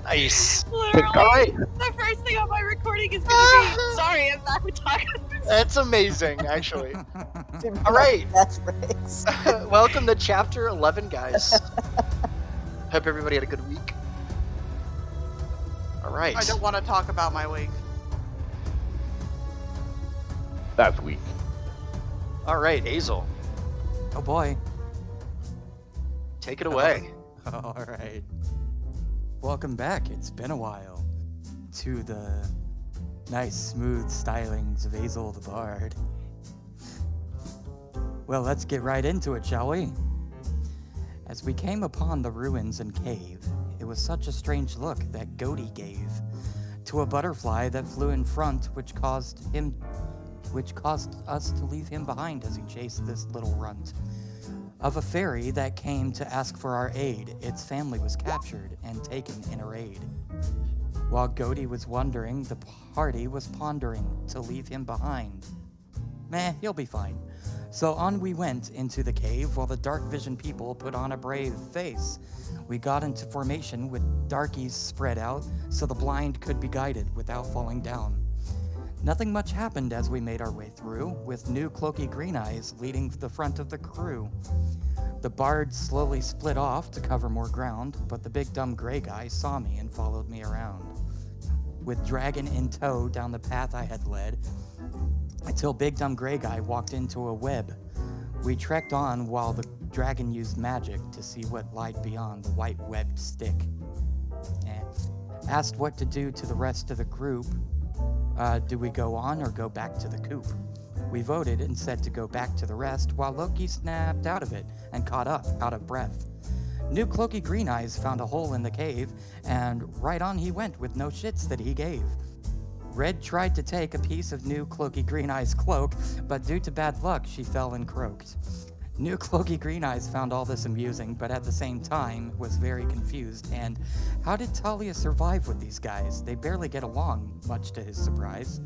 Nice. Literally, All right. the first thing on my recording is gonna be, sorry, I'm back with tacos. That's amazing, actually. All right. Welcome to Chapter 11, guys. Hope everybody had a good week. All right. I don't want to talk about my week. That's weak. All right, Hazel, Oh boy. take it away. All right. Welcome back. It's been a while to the nice, smooth stylings of Hazel the Bard. Well, let's get right into it, shall we? As we came upon the ruins and cave, it was such a strange look that Goaty gave to a butterfly that flew in front, which caused us to leave him behind as he chased this little runt. Of a fairy that came to ask for our aid, its family was captured and taken in a raid. While Goaty was wondering, the party was pondering to leave him behind. Meh, he'll be fine. So on we went into the cave while the dark vision people put on a brave face. We got into formation with darkies spread out so the blind could be guided without falling down. Nothing much happened as we made our way through, with new cloaky green eyes leading the front of the crew. The bards slowly split off to cover more ground, but the big dumb gray guy saw me and followed me around. With Dragon in tow down the path I had led, until big dumb gray guy walked into a web. We trekked on while the dragon used magic to see what lied beyond the white webbed stick. Asked what to do to the rest of the group. Do we go on or go back to the coop? We voted and said to go back to the rest while Loki snapped out of it and caught up, out of breath. New Cloaky Green Eyes found a hole in the cave, and right on he went with no shits that he gave. Red tried to take a piece of New Cloaky Green Eyes' cloak, but due to bad luck, she fell and croaked. New Cloaky Green Eyes found all this amusing, but at the same time was very confused, and how did Talia survive with these guys? They barely get along, much to his surprise.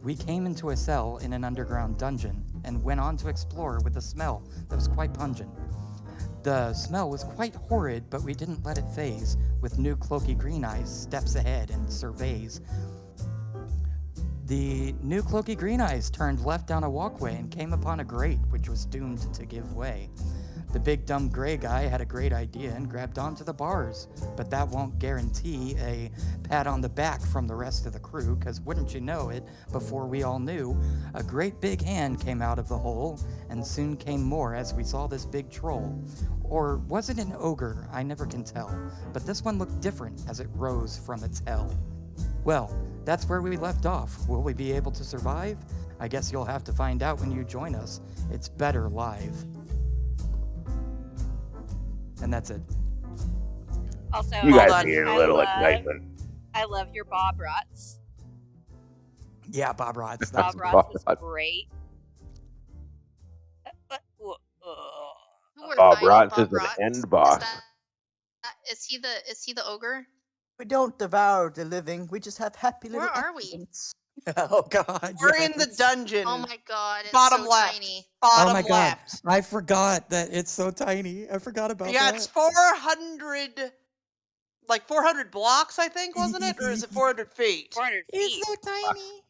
We came into a cell in an underground dungeon, and went on to explore with a smell that was quite pungent. The smell was quite horrid, but we didn't let it phase, with New Cloaky Green Eyes steps ahead and surveys. The New Cloaky Green Eyes turned left down a walkway and came upon a grate which was doomed to give way. The big dumb gray guy had a great idea and grabbed onto the bars, but that won't guarantee a pat on the back from the rest of the crew, because wouldn't you know it, before we all knew, a great big hand came out of the hole, and soon came more as we saw this big troll. Or was it an ogre? I never can tell, but this one looked different as it rose from its hell. Well, that's where we left off. Will we be able to survive? I guess you'll have to find out when you join us. It's better live. And that's it. Also, You Hold guys on. need a little excitement. I love your Bob Rots. Yeah, Bob Rods. Bob That's Rots was great. Who were Bob fighting Rotz Bob is an Rotz? end boss. Is he the ogre? We don't devour the living. We just have happy little Where are we? accidents. Oh God. We're in the yes. dungeon. Oh my god, it's Bottom so left. tiny. Bottom Oh my God. left. I forgot that it's so tiny. I forgot about Yeah, that. it's 400, like 400 blocks, I think, wasn't it? Or is it 400 feet? 400 It's feet. so tiny.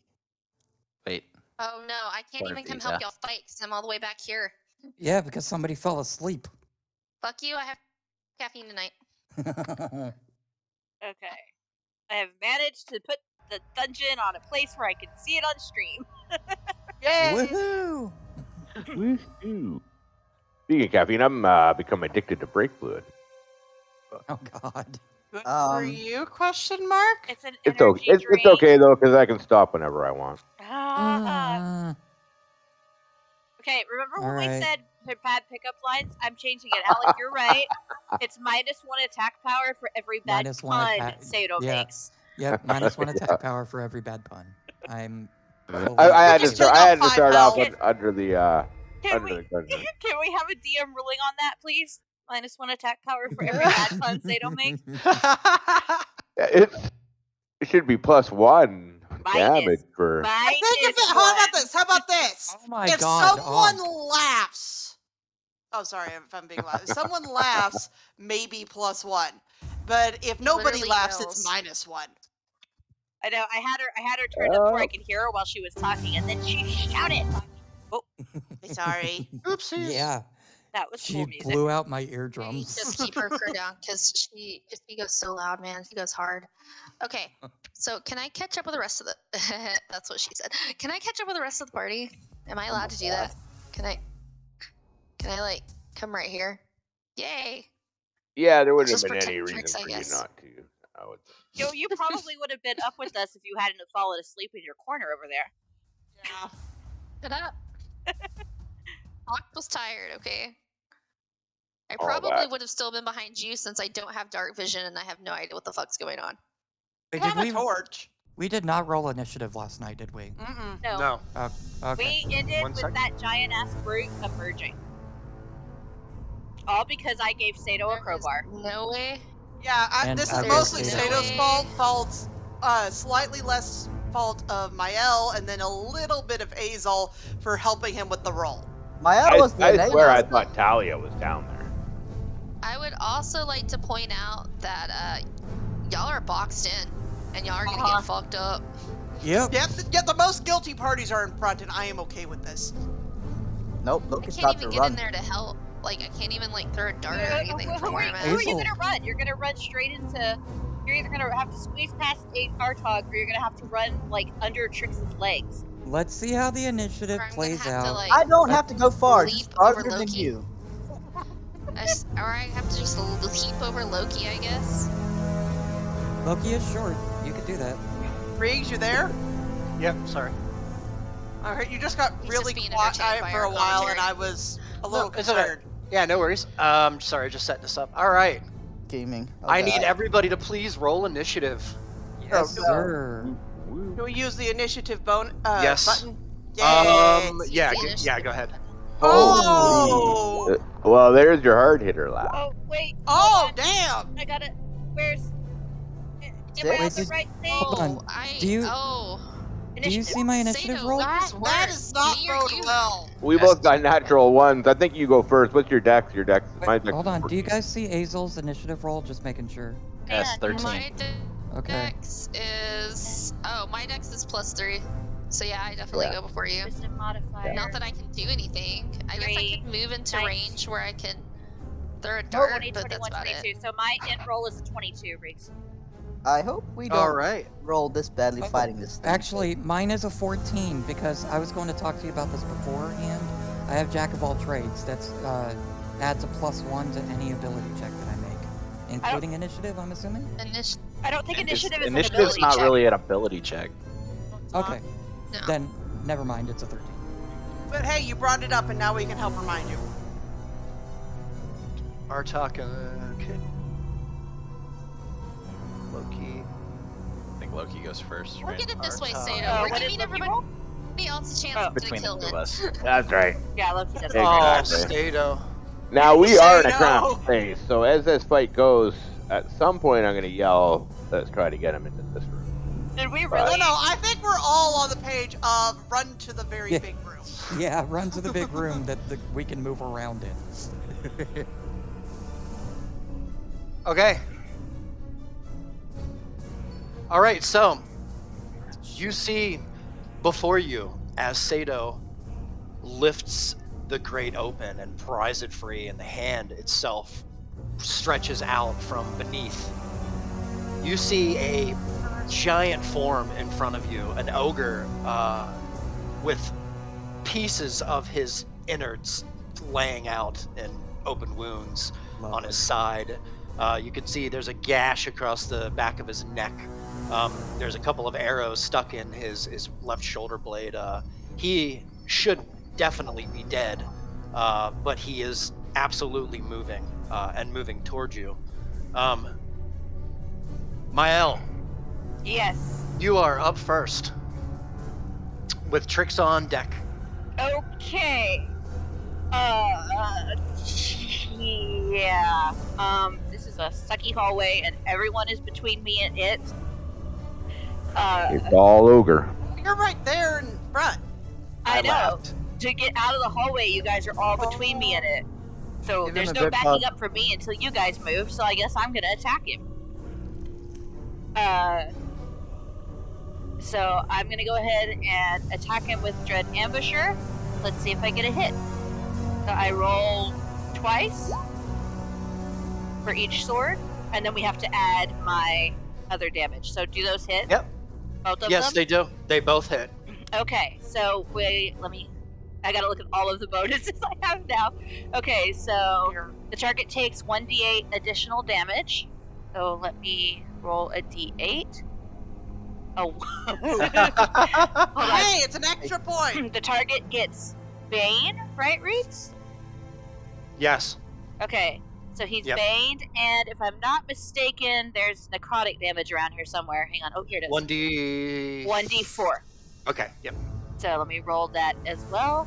Wait. Oh no, I can't even come help y'all fight because I'm all the way back here. Yeah, because somebody fell asleep. Fuck you, I have caffeine tonight. Okay. I have managed to put the dungeon on a place where I can see it on stream. Yay! Woohoo! Woohoo. Speaking of caffeine, I'm become addicted to brake fluid. Oh God. Good for you, question mark? It's an It's energy okay. It's drink. okay though, because I can stop whenever I want. Okay, remember when All we right. said bad pickup lines? I'm changing it. Alec, you're right. It's -1 attack power for every bad -1 pun attack- Sato yeah. makes. Yep, -1 attack power for every bad pun. I'm. I had to Just start. take I off had to 5 start off health. under the Can we, under the dungeon. can we have a DM ruling on that, please? -1 attack power for every bad pun Sato makes. It should be +1 damage Minus. for. I think if it, how about this? How about this? Oh my if God, someone Onk. laughs, oh sorry if I'm being loud. If someone laughs, maybe +1. But if nobody Literally laughs, yells. it's -1. I know. I had her turned up where I could hear her while she was talking, and then she shouted. Sorry. Oopsies. Yeah, That was she cool music. blew out my Yeah, you eardrums. just keep her down because she goes so loud, man. She goes hard. Okay, so can I catch up with the rest of the? That's what she said. Can I catch up with the rest of the party? Am I allowed to do that? Can I like come right here? Yay! Yeah, there wouldn't Just have been protect any reason Trix, I for you guess. not to. I would. Yo, you probably would have been up with us if you hadn't fallen asleep in your corner over there. Yeah. Shut up. Hawk was tired. Okay. I All probably that. would have still been behind you since I don't have dark vision and I have no idea what the fuck's going on. We Wait, have a torch. we did not roll initiative last night, did we? Mm-mm. No. No. Okay. We ended One with sec. that giant ass brute emerging. All because I gave Sato a There is crowbar. no way. Yeah, And this I is will mostly say Sato's that. fault. Slightly less fault of Mael, and then a little bit of Azel for helping him with the roll. Maya was the I swear I enabler. thought Talia was down there. I would also like to point out that y'all are boxed in and y'all are gonna get fucked up. Yep. Yet the most guilty parties are in front, and I am okay with this. Nope, I Loki's can't about even to get run. in there to help. Like, I can't even like throw a dart or anything Who from where I'm are at. you Hazel. gonna run? You're gonna run straight into. You're either gonna have to squeeze past a Artog, or you're gonna have to run like under Trix's legs. Let's see how the initiative Or I'm gonna plays have to, out. like, I don't have to go far, leap just over farther than Loki. you. Or I have to just leap over Loki, I guess. Loki is short. You could do that. Riggs, you there? Yep, sorry. Alright, you just got He's really just being quiet entertained by for our a while, commentary. and I was a little it's okay. concerned. Yeah, no worries. Sorry, just setting this up. All right. Gaming. I Okay, need everybody to please roll initiative. Yes, no. sir. Do we use the initiative Yes. button? Yay! Yeah, Use the yeah, go ahead. Oh! Well, there's your hard hitter laugh. Oh wait. Oh, hold on. damn! I gotta. Where's? Am I Wait, on the did- right thing? Hold on. Do you- Do you see my initiative Sato, roll? That is not Me or bode you? well. We both got natural ones. I think you go first. What's your dex? Your dex. Wait, My dex hold is on. Do you 14. guys see Azel's initiative roll? Just making sure. Yes, 13. My Okay. dex is my dex is +3. So yeah, I definitely Yeah. go before you. Wisdom modifier. Not that I can do anything. I guess I Three, could move into 19. range where I can throw a dart, 20, but that's 21, about 22. it. So my int roll is a 22, Riggs. I hope we don't All right. roll this badly Oh, fighting this thing. Actually, mine is a 14 because I was going to talk to you about this beforehand. I have Jack of all trades. That's adds a +1 to any ability check that I make, including initiative. I'm assuming. I don't think initiative is an Initiative's ability not check. really an ability check. Okay. No. Then never mind. It's a 13. But hey, you brought it up, and now we can help remind you. Artak, okay. Loki. I think Loki goes first. Look right? at it this way, Artog. Sato. What We're did giving Loki everybody roll? else a chance Oh. to Between the kill two of it. us. That's right. Yeah, Loki does. Hey, Oh, guys. Stato. Now we are in a Say cramped no. space, so as this fight goes, at some point I'm gonna yell, "Let's try to get him into this room." Did we No, really? no, I think we're all on the page of run to the very Yeah. big room. Yeah, run to the big room that we can move around in. Okay. All right, so you see before you as Sato lifts the grate open and pries it free, and the hand itself stretches out from beneath. You see a giant form in front of you, an ogre with pieces of his innards laying out in open wounds on his side. You can see there's a gash across the back of his neck. There's a couple of arrows stuck in his left shoulder blade. He should definitely be dead, but he is absolutely moving and moving towards you. Mael, Yes. you are up first with Trix on deck. Okay. Yeah. This is a sucky hallway, and everyone is between me and it. It's all ogre. You're right there in front. I know. laughed. To get out of the hallway, you guys are all between me and it. So Give him there's a no good backing hug. up for me until you guys move. So I guess I'm gonna attack him. So I'm gonna go ahead and attack him with Dread Ambusher. Let's see if I get a hit. So I roll twice for each sword, and then we have to add my other damage. So do those hit? Yep. Both of Yes, them? they do. They both hit. Okay, so wait, I gotta look at all of the bonuses I have now. Okay, so the target takes 1d8 additional damage. So let me roll a d8. Oh. Hold on. Hey, it's an extra point. The target gets Bane, right, Reeds? Yes. Okay, so he's Yep. Baned, and if I'm not mistaken, there's necrotic damage around here somewhere. Hang on. Oh, here it is. 1d4. Okay. Yep. So let me roll that as well.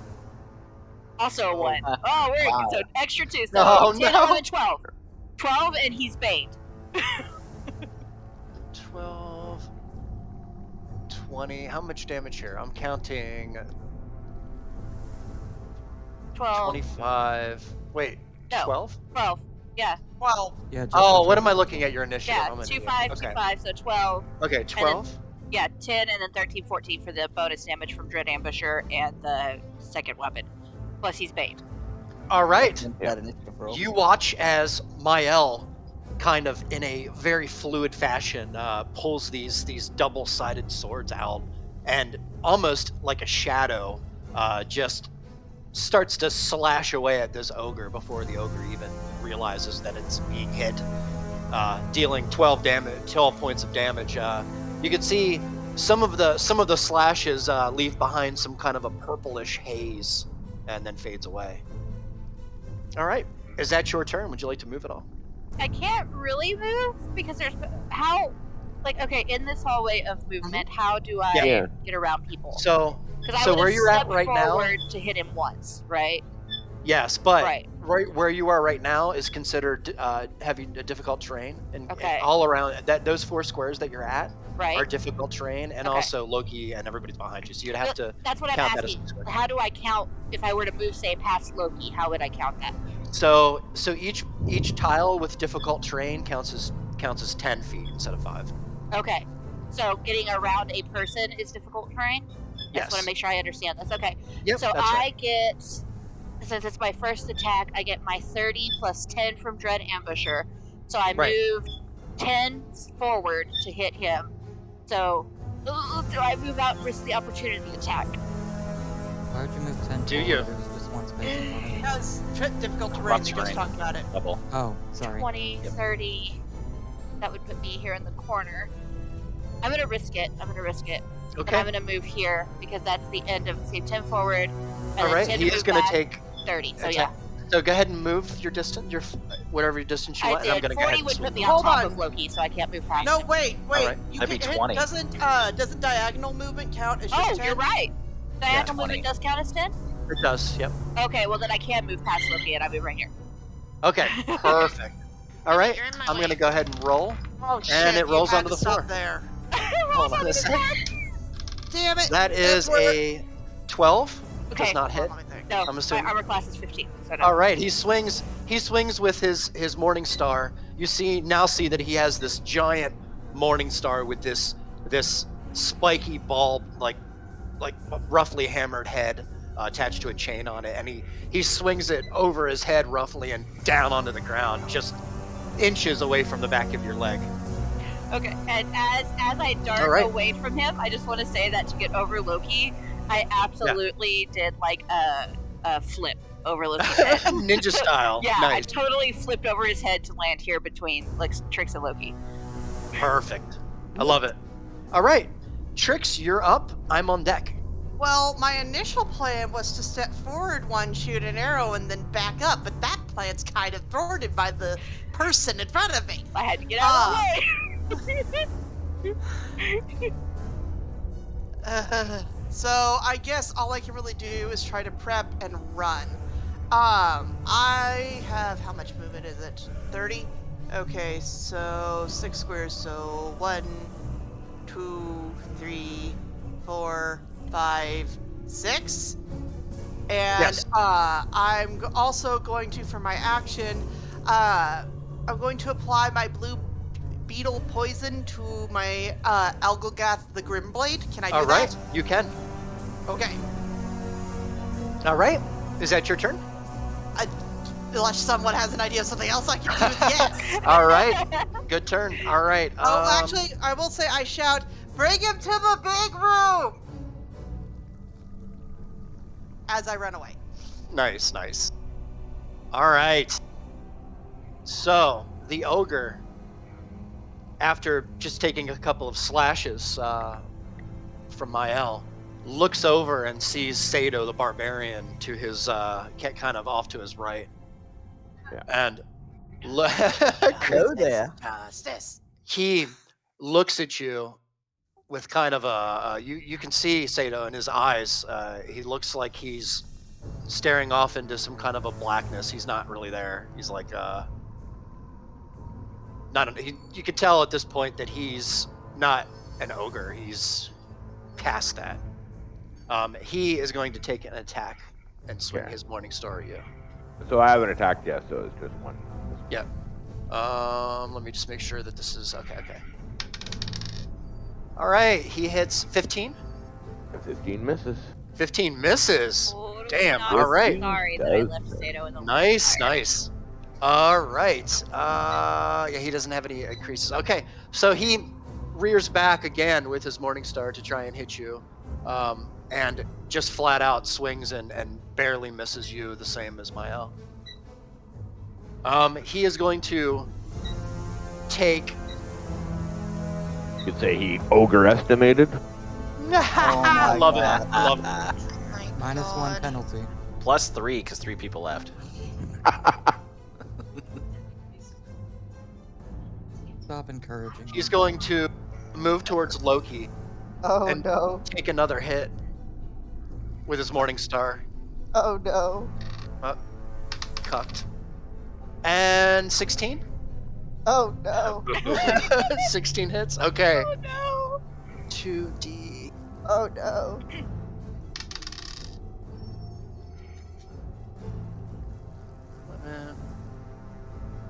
Also a 1. Oh, we're Wow. so extra 2. So Oh, 10, no. 11, 12. 12, and he's Baned. 12, 20. How much damage here? I'm counting 12. 25. Wait, No. 12? 12. Yeah. 12. Yeah. Just Oh, over. what am I looking at your initiative? Yeah. I'm an 2, idiot. 5, Okay. 2, 5, so 12. Okay, 12. Yeah, 10 and then 13, 14 for the bonus damage from Dread Ambusher and the second weapon. Plus he's Baned. All right. That initiative roll. You watch as Mael, kind of in a very fluid fashion, pulls these double-sided swords out, and almost like a shadow, just starts to slash away at this ogre before the ogre even realizes that it's being hit, dealing 12 points of damage. You can see some of the slashes leave behind some kind of a purplish haze, and then fades away. All right, is that your turn? Would you like to move at all? I can't really move because there's okay, in this hallway of movement, how do I Yeah. get around people? So, Because I so would where have you're at stepped right now, forward to hit him once, right? yes, but Right. right where you are right now is considered heavy, difficult terrain, and Okay. all around those 4 squares that you're at Right. are difficult terrain, and Okay. also Loki and everybody's behind you, so you'd have to That's what I'm count that as asking. a square. How do I count if I were to move, say, past Loki? How would I count that? So each tile with difficult terrain counts as 10 feet instead of 5. Okay. So getting around a person is difficult terrain? I Yes. just want to make sure I understand this. Okay. Yep, So that's I right. get, since it's my first attack, I get my 30 plus 10 from Dread Ambusher. So I Right. moved 10 forward to hit him. So do I move out and risk the opportunity attack? Why would you move 10 Do forward? you? There was just one space in front of you. Because difficult terrain, Rough we just terrain. talked about it. Double. Oh, sorry. 20, 30. That would put me here in the corner. I'm going to risk it. And Okay. I'm going to move here because that's the end of, say, 10 forward. And All then right. 10 He to is move going to back, take 30. So attack. yeah. So go ahead and move your distance, whatever your distance you I want. And I'm did. going to go ahead 40 and would swing put me them. on Hold top on. of Loki, so I can't move past No, him. wait. Alright. You That'd be can, 20. doesn't diagonal movement count as just Oh, 10? you're right. Diagonal 20. movement does count as 10? It does. Yep. Okay, well then I can move past Loki and I move right here. Okay. Perfect. All right. You're in my I'm way. going to go ahead and roll. Oh, shit. And it you rolls had onto to the stop floor. there. Hold on a second. Damn it. That is Edward. a 12. Okay. Does not hit. Let me think. No, I'm my assuming. armor class is 15. So no. All right, he swings with his morning star. You see that he has this giant morning star with this spiky ball, like roughly hammered head attached to a chain on it, and he swings it over his head roughly and down onto the ground, just inches away from the back of your leg. Okay, and as I dart All right. away from him, I just want to say that to get over Loki, I absolutely did like a flip over Loki's head. Ninja style. Yeah, Nice. I totally flipped over his head to land here between like Trix and Loki. Perfect. I love it. All right, Trix, you're up. I'm on deck. Well, my initial plan was to step forward one, shoot an arrow, and then back up, but that plan's kind of thwarted by the person in front of me. I had to get out of the way. So I guess all I can really do is try to prep and run. I have, how much movement is it? 30? Okay, so 6 squares, so 1, 2, 3, 4, 5, 6. And Yes. I'm also going to, for my action, I'm going to apply my blue beetle poison to my Algogath the Grimblade. Can I do All right, that? you can. Okay. All right, is that your turn? Unless someone has an idea of something else I can do, yes. All right, good turn. All right. Oh, actually, I will say I shout, "Bring him to the big room!" as I run away. Nice, nice. All right. So the ogre, after just taking a couple of slashes from Mael, looks over and sees Sato the barbarian to his kind of off to his right, and Hello there. Justice. he looks at you with kind of a you can see Sato in his eyes. He looks like he's staring off into some kind of a blackness. He's not really there. He's like you could tell at this point that he's not an ogre. He's past that. He is going to take an attack and swing his Morning Star at you. So I haven't attacked yet, so it's just one. Yep. Let me just make sure that this is okay. All right, he hits 15. 15 misses. 15 misses. Totally Damn. not All right. Sorry that I left Sato in the Nice, fire. nice. All right. Yeah, he doesn't have any increases. Okay, so he rears back again with his Morning Star to try and hit you, and just flat out swings and barely misses you, the same as Mael. He is going to take. You could say he ogre estimated. I love it. God. I love it. Oh my -1 God. penalty. +3 because 3 people left. Stop encouraging. He's going to move towards Loki Oh and no. take another hit with his Morning Star. Oh no. Cucked. And 16? Oh no. 16 hits? Okay. Oh no! 2D. Oh no.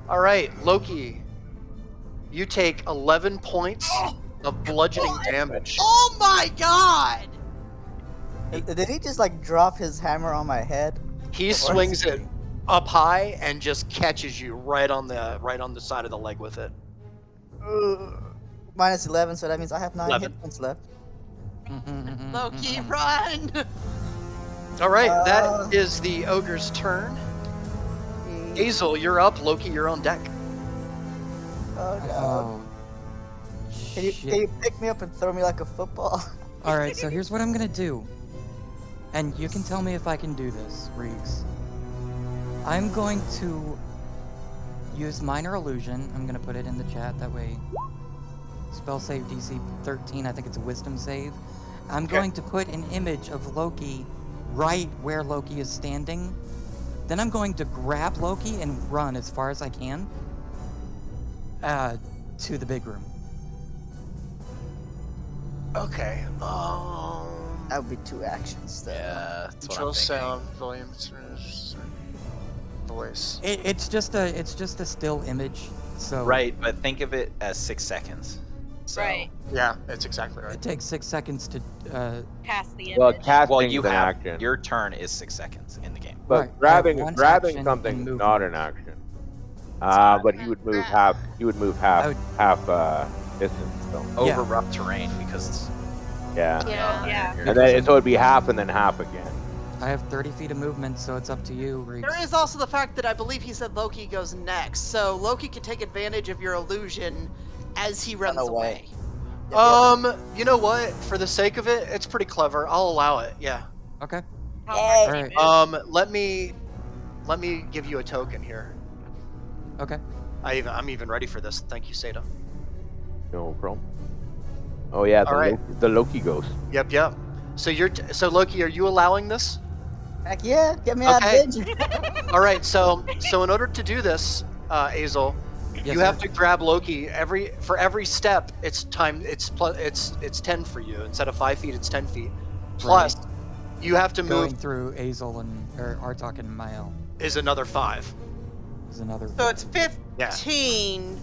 All right, Loki. You take 11 points of bludgeoning damage. Oh my God! Did he just like drop his hammer on my head? He swings it up high and just catches you right on the side of the leg with it. Minus 11, so that means I have 9 11. hit points left. Loki, run! All right, Uh. that is the ogre's turn. Hazel, you're up. Loki, you're on deck. Oh no. Oh. Can you Shit. pick me up and throw me like a football? All right, so here's what I'm gonna do, and you can tell me if I can do this, Reeks. I'm going to use Minor Illusion. I'm gonna put it in the chat that way. Spell save DC 13. I think it's a Wisdom save. I'm going to put an image of Loki right where Loki is standing. Then I'm going to grab Loki and run as far as I can to the big room. Okay. That would be 2 actions though. Yeah, that's what Control I'm thinking. sound, volume, voice. It's just a still image. So Right, but think of it as 6 seconds. So, Right. Yeah, that's exactly right. it takes 6 seconds to Cast the image. Well, casting Well, you an have action, your turn is 6 seconds in the game. but Right, I have grabbing one grabbing action something and is movement. not an action. not But an he would move grab. half. He would move I would- half distance. So Yeah. Over rough terrain because it's yeah. Yeah. Yeah. And then so it'd be half and then half again. I have 30 feet of movement, so it's up to you, Reeks. There is also the fact that I believe he said Loki goes next, so Loki can take advantage of your illusion as he runs away. You know what? For the sake of it, it's pretty clever. I'll allow it. Yeah. Okay. How far Yay. can you move? Let me give you a token here. Okay. I'm even ready for this. Thank you, Sato. No problem. Oh yeah, All right. the Loki ghost. Yep. So so Loki, are you allowing this? Heck yeah, get me out of Okay. danger. All right. So in order to do this, Azel, Yes, you sir. have to grab Loki for every step. It's 10 for you. Instead of 5 feet, it's 10 feet. Plus, you have to Going move through Azel and Artok and Mael is another 5. is another. So it's Yeah. 15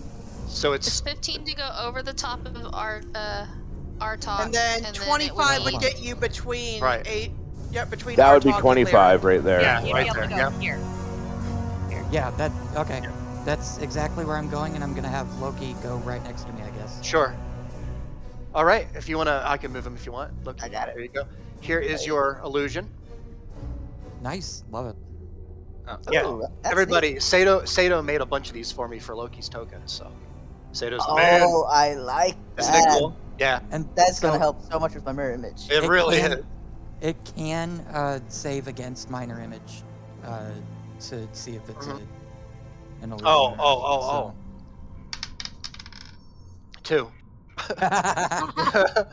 So It's it's 15 to go over the top of our talk, And then it would 25 be- would get you between Right. between That our would be talk and 25 right there. Yeah, You'd right be able there, to go yep. here. Yeah, okay. That's exactly where I'm going, and I'm gonna have Loki go right next to me, I guess. sure. All right, if you wanna, I can move him if you want. Look, I got it. there you go. Here is your illusion. Nice, love it. Yeah, Ooh, that's everybody. neat. Sato made a bunch of these for me for Loki's token. So Sato's the man. Oh, I like Isn't it that. cool? Yeah, And That's gonna so help so much with my mirror image. it really can, is. It can save against minor image to see if it's an illusion. Oh, or not, 2.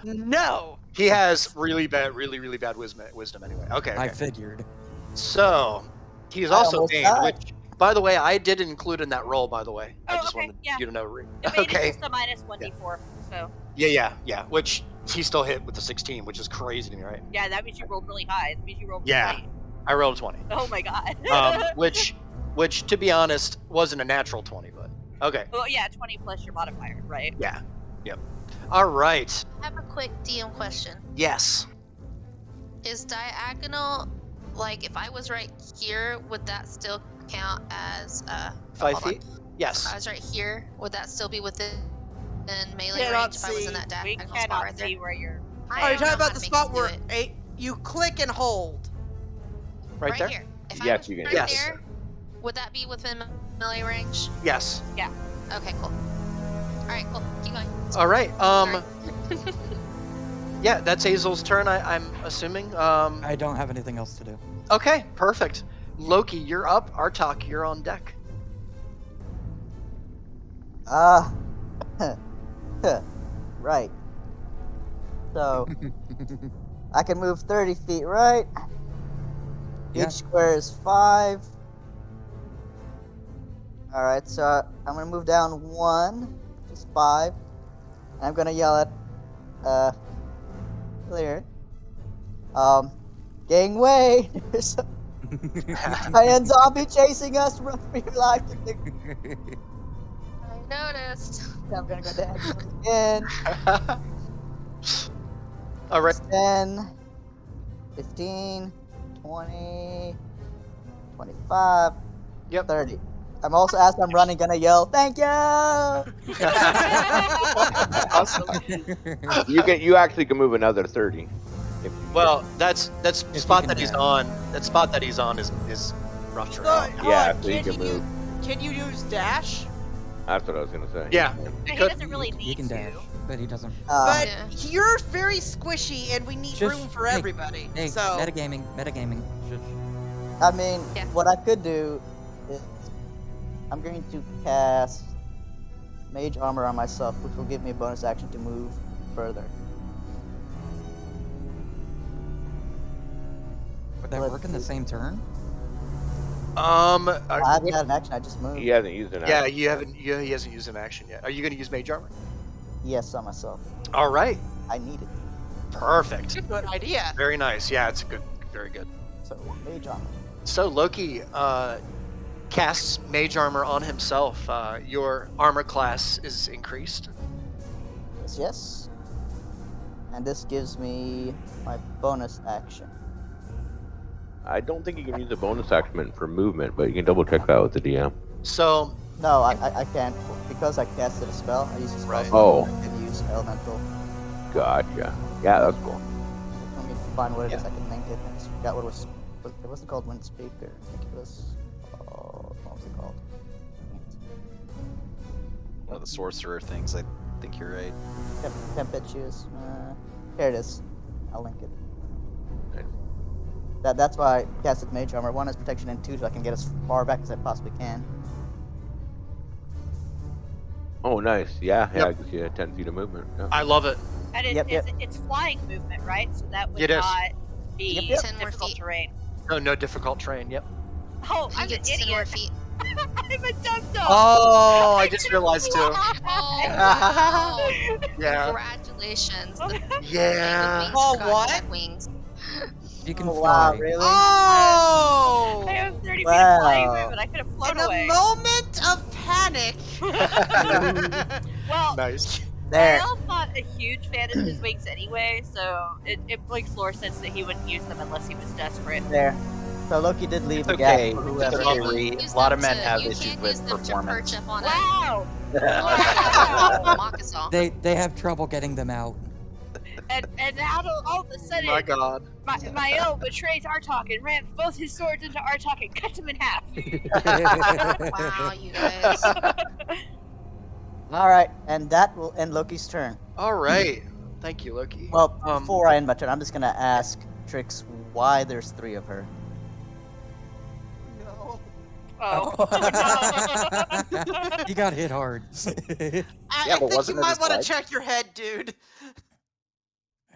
No. He has really bad wisdom anyway. Okay, I okay. figured. So he's I also almost Bane, died. which, by the way, I did include in that roll. By the way, I Oh, just okay, wanted yeah. you to know. The bait Okay. is just a minus 1d4. So Yeah. Which he still hit with the 16, which is crazy to me, right? yeah, that means you rolled really high. That means you rolled Yeah. 20. I rolled a 20. Oh my god. Which to be honest, wasn't a natural 20, but okay. Well, yeah, 20 plus your modifier, right? Yeah. Yep. All right. I have a quick DM question. Yes. Is diagonal, like, if I was right here, would that still count as 5 hold on. feet. Yes. If I was right here, would that still be within melee Cannot range if I was in see. that We diagonal spot cannot right there? see where you're. I Are you don't talking know about how the to make spot you do where it. you click and hold? Right there. here. If Yes, I was you can right do Yes. there, would that be within melee range? Yes. Okay, cool. Alright, cool. Keep going. All right. Sorry. Yeah, that's Hazel's turn. I'm assuming. I don't have anything else to do. Okay, perfect. Loki, you're up. Artok, you're on deck. Right. So I can move 30 feet, right? Yeah. Each square is 5. Alright, so I'm gonna move down 1, which is 5. And I'm gonna yell at clear. Gangway! There's a giant zombie chasing us, run for your life. I noticed. I'm gonna go down again. All right. 10, 15, 20, 25, Yep. 30. I'm also, as I'm running, gonna yell, "Thank you!" Awesome. You actually can move another 30. If you Well, that's you spot can that he's dash. on. That spot that he's on is rough So, terrain. hold Yeah, on, so you can move. Can you use dash? That's what I was gonna say. Yeah. But he could- doesn't really need He can to. dash, but he doesn't. But Yeah. you're very squishy, and we need Shush. room for Hey, everybody. Hey, so metagaming. Shush. I mean, Yeah. what I could do is I'm going to cast Mage Armor on myself, which will give me a bonus action to move further. Would that Let's work in the see. same turn? I haven't had an action, I just moved. He hasn't used an yeah, action. you haven't. Yeah, he hasn't used an action yet. Are you going to use Mage Armor? Yes, on myself. All right. I need it. Perfect. good idea. Very nice. Yeah, it's good. Very good. So, Mage Armor. So Loki casts Mage Armor on himself. Your armor class is increased. Yes. And this gives me my bonus action. I don't think you can use a bonus action for movement, but you can double check that with the DM. So No, I can't. Because I casted a spell, I used a spell. Right. slot, Oh. I can use Elemental. Gotcha. Yeah, that's cool. Let me find what it is. Yeah. I can link it. I just forgot what it was. It wasn't called Wind Speaker. I think it was. Oh, what was it called? One of the sorcerer things. I think you're right. Tempestuous. Here it is. I'll link it. Nice. That's why I casted Mage Armor. 1 is protection, and 2 so I can get as far back as I possibly can. Oh, nice. Yeah, Yep. it gives you 10 feet of movement. Yeah. I love it. And it, Yep, yep. It's flying movement, right? So that would It is. not be Yep, yep. 10 more difficult feet. terrain. No difficult terrain. Yep. Oh, He I'm an gets 10 more idiot. feet. I'm a dum-dum. Oh, I just realized too. Oh, wow. Yeah. Congratulations. The Yeah. wings Oh, forgot what? he had wings. You can Oh, fly. wow, really? Oh! I have 30 feet of flying Wow. movement. I could have flown In a away. moment of panic. Well, Nice. There. Mael's not a huge fan of his wings anyway, so it makes lore sense that he wouldn't use them unless he was desperate. There. So Loki did leave It's a gap okay. for You whoever. can't Agree. use A lot them of men to- have you issues can't with use them performance. To perch up on Wow! a Wow! mock us all. They have trouble getting them out. And now all of a sudden, My God. Mael betrays Artok and rams both his swords into Artok and cuts him in half. Wow, you guys. All right, and that will end Loki's turn. All right. Thank you, Loki. Well, before I end my turn, I'm just gonna ask Trix why there's 3 of her. No. Oh. He got hit hard. I Yeah, but think wasn't you it might his want to leg? check your head, dude.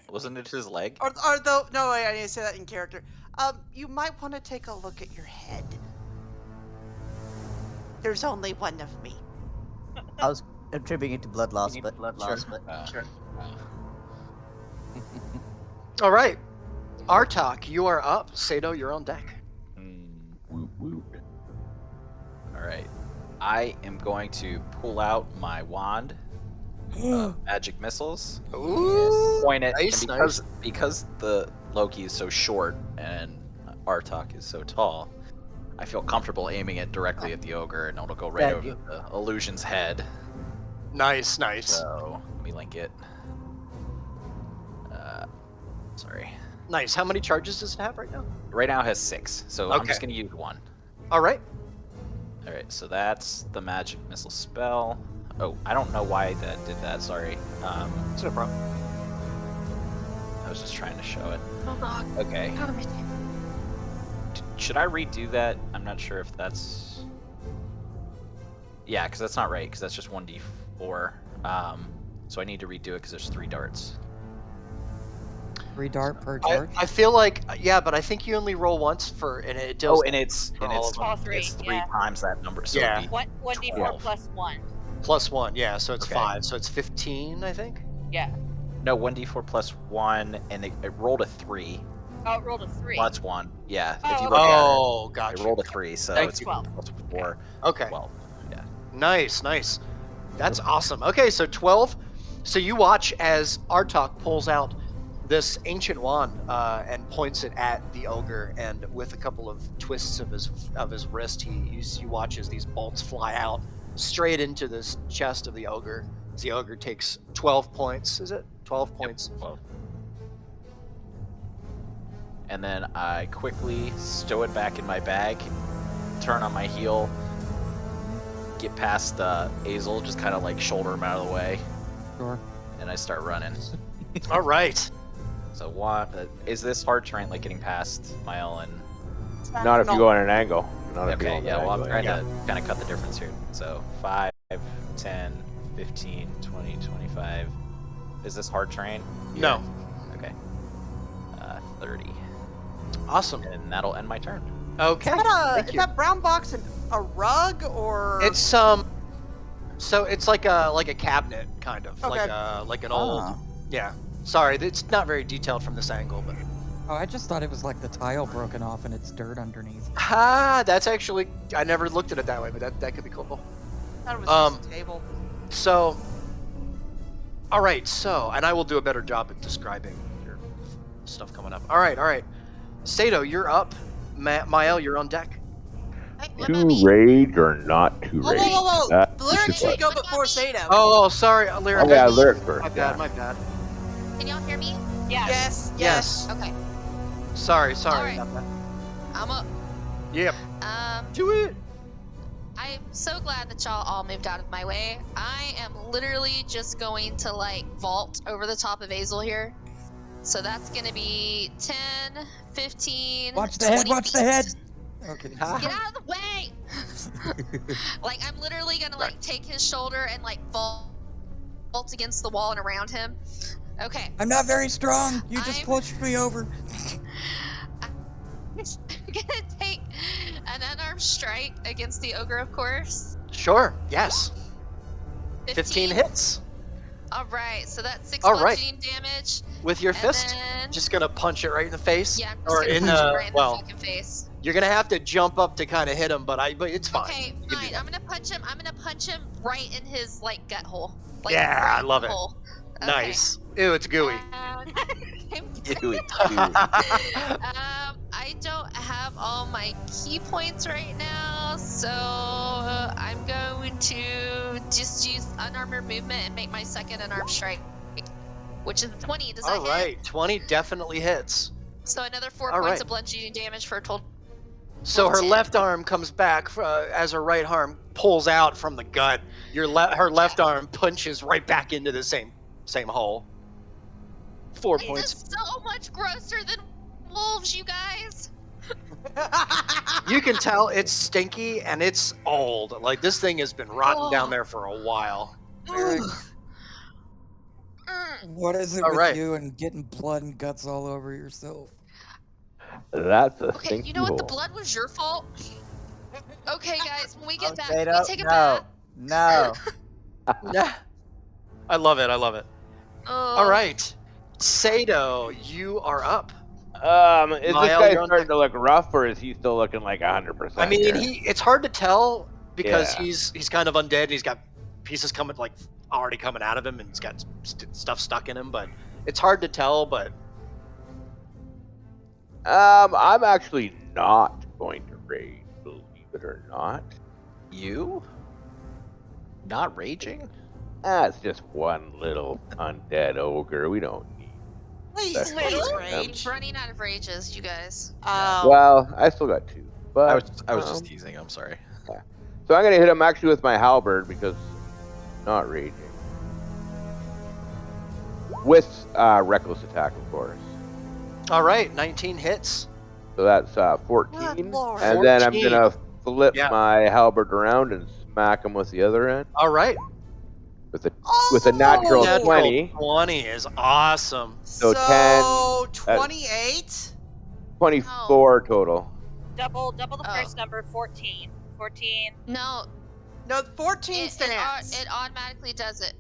Wasn't it his leg? Or though, no, wait, I need to say that in character. You might want to take a look at your head. There's only one of me. I was attributing it to blood loss, but Sure. All right. Artok, you are up. Sato, you're on deck. Woot woot. All right. I am going to pull out my wand of magic missiles. Ooh. Point it, Nice, and because the Loki is so short and Artok is so tall, I feel comfortable aiming it directly at the ogre, and it'll go right Thank over you. the illusion's head. Nice. So let me link it. Sorry. Nice. How many charges does it have right now? Right now it has 6, so I'm just Okay. gonna use 1. All right. All right, so that's the magic missile spell. Oh, I don't know why that did that. Sorry. It's no problem. I was just trying to show it. Oh, no. Okay. Out of my team. Should I redo that? I'm not sure if that's. Yeah, because that's not right. Because that's just 1d4. So I need to redo it because there's 3 darts. 3 dart per charge. I feel like, yeah, but I think you only roll once and it does. Oh, and it's all of them. All 3, it's 3 yeah. times that number. So Yeah. it'd be 1d4 12. plus 1. Plus 1, yeah, so it's Okay. 5. So it's 15, I think. Yeah. no 1d4 plus 1, and it rolled a 3 Oh, it rolled a 3. plus 1. Yeah, Oh, if you okay. look Oh, at it, gotcha. it rolled a 3, so Thank it's you. 12 plus 4. Okay. 12. Yeah. Nice. That's awesome. Okay, so 12. So you watch as Artok pulls out this ancient wand and points it at the ogre, and with a couple of twists of his wrist, you watch as these bolts fly out straight into this chest of the ogre. As the ogre takes 12 points. Is it 12 points? 12. And then I quickly stow it back in my bag, turn on my heel, get past Azel, just kind of like shoulder him out of the way, Sure. and I start running. All right. So is this hard terrain, like getting past Mael and? Not if you go on an angle. Not if you go Okay, on yeah. an Well, I'm angle, trying to kind of cut the difference here. So 5, 10, 15, 20, 25. Is this hard terrain? No. Okay. 30, Awesome. and that'll end my turn. Okay. Is Thank you. that brown box a rug or? It's so it's like a cabinet kind of Okay. like an old Ah. yeah. Sorry, it's not very detailed from this angle, but Oh, I just thought it was like the tile broken off and it's dirt underneath. that's actually I never looked at it that way, but that could be cool. I thought it was just a table. So, all right. So, and I will do a better job at describing your stuff coming up. All right. Sato, you're up. Mael, you're on deck. Hey, what about To me? rage or not to Whoa, rage? whoa, whoa, whoa! That The lyric is should what- go What about before me? Sato. Oh, sorry, Lyric. Oh yeah, lyric first. My yeah. bad. My bad. Can y'all hear me? Yeah. Yes. Yes. Okay, Sorry. Alright. About that. I'm up. Yep. Do Do it. I'm so glad that y'all all moved out of my way. I am literally just going to like vault over the top of Azel here. So that's gonna be 10, 15. Watch the head, 20 watch the feet. head! Okay. Get out of the way! Like I'm literally gonna like take his shoulder and like vault against the wall and around him. Okay. I'm not very strong. You just I'm- pushed me over. I'm gonna take an unarmed strike against the ogre, of course. Sure. Yes. 15 hits All right, so that's 6 All right. bludgeoning damage. with your And fist. then- Just gonna punch it right in the face. Yeah, I'm just or gonna in punch him right in well, the fucking face. You're gonna have to jump up to kind of hit him, but it's fine. Okay, You can do fine. that. I'm gonna punch him right in his like gut hole. Like, Yeah, right I in love the it. hole. Nice. Ew, it's gooey. And Gooey. I don't have all my key points right now, so I'm going to just use unarmored movement and make my second unarmed strike, which is 20. Does that All hit? right, 20 definitely hits. So another 4 All points right. of bludgeoning damage for a total. So her 10. left arm comes back as her right arm pulls out from the gut. Her left arm punches right back into the same hole. 4 This points. is so much grosser than wolves, you guys. You can tell it's stinky and it's old. Like this thing has been rotting down there for a while. Lyric, what is it All with right. you and getting blood and guts all over yourself? That's a Okay, stinky you know what? The hole. blood was your fault. Okay, guys, when we get back, Sato, we take a no, bath. no. Yeah. I love it. I love it. Oh. All right. Sato, you are up. Is this Niall, guy you're on starting deck. to look rough, or is he still looking like 100%? I mean, here? it's hard to tell because Yeah. he's kind of undead. And he's got pieces coming already coming out of him, and he's got stuff stuck in him. But it's hard to tell. But I'm actually not going to rage, believe it or not. You? Not raging? That's just one little undead ogre. We don't need. Please, That's please little. rage. I'm running out of rages, you guys. Oh. Well, I still got 2, but I was just teasing. I'm sorry. so I'm gonna hit him actually with my halberd because not raging. With reckless attack, of course. all right, 19 hits. So that's 14, Good lord. and then I'm 14. gonna flip Yeah. my halberd around and smack him with the other end All right. with a natural Natural 20. 20 is awesome. So 28? 24 total. Double the Oh. first number, 14. 14. No, No, 14 it stands. automatically does it.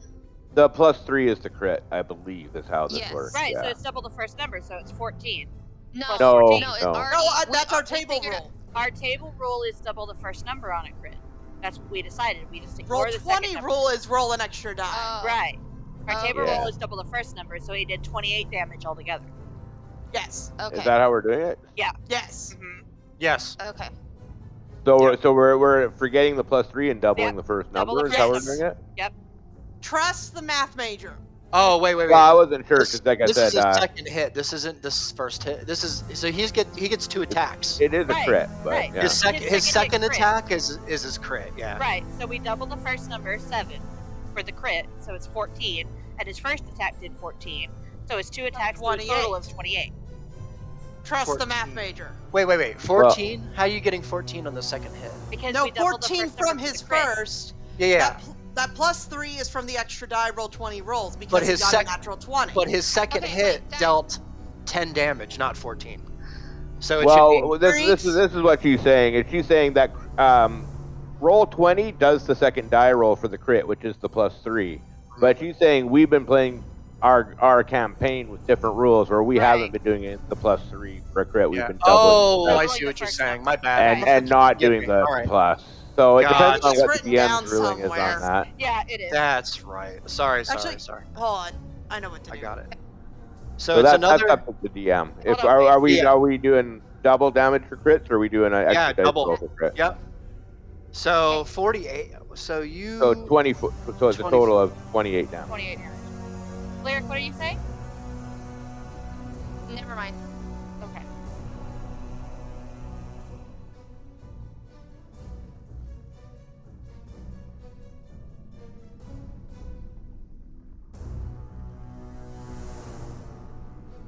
The +3 is the crit, I believe, is how this Yes. works. Right, yeah. so it's double the first number, so it's 14. No, Plus No, 14. no, it no. already. No, we- that's our we table figured it- rule. Our table rule is double the first number on a crit. That's what we decided. We just Roll ignore the 20 second number. rule is roll an extra die. Right. Our Oh. table Yeah. roll is double the first number, so he did 28 damage altogether. Yes. Okay. Is that how we're doing it? Yes. Mm-hmm. Yes. Okay. So we're forgetting the +3 and doubling Yep. the first Double number. the Is how we're first doing number. it? Trust the math major. Oh, wait. Well, I wasn't sure This, because, like I this said, is his second hit. This isn't this first hit. This is so he gets 2 attacks. it is a Right, crit, but right. yeah. His second His second hit crit. attack is his crit. Yeah. Right, so we double the first number, 7, for the crit, so it's 14. And his first attack did 14, so it's 2 attacks to a total of 28. Trust the math 14. major. Wait. 14? How are you getting 14 on the second hit? Because No, we doubled the 14 first number from for his the crit. first. Yeah. That +3 is from the extra die roll 20 rolls because But he his got sec- a natural 20. But his second Okay, hit wait, that- dealt 10 damage, not 14. So it Well, should this is what she's saying. Is she's saying that roll 20 does the second die roll for the crit, which is the +3. But she's saying we've been playing our campaign with different rules, where we Right. haven't been doing it the +3 for a crit. be. We've Yeah. been doubling Oh, the I Doubling see the what you're first saying. number. My bad. and not Forgive doing me. the All right. plus. So it depends Gotcha. on It's what the written down DM's ruling is somewhere. on that. Yeah, it is. That's right. Sorry. Actually- Sorry. Hold on. I know what to do. I got it. So So it's that's another. up to the DM. If Hold on, wait. are we doing double damage for crits, or are we doing an extra dice double. roll for crit? Yep. So 48. So you. So 20. So it's a 20 total of 28 damage. 28 damage. Lyric, what are you saying? Never mind. Okay.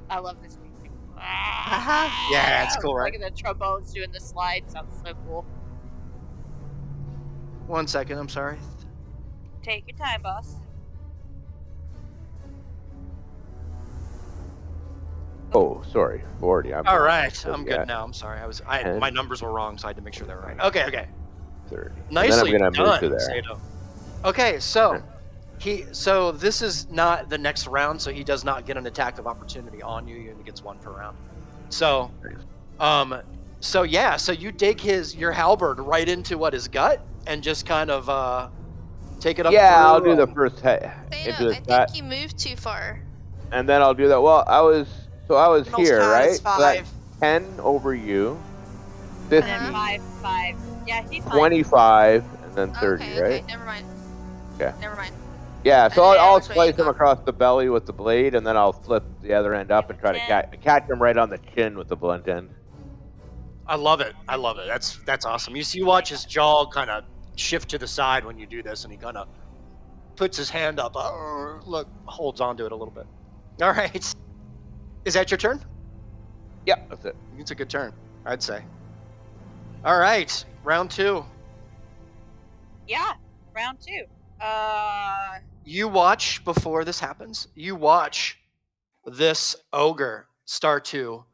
I love this music. Yeah, it's cool, right? Look at the trombones doing the slide. Sounds so cool. 1 second. I'm sorry. Take your time, boss. Oh, sorry, 40. All right. I'm Yeah. good now. I'm sorry. And- My numbers were wrong, so I had to make sure they were right. Okay. 30. Nicely and then I'm gonna move done, to there. Sato. Okay, so so this is not the next round, so he does not get an attack of opportunity on you. He only gets 1 per round. So, So yeah, so you dig your halberd right into his gut and just kind of take it up. Yeah, I'll through, do the first into Theta, his I gut, think you moved too far. and then I'll do that. Well, I was Middle here, count right? is So that's 5. 10 over you, And 50, then 5. Yeah, he's fine. 25, and then 30, Okay, right? okay, never mind. Okay. Never mind. Yeah, so I didn't know I'll which way you slice him got. across the belly with the blade, and then I'll flip the other end up and try to 10. catch him right on the chin with the blunt end. I love it. I love it. That's awesome. You watch his jaw kind of shift to the side when you do this, and he kind of puts his hand up. Look, holds onto it a little bit. All right. Is that your turn? Yep, that's it. It's a good turn, I'd say. All right, round 2. Yeah, round 2. You watch before this happens. You watch this ogre start to.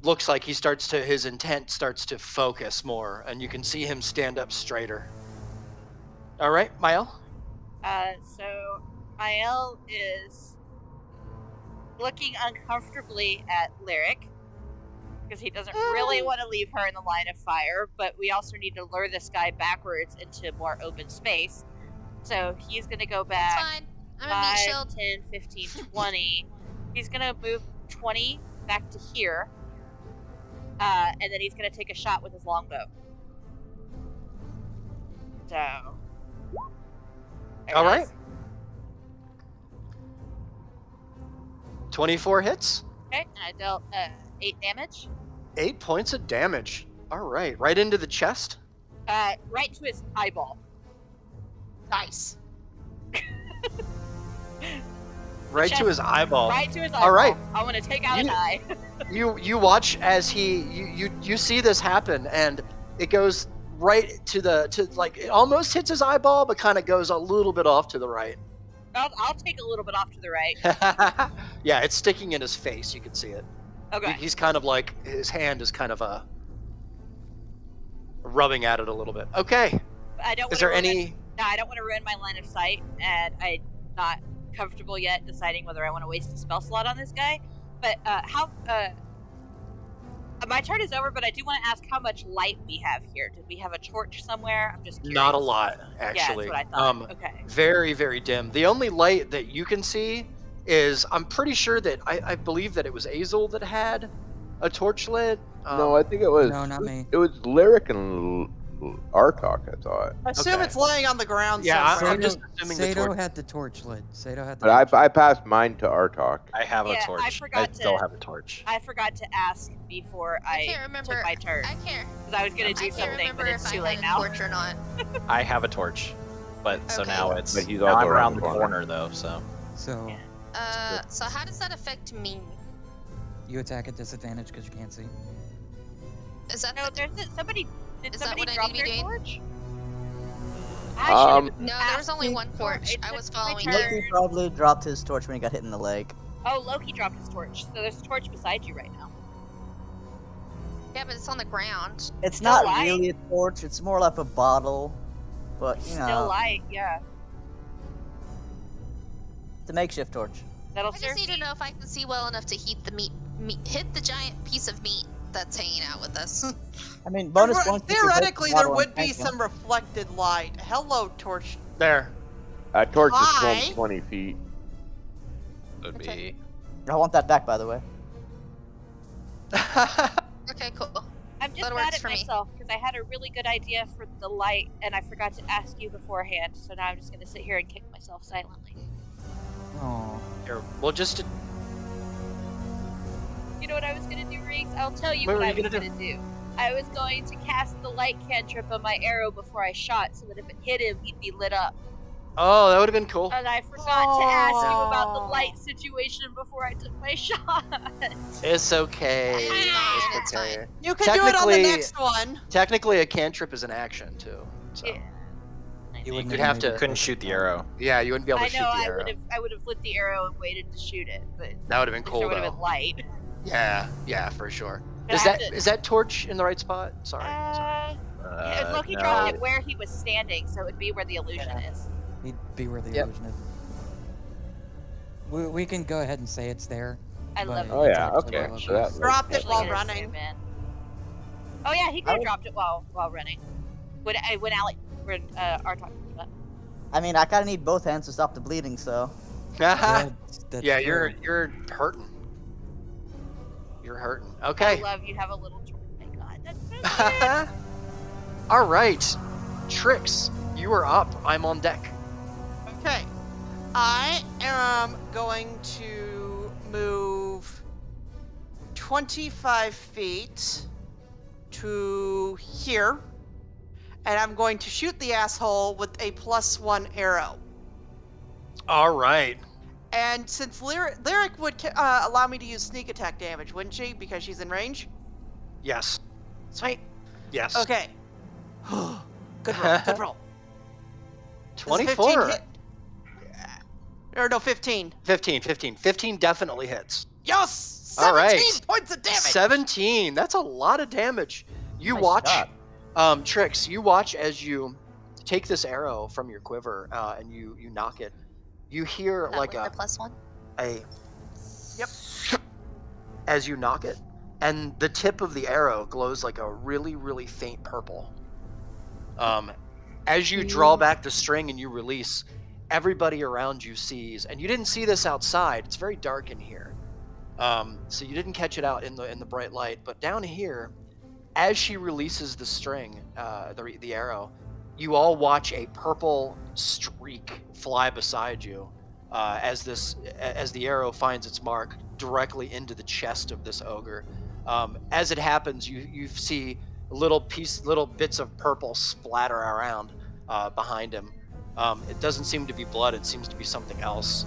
Looks like his intent starts to focus more, and you can see him stand up straighter. All right, Mael. So Mael is looking uncomfortably at Lyric because he doesn't really want to leave her in the line of fire, but we also need to lure this guy backwards into more open space. So he's going to go That's back fine. I'm a meat 5, shield. 10, 15, 20. He's going to move 20 back to here, and then he's going to take a shot with his longbow. So... All right. 24 hits. Okay, and I dealt 8 damage. 8 points of damage. All right, right into the chest. Right to his eyeball. Nice. Right to his eyeball. Right to his eyeball. All right. I want to take out an eye. You watch as you see this happen, and it goes right it almost hits his eyeball, but kind of goes a little bit off to the right. I'll take a little bit off to the right. Yeah, it's sticking in his face. You can see it. Okay. He's kind of like, his hand is kind of rubbing at it a little bit. Okay. I don't. Is there any? No, I don't want to ruin my line of sight, and I'm not comfortable yet deciding whether I want to waste a spell slot on this guy. But my turn is over, but I do want to ask how much light we have here. Did we have a torch somewhere? I'm just curious. Not a lot, actually. Yeah, that's what I thought. Okay. Very, very dim. The only light that you can see is, I'm pretty sure that I believe that it was Azel that had a torch lit. No, I think it was. No, not me. It was Lyric and Artok, I thought. I assume Okay. it's laying on the ground Yeah, somewhere. I'm just assuming the Sato torch. had the torch lit. Sato had the But torch. I passed mine to Artok. I have Yeah, a torch. I forgot still to- have a torch. I forgot to ask before I I can't remember. took my turn I can't. because I was gonna I do can't something, remember but it's if too I late had a now. torch or not. I have a torch, but so Okay. now it's. But he's now also I'm around around the the corner. corner though, so. So So how does that affect me? you attack at disadvantage because you can't see. Is that No, the... somebody. Did Is that somebody what I drop need to their be doing? torch? I should have No, there was only asking one for torch. it I took was my following turn. you. Loki probably dropped his torch when he got hit in the leg. Oh, Loki dropped his torch, so there's a torch beside you right now. Yeah, but it's on the ground. It's Still not light. really a torch, it's more like a bottle. But, you know, Still light, yeah. it's a makeshift torch. That'll I serve just need to me. know if I can see well enough to heat the hit the giant piece of meat that's hanging out with us. I mean, bonus points. if you break the Theoretically, there bottle would and be tank them. some reflected light. Hello, torch. There. Torch Hi. is 20 feet. Would Okay. be. I want that back, by the way. Okay, cool. I'm just That mad works at for me. myself because I had a really good idea for the light and I forgot to ask you beforehand. So now I'm just gonna sit here and kick myself silently. Oh, Here, well, just You know what I was gonna do, Riggs? I'll tell you What what were I you was gonna gonna do. I was going to cast the light cantrip on my arrow before I shot, so that if it hit him, he'd be lit up. Oh, that would have been cool. And I forgot to ask you about the Oh. light situation before I took my shot. It's okay. It's fine, it's okay. fine. You can do it on the Technically- next one. Technically, a cantrip is an action too. So Yeah. you wouldn't could even have made to- it Couldn't close shoot the enough. arrow. yeah, you wouldn't be able to I shoot know. the I arrow. would have lit the arrow and waited to shoot it, but That would have been at least cool there would have though. been light. Yeah, for sure. But Is I have that to- is that torch in the right spot? Sorry. Yeah, Loki no. dropped it where he was standing, so it would be where the illusion is. He'd be where the Yep. illusion is. We can go ahead and say it's there. I but love it. Oh, yeah, it's actually okay, low so that- key. Dropped it Especially while in a running. suit, man. Oh yeah, he could have would- dropped it while running. When our talking about. I mean, I kind of need both hands to stop the bleeding, so. Yeah, that's yeah, true. you're hurting. You're hurting. I Okay. love you have a little. Oh my god, that's so sweet. All right, Trix, you are up. I'm on deck. Okay. I am going to move 25 feet to here, and I'm going to shoot the asshole with a +1 arrow. All right. And since Lyric would allow me to use sneak attack damage, wouldn't she? Because she's in range? Yes. Sweet. Yes. Okay. Good roll. Good roll. Does 24. 15 hit? Or no, 15. 15 definitely hits. Yes! All 17 right. points of damage! 17. That's a lot of damage. You Nice watch, shot. Trix, you watch as you take this arrow from your quiver and you knock it. You hear That like with the +1. a Yep. as you knock it, and the tip of the arrow glows like a really, really faint purple. As you draw back the string and you release, everybody around you sees, and you didn't see this outside. It's very dark in here, so you didn't catch it out in the bright light. But down here, as she releases the string, the arrow, you all watch a purple streak fly beside you as the arrow finds its mark directly into the chest of this ogre. As it happens, you see little bits of purple splatter around behind him. It doesn't seem to be blood; it seems to be something else.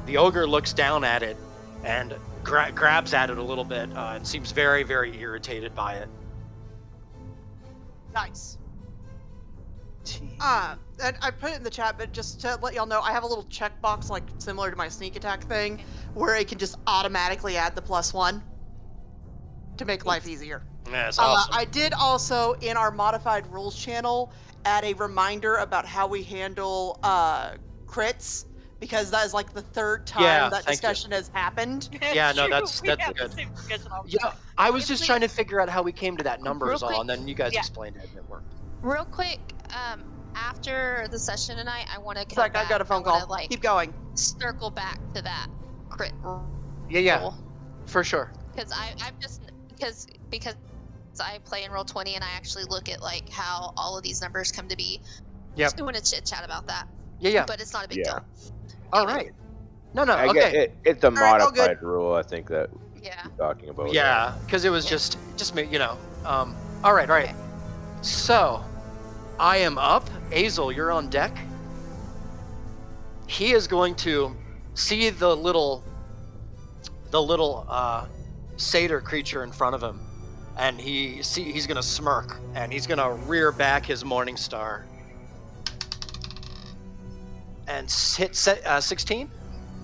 The ogre looks down at it and grabs at it a little bit and seems very, very irritated by it. Nice. And I put it in the chat, but just to let y'all know, I have a little checkbox, like similar to my sneak attack thing, where it can just automatically add the +1 to make life easier. Yeah, it's awesome. I did also, in our modified rules channel, add a reminder about how we handle crits, because that is like the third time Yeah, that thank you. discussion has happened. Yeah, no, True, that's we have the good. same discussion all the Yeah, time. I was just trying to figure out how we came to that number is all, quick. and then you guys Yeah. explained it and it worked. Real quick, after the session tonight, I want to It's come like, back. I got a phone I wanna, call. like, Keep going. circle back to that crit Yeah, for sure. because I'm just because I play in Roll20 and I actually look at like how all of these numbers come to be. Yep. I want to chit chat about that. Yeah. But it's not a big Yeah. deal. All Anyway. right. No, I get okay. it's a right, all good. modified rule, I think, that Yeah. we're talking about. Yeah, because it was just all right. Okay. So, I am up. Azel, you're on deck. He is going to see the little satyr creature in front of him, and he's gonna smirk, and he's gonna rear back his morning star and hit 16.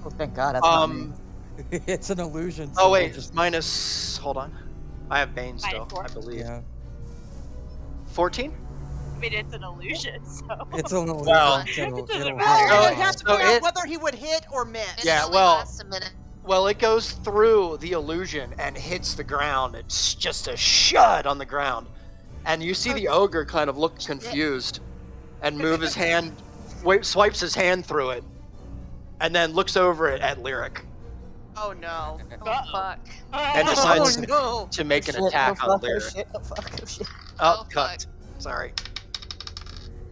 Oh, thank God. That's not me. It's an illusion. so Oh we'll wait, just minus. Hold on, I have Bane still, -4. I believe. yeah. 14. I mean, it's an illusion, so. It's an illusion. Well- so It doesn't it'll matter. Oh, Oh, it has to so figure out it- whether he would hit or miss. And Yeah, it only well- lasts a minute. Well, it goes through the illusion and hits the ground. It's just a shud on the ground, and you see the ogre kind of look confused, and move his hand, swipes his hand through it, and then looks over it at Lyric Oh no. Oh, fuck. and Oh decides no. to make an Shit, attack oh, on fuck, oh, Lyric. shit, oh, fuck, oh, shit. Oh, Oh, cut. Sorry.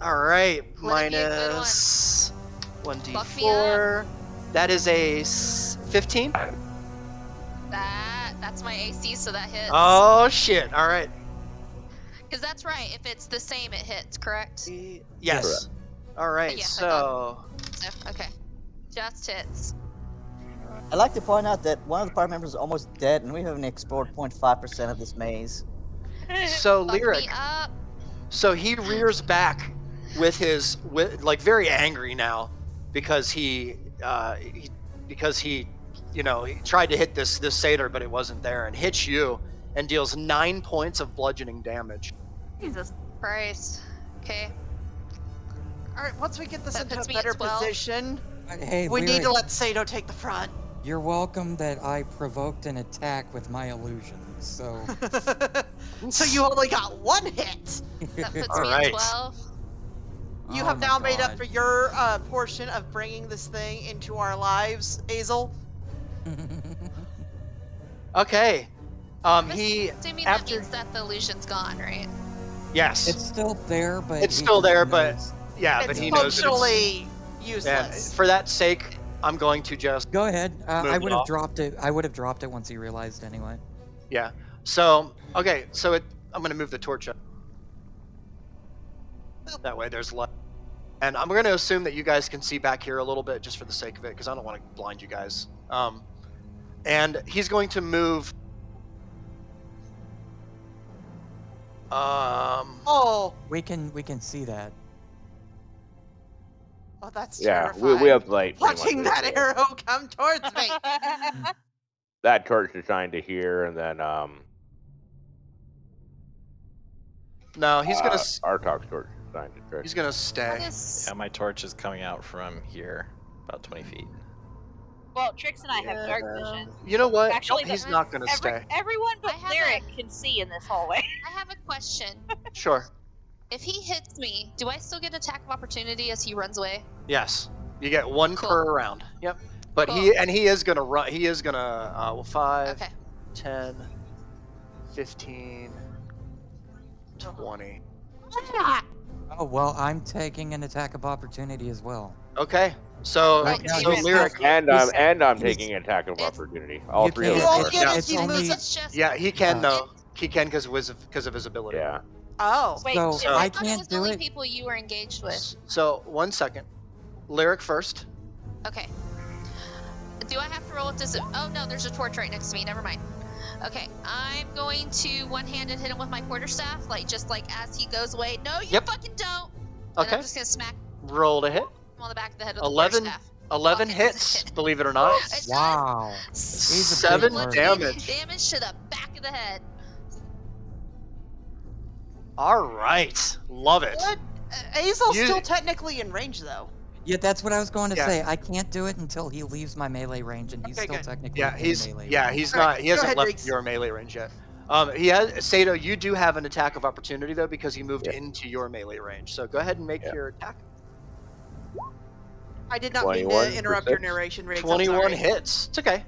All right, Let it be a good one. minus Fuck me 1d4. That is a 15. That's my AC, so that hits. Oh shit! All right. Because that's right. If it's the same, it hits, correct? Yes. All right. Yeah, I So. So, okay. Just hits. I'd like to point out that one of the party members is almost dead, and we haven't explored 0.5% of this maze. So Fuck Lyric. me up. So he rears back with like very angry now because he he tried to hit this satyr but it wasn't there, and hits you and deals 9 points of bludgeoning damage. Jesus Christ. Okay. All right, once we get this That into a puts me at better 12. position, Hey, we need Lyric, to let Sato take the front. you're welcome that I provoked an attack with my illusions. So So you only got 1 hit. That puts All me right. at 12. You Oh have my now made up God. for your portion of bringing this thing into our lives, Azel. Okay. I'm He assuming that after means that the illusion's gone, right? yes, It's still there, but it's he still just there, but knows. yeah, It's but he knows that it's. functionally And useless. for that sake, I'm going to just Go ahead. Move I it would have off. dropped it. I would have dropped it once he realized anyway. yeah. So okay, so I'm gonna move the torch up. That way, there's light. And I'm going to assume that you guys can see back here a little bit just for the sake of it, because I don't want to blind you guys. And he's going to move. Oh, We can see that. oh, that's Yeah, terrifying. we have light. pretty Watching much that right arrow come towards me. there. That torch is shine to here, and then No, he's gonna. Artok's torch is shine to Trick. He's gonna How stay. does... Yeah, my torch is coming out from here, about 20 feet. Well, Trix and I have dark vision. You know what? Actually, He's not gonna stay. Everyone but I have Lyric can see in this hallway. I have a question. Sure. If he hits me, do I still get attack of opportunity as he runs away? Yes. You get 1 Cool. per round. Yep. But Cool. he is gonna run. He is gonna. 5, Okay. 10, 15, 20. Oh well, I'm taking an attack of opportunity as well. Okay. So Right now so he's Lyric. And He's- I'm he's- taking attack of It's- opportunity. All You 3 of can't- them. You won't are. get Yeah, it, it's you only- lose it. It's just... Yeah, he can Uh, though. He can because of his ability. Yeah. Oh. Wait, So, so I thought it can't was do only it. people you were engaged with. So 1 second. Lyric first. Okay. Do I have to roll with this? Oh no, there's a torch right next to me. Never mind. Okay, I'm going to one-handed hit him with my quarterstaff, just like as he goes away. No, you Yep. fucking don't. And Okay. I'm just gonna smack Roll to hit. him on the back of the head with 11 the quarterstaff. 11 Okay. hits, believe it or not. It does. Wow. He's a 7 big bird. damage. Damage to the back of the head. All right. Love it. What? Azel's You- still technically in range, though. Yeah, that's what I was going to Yeah. say. I can't do it until he leaves my melee range, and he's Okay, still good. technically Yeah, in he's melee yeah, range. he's All right, not he go hasn't ahead, left Riggs. your melee range yet. He has Sato, you do have an attack of opportunity though because he moved Yeah. into your melee range. So go ahead and make Yeah. your attack. I did not mean 21 to for interrupt your 6. narration, Riggs. I'm 21 sorry. hits. It's okay.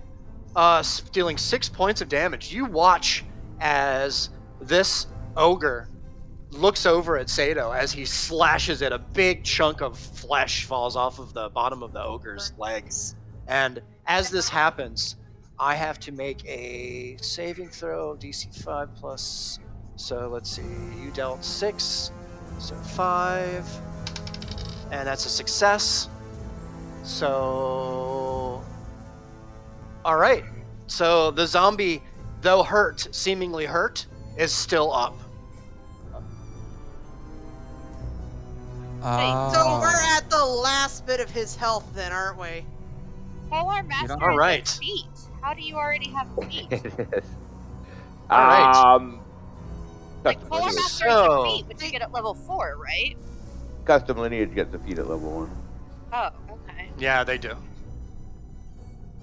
Dealing 6 points of damage. You watch as this ogre looks over at Sato as he slashes it. A big chunk of flesh falls off of the bottom of the ogre's leg. And as this happens, I have to make a saving throw, DC 5 plus. So let's see, you dealt 6, so 5, and that's a success. So, all right. So the zombie, though hurt, seemingly hurt, is still up. Oh. So we're at the last bit of his health, then, aren't we? Polar Master don't- has All right. feet. How do you already have feet? All right. Like Custom Polar lineage. Master has So- a feet, but you get at level 4, right? Custom lineage gets a feat at level 1. Oh, okay. Yeah, they do.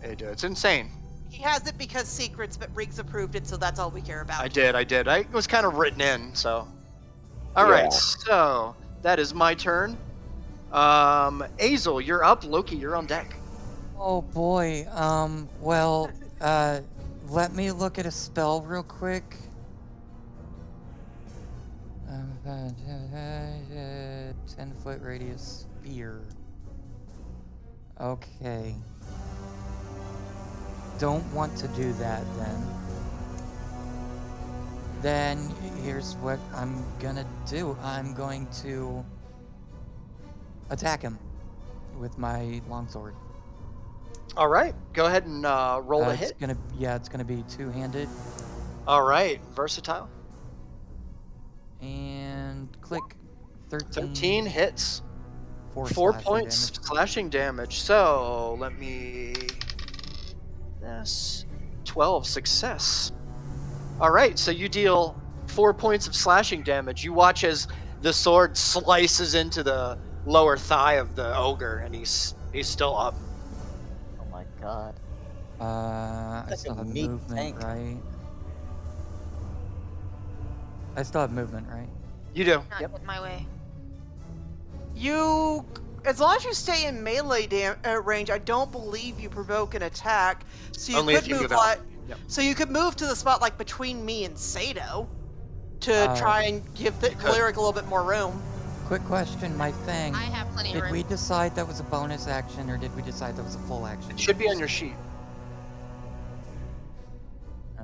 They do. It's insane. He has it because secrets, but Riggs approved it, so that's all we care about. I did. It was kind of written in, so. All right. Yeah. So that is my turn. Azel, you're up. Loki, you're on deck. Oh boy. Well, let me look at a spell real quick. 10-foot radius sphere. Okay. Don't want to do that then. Then here's what I'm gonna do. I'm going to attack him with my longsword. All right. Go ahead and roll a It's hit. gonna be two-handed. All right. Versatile. And click. 13 hits. 4 slashing points damage. slashing damage. So let me. This 12 success. All right. So you deal 4 points of slashing damage. You watch as the sword slices into the lower thigh of the ogre, and he's still up. Oh my god. I Like still a have meat movement, tank. right? I still have movement, right? You do. Not Yep. get my way. You, as long as you stay in melee range, I don't believe you provoke an attack. So you Only could if you move move out. like, Yep. so you could move to the spot like between me and Sato to try and give the could. Lyric a little bit more room. Quick question, my thing. I have plenty of Did room. we decide that was a bonus action, or did we decide that was a full action? It should be on your sheet. Uh.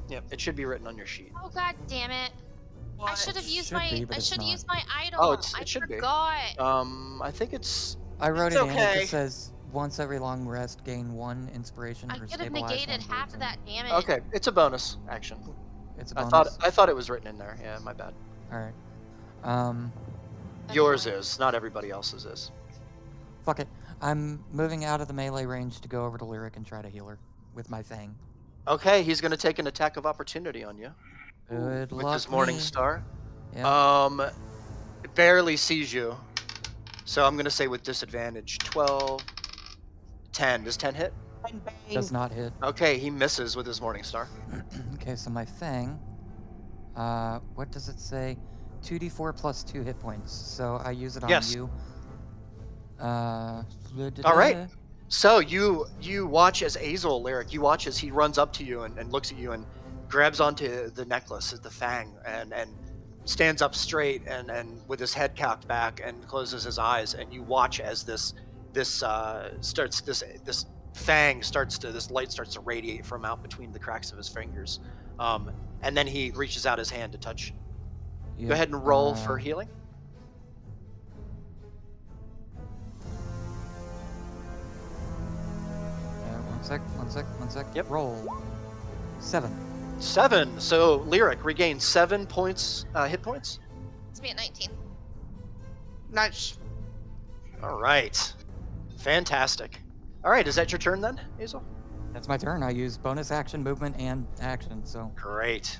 Yep, it should be written on your sheet. Oh god damn it! I should have used Should my. be, but I it's should have not. used my item. Oh, it I should be. forgot. I think it's. I wrote It's it in. It okay. just says once every long rest, gain 1 inspiration I for could have stabilize negated one half of person. that damage. Okay, it's a bonus action. It's a I bonus. thought it was written in there. Yeah, my bad. All right. Um, Yours is, not everybody else's is. fuck it. I'm moving out of the melee range to go over to Lyric and try to heal her with my fang. Okay, he's gonna take an attack of opportunity on you Good with luck, his Morning me. Star. Yeah. It barely sees you, so I'm gonna say with disadvantage. 12, 10. Does 10 hit? Bang, bang. Does not hit. Okay, he misses with his Morning Star. Okay, so my fang. What does it say? 2d4 plus 2 hit points. So I use it on Yes. you. All right. So you watch as Azel, Lyric, you watch as he runs up to you and looks at you and grabs onto the necklace, the fang, and stands up straight and with his head cocked back and closes his eyes, and you watch as this fang starts to, this light starts to radiate from out between the cracks of his fingers, and then he reaches out his hand to touch. Go ahead and roll for healing. One sec. Yep. Roll. 7. 7. So Lyric regains 7 points, hit points. Let's be at 19. Nice. All right. Fantastic. All right, is that your turn then, Hazel? That's my turn. I use bonus action, movement, and action, so. Great.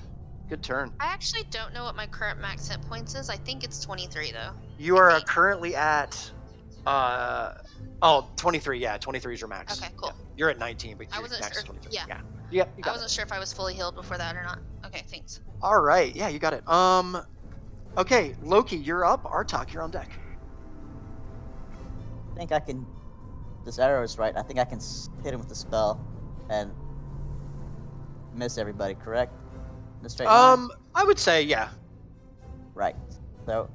Good turn. I actually don't know what my current max hit points is. I think it's 23 though. You are currently at 23. Yeah, 23 is your max. Okay, cool. Yeah. You're at 19, but I your wasn't max sure. is 23. Yeah. Yep, you I got wasn't sure if I was fully healed before that or not. Okay, thanks. it. All right. Yeah, you got it. Okay, Loki, you're up. Artok, you're on deck. I think I can. This arrow is right. I think I can hit him with the spell and miss everybody. Correct? In a straight line? I would say yeah. Right. So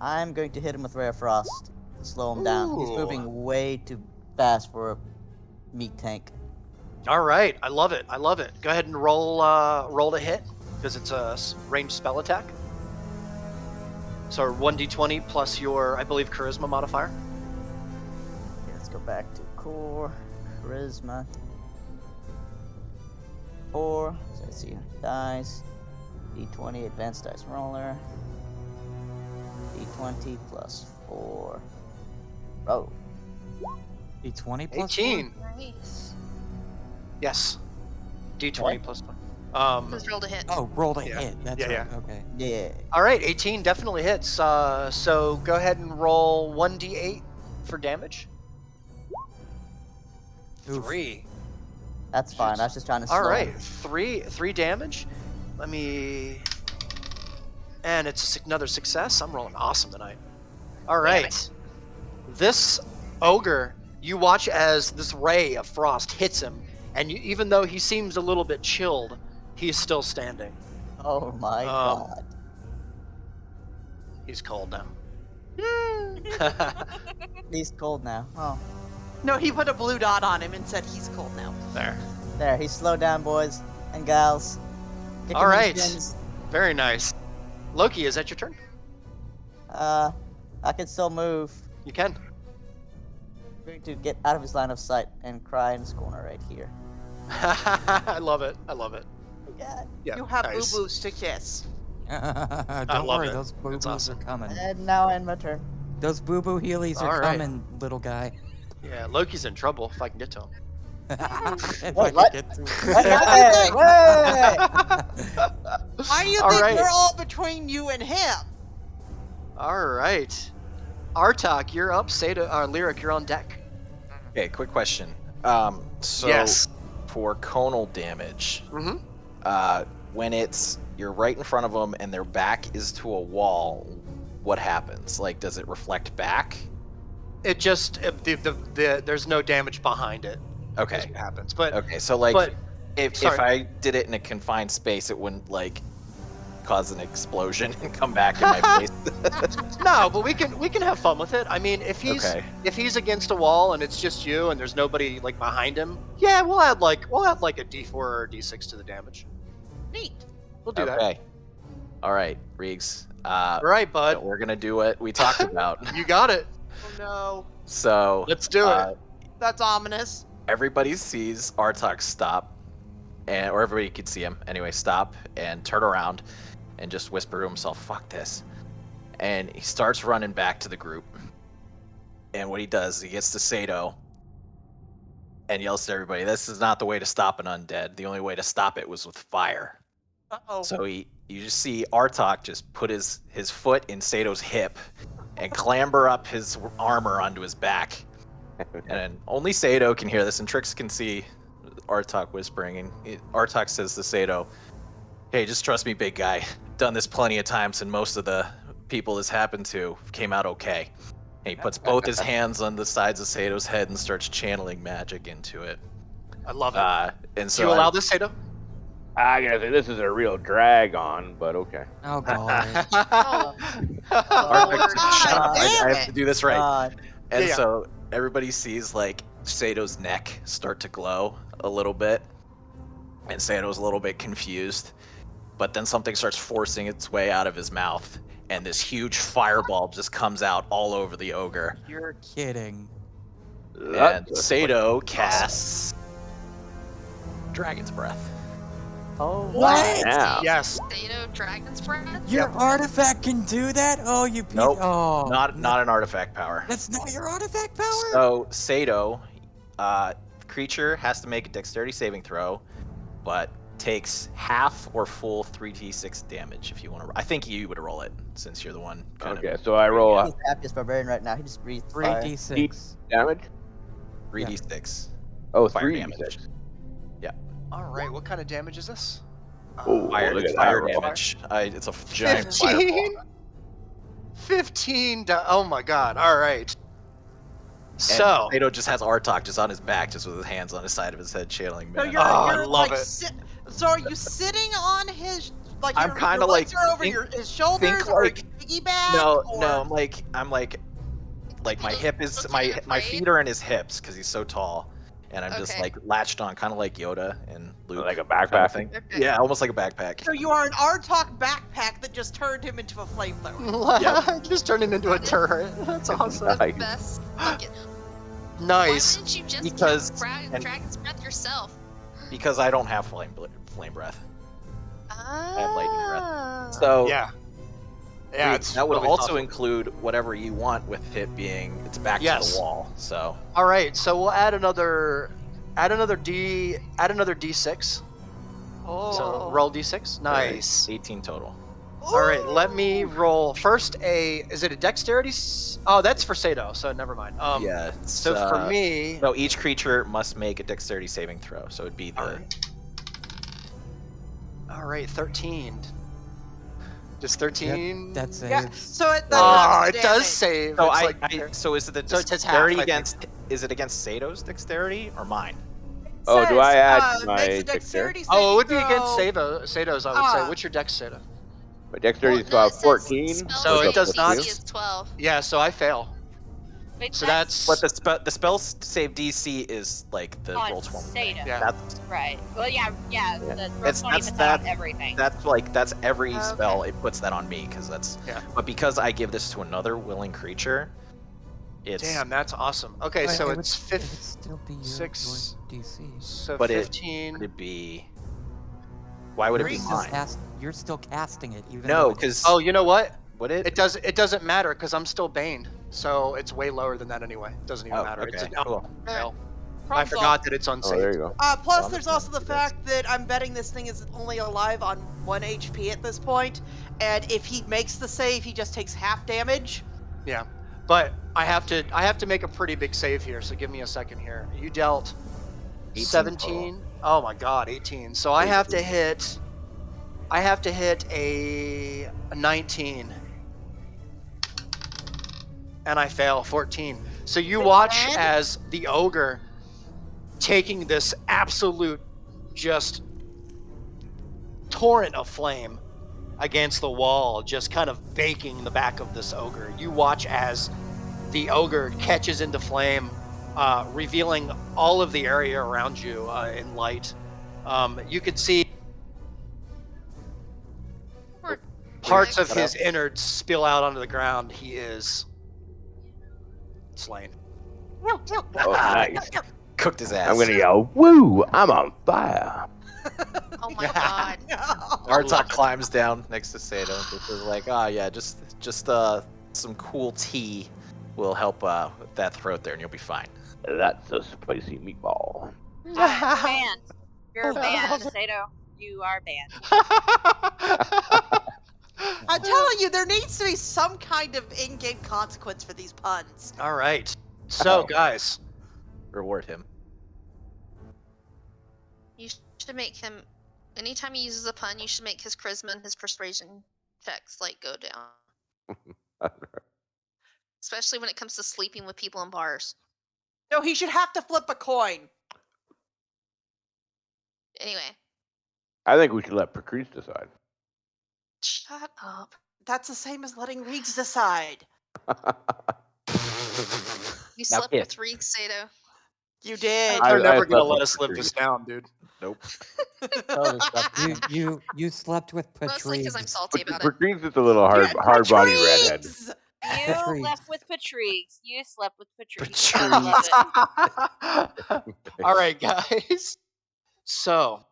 I'm going to hit him with Ray of Frost to slow him down. He's Ooh. moving way too fast for a meat tank. All right. I love it. I love it. Go ahead and roll to hit because it's a ranged spell attack. So 1d20 plus your, I believe, charisma modifier. Okay, let's go back to core, charisma. 4. So let's see. Dice. D20 advanced dice roller. D20 plus 4. Oh. D20 plus 18. Nice. Yes. D20 What? plus 1. Just rolled a hit. 4? Oh, rolled a Yeah. hit. That's Yeah, right. Okay. Yeah. All right, 18 definitely hits. So go ahead and roll 1d8 for damage. Oof. 3. That's fine. I was just trying to slow All right, him. 3 damage. Let me. And it's another success. I'm rolling awesome tonight. All right. This ogre, you watch as this ray of frost hits him, and even though he seems a little bit chilled, he's still standing. Oh my god. He's cold now. He's cold now. Oh. No, he put a blue dot on him and said he's cold now. There. There, he's slowed down, boys and gals. Kick All him in the right. shins. Very nice. Loki, is that your turn? I can still move. You can. I'm going to get out of his line of sight and cry in his corner right here. I love it. I love it. Yeah. Yeah. You have nice. boo-boos to kiss. Don't love worry, it. those boo-boos awesome. are coming. And now I end my turn. Those boo-boo healies are All right. coming, little guy. Yeah, Loki's in trouble if I can get to him. If Wait, I could what? get to it. Wait, Why do you All think right. we're all between you and him? All right. Artok, you're up. Lyric, you're on deck. Okay, quick question. So Yes. for conal damage, Mm-hmm. when you're right in front of them and their back is to a wall, what happens? Like, does it reflect back? It just there's no damage behind it. Okay. Is what happens. But Okay, so like but if sorry. I did it in a confined space, it wouldn't like cause an explosion and come back in my face. no, but we can have fun with it. I mean, if he's against a wall and it's just you and there's nobody like behind him, yeah, we'll add like a D4 or a D6 to the damage. Neat. We'll do that. Okay. All right, Reegs. All right, bud. We're gonna do what we talked about. You got it. Oh no. So Let's do it. That's ominous. Everybody sees Artok stop, or everybody could see him anyway. Stop and turn around, and just whisper to himself, "Fuck this," and he starts running back to the group. And what he does, he gets to Sato and yells to everybody, "This is not the way to stop an undead. The only way to stop it was with fire." Uh-oh. So you just see Artok just put his foot in Sato's hip and clamber up his armor onto his back. And only Sato can hear this, and Trix can see Artok whispering. And Artok says to Sato, "Hey, just trust me, big guy. Done this plenty of times, and most of the people this happened to came out okay." And he puts both his hands on the sides of Sato's head and starts channeling magic into it. I love it. And Do so you allow this, Sato? I gotta say, this is a real drag on, but okay. Oh god. Shut up. damn I have to do this right. God. And Yeah. so everybody sees like Sato's neck start to glow a little bit, and Sato's a little bit confused. But then something starts forcing its way out of his mouth, and this huge fireball just comes out all over the ogre. You're kidding. And Sato casts Dragon's Breath. Oh, What? Yeah. Yes. Sato Dragon's Breath? Your artifact can do that? Oh, you pe- Nope. Oh, Not an artifact power. That's not your artifact power? So Sato, creature has to make a dexterity saving throw, but takes half or full 3d6 damage if you want to. I think you would roll it since you're the one. Okay, so I roll He's the happiest barbarian right now. He just breathed fire. 3d6. damage. 3d6. Oh, Fire 3 damage. damage. All right. What kind of damage is this? Ooh. Fire, look at fire that roll. damage. It's a giant 15? fireball. 15. Oh my god. All right. So. Sato just has Artok just on his back, just with his hands on the side of his head, channeling So magic. you're, Oh, I you're love like it. so are you sitting on his like I'm your kinda legs like- are over think- his shoulders think or like- piggyback? No, or... no, I'm like my hip is Looking my afraid? feet are in his hips because he's so tall, and I'm just Okay. like latched on, kind of like Yoda and Luke, Like a kind of backpack. thing. Okay. Yeah, almost like a backpack. So you are an Artok backpack that just turned him into a flamethrower. Just turned it into a turret. That's awesome. The Nice. best. Fucking- Nice. Why didn't you just Because- cast and- Dragon's Breath yourself? Because I don't have flame breath. have lightning breath. Ah. So Yeah. Yeah. It's that would really also thoughtful. include whatever you want, with it being it's back to Yes. the wall. So All right. So we'll add another D6. Oh. So roll D6. Nice. 18 total. All right. Let me roll first. Is it a dexterity? Oh, that's for Sato. So never mind. Yeah. it's, So for me. no, each creature must make a dexterity saving throw. So it'd be the. All right. 13. Just 13. That saves. Yeah. So it. Oh, that's it the does damage. save. So It's so is it the So it takes half, dexterity I think. against? Is it against Sato's dexterity or mine? Oh, do Says, I add my makes a dexterity? Oh, it would be saving against throw. Sato's, I would Ah. say. What's your dex, Sato? My dexterity is Well, no, about it says 14. spell So it save does not- DC is 12. Yeah, so I fail. Wait, So that's But the spell save DC is like the on roll 20. Sato. Yeah. That's Right. Well, yeah. The roll That's- 20 puts that's- that on everything. that's every Okay. spell. It puts that on me because that's. Yeah. But because I give this to another willing creature, it's. damn. That's awesome. Okay, But so it it's would, it would 5. still be your 6. DC. So But it- 15. Would it be? Why would it be You're mine? you're still casting it, even No, though it's- because Oh, you know what? would it? It doesn't matter because I'm still baned. So it's way lower than that anyway. It doesn't even Oh, matter. It's okay, a, cool. no. I Problem forgot that it's Oh, unsaved. there you go. Plus, Well, there's I'm also the just- fact that I'm betting this thing is only alive on 1 HP at this point, and if he makes the save, he just takes half damage. Yeah, but I have to make a pretty big save here. So give me a second here. You dealt 18 17. Oh my god, 18. So I have to hit I have to hit a 19. And I fail 14. So you watch Red? as the ogre taking this absolute just torrent of flame against the wall, just kind of baking the back of this ogre. You watch as the ogre catches into flame, revealing all of the area around you in light. You could see Poor parts Greg. of his innards spill out onto the ground. He is slain. Oh, nice. Cooked his ass. I'm gonna yell, "Woo! I'm on fire!" Oh my god. Artok climbs down next to Sato and just is like, yeah, just some cool tea will help with that throat there, and you'll be fine. That's a spicy meatball. You're banned. You're banned, Sato. You are banned. I'm telling you, there needs to be some kind of in-game consequence for these puns. All right. So, guys, Reward him. You should make him. Anytime he uses a pun, you should make his charisma and his persuasion checks go down. Especially when it comes to sleeping with people in bars. No, he should have to flip a coin. Anyway, I think we should let Patrice decide. shut up. That's the same as letting Reeks decide. You Now slept pick. with Reeks, Sato. You did. they're never I gonna slept let with us live Patrice. this down, dude. Nope. You slept with Mostly because I'm Patrice. salty about it. Patrice is a little hard-bodied redhead. Patrice! You Patrice. left with Patrice. You slept with Patrice. I love it. All right, guys. So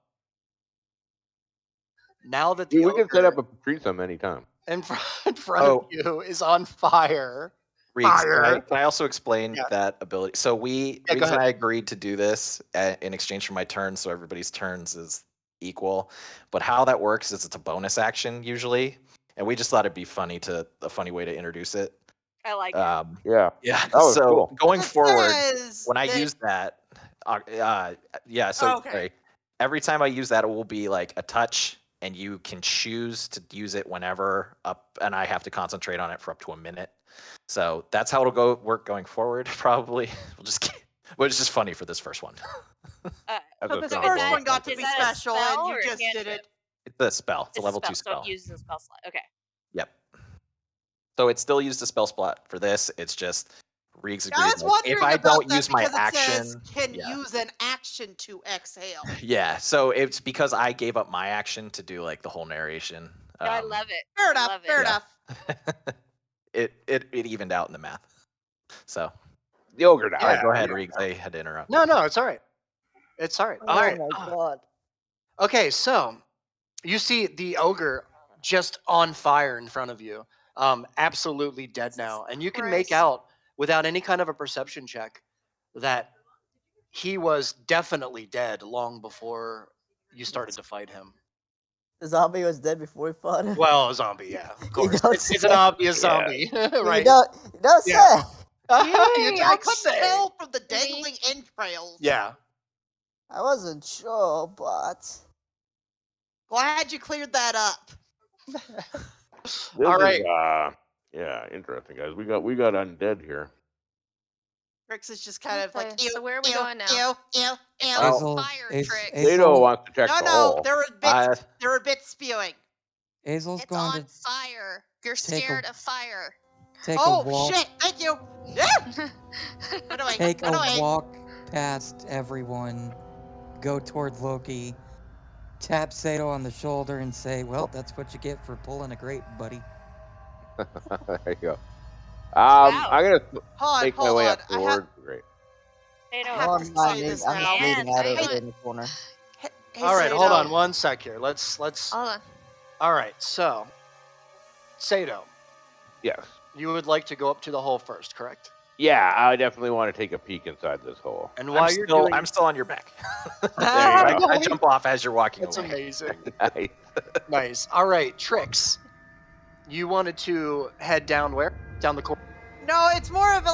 now that the We can set up ogre a Patrice on any time. in front of you is on fire. Reeks, Fire. can I also explain Yeah. that ability? So Yeah, Reeks go and ahead. I agreed to do this in exchange for my turn, so everybody's turns is equal. But how that works is it's a bonus action usually, and we just thought it'd be a funny way to introduce it. I like it. Yeah. Yeah. That was So cool. going It forward, says when I that- use that, yeah. So Okay. sorry. Every time I use that, it will be like a touch, and you can choose to use it whenever up, and I have to concentrate on it for up to a minute. So that's how it'll work going forward. Probably well, it's just funny for this first one. That's So what this sounds first like. one got to Is be that a special, spell and or you a just did cantrip? it. It's a spell. It's a level 2 So spell. it uses a spell slot. Okay. Yep. So it's still used a spell slot for this. It's just Reeks agreed. I was like, wondering if I about don't that use my because it action, says can yeah. use an action to exhale. Yeah. So it's because I gave up my action to do like the whole narration. I love it. Fair I enough. love it. Fair Yeah. enough. it evened out in the math. So The ogre died. all right, go ahead, Reeks. I had to interrupt. No, it's all right. It's all right. All right. God. Okay, so you see the ogre just on fire in front of you, absolutely dead now, and you can make Christ. out without any kind of a perception check that he was definitely dead long before you started to fight him. The zombie was dead before we fought him. Well, a zombie, yeah, of course. don't It's an say. obvious Yeah. zombie, right? You don't Yeah. say. You Hey, don't I couldn't say. tell from the dangling entrails. Yeah. I wasn't sure, but Glad you cleared that up. This All is, right. yeah, interesting, guys. We got undead here. Rix is just kind of like, Okay, ew, so where are we ew, going now? Ew, ew, ew. It's Oh. on fire, Trick. Zato wants to check No, the no, hole. there were bits spewing. Azel's It's going on to fire. You're take a- scared of fire. take Oh a walk. shit! Thank you. Run away. Take Run a away. walk past everyone, go toward Loki, tap Sato on the shoulder, and say, "Well, that's what you get for pulling a grape, buddy." There you go. Wow. I'm gonna Hold make my on. way I up have, towards the grate. They I don't. have Oh, to I'm say bleeding. this I'm now. bleeding out Hey, over there in the corner. hey, All right, hold Sato. on one sec here. Let's. Hold on. All right, so Sato, Yes. you would like to go up to the hole first, correct? Yeah, I definitely want to take a peek inside this hole. And while you're doing, I'm still on your back. There you go. I jump off as you're walking That's away. amazing. Nice. Nice. All right, Trix. You wanted to head down where? Down the corner. No, it's more of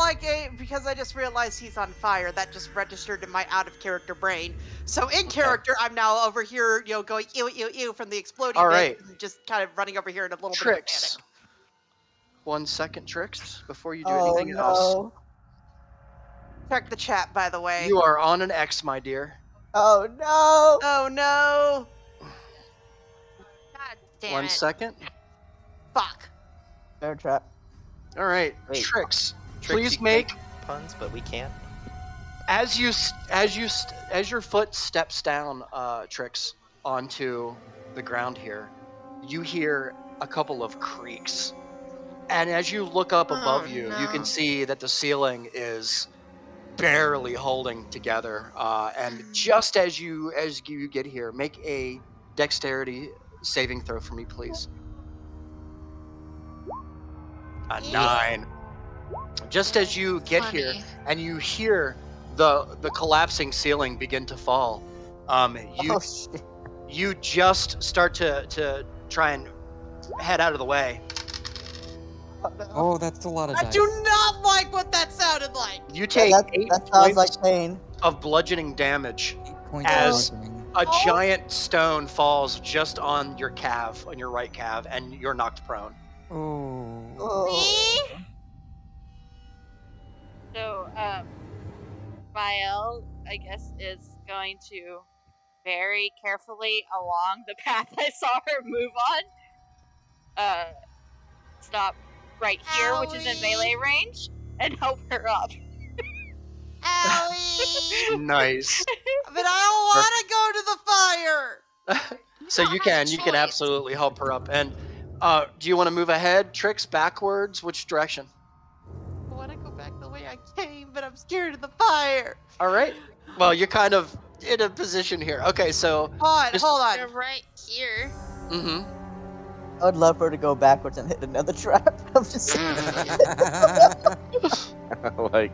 because I just realized he's on fire. That just registered in my out of character brain. So in character, I'm now over here, going ew ew ew from the exploding All bit, right. and just kind of running over here in a little bit of a panic. Tricks. 1 second, Tricks, before you do Oh anything else. no. Check the chat, by the way. You are on an X, my dear. Oh no. Oh no! God damn 1 it. second. Fuck. Bear trap. All right, Wait. Tricks. Tricks, Please you can make puns, but we can't. as your foot steps down, Tricks, onto the ground here. You hear a couple of creaks, and as you look up above you, you can no. see that the ceiling is barely holding together. And just as you get here, make a dexterity saving throw for me, please. A 9. Just as you get here Funny. and you hear the collapsing ceiling begin to fall, you Oh shit. you just start to try and head out of the way. Oh, no. Oh, that's a lot of I dice. do not like what that sounded like. You take that, 8 that sounds points like pain. of bludgeoning damage. 8 points of As- bludgeoning. A Oh. giant stone falls just on your calf, on your right calf, and you're knocked prone. Oh. Oh. So, Mael, I guess, is going to very carefully along the path I saw her move on, stop right here, which is in Owie. melee range, and help her up. Owie! Nice. But I don't want to go to the fire. So you don't have can a choice. absolutely help her up. And do you want to move ahead, Tricks, backwards? Which direction? I want to go back the way I came, but I'm scared of the fire. All right. Well, you're kind of in a position here. Okay, so Just- Hold on. They're right here. mhm. I would love for her to go backwards and hit another trap. I'm just like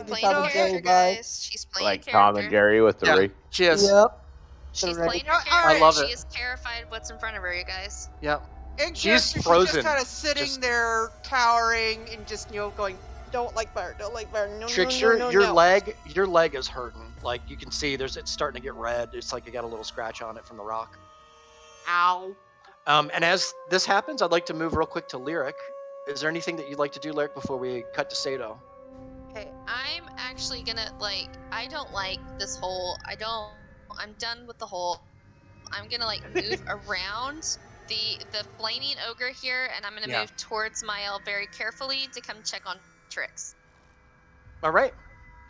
Playing Tom a and character, Jerry vibe. guys. She's playing like a Tom character. and Jerry with the Yeah. rake. She is. Yep. She's Right. playing her All character. right. I love She it. is terrified of what's in front of her, you guys. Yep. In She's character, frozen. She's just kind of sitting Just- there, cowering, and just going, "Don't like fire. Don't like fire. No, Tricks, no, no, no, your no." leg is hurting. Like you can see, it's starting to get red. It's like you got a little scratch on it from the rock. Ow. And as this happens, I'd like to move real quick to Lyric. Is there anything that you'd like to do, Lyric, before we cut to Sato? Okay, I'm actually gonna I don't like this whole. I'm done with the whole. I'm gonna move around the flaming ogre here, and I'm gonna Yeah. move towards Mael very carefully to come check on Tricks. All right.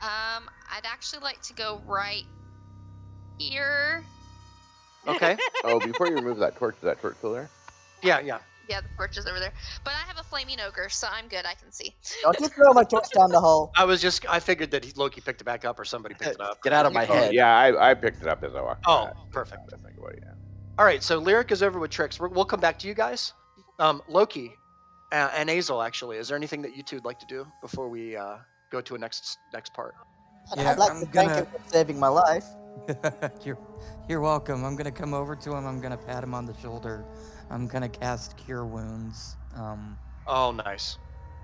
I'd actually like to go right here. Okay. Oh, before you remove that torch, is that torch still there? Yeah. Yeah, the torch is over there. But I have a flaming ogre, so I'm good. I can see. Don't you throw my torch down the hole. I figured that Loki picked it back up or somebody picked it up. Get out of my Oh, head. yeah, I picked it up as I walked. Oh, by. perfect. I think about it, yeah. All right, so Lyric is over with Tricks. We'll come back to you guys. Loki and Azel, actually, is there anything that you two would like to do before we go to a next part? Yeah, I'd like I'm to thank gonna- him for saving my life. You're welcome. I'm gonna come over to him. I'm gonna pat him on the shoulder. I'm gonna cast Cure Wounds. Oh, nice.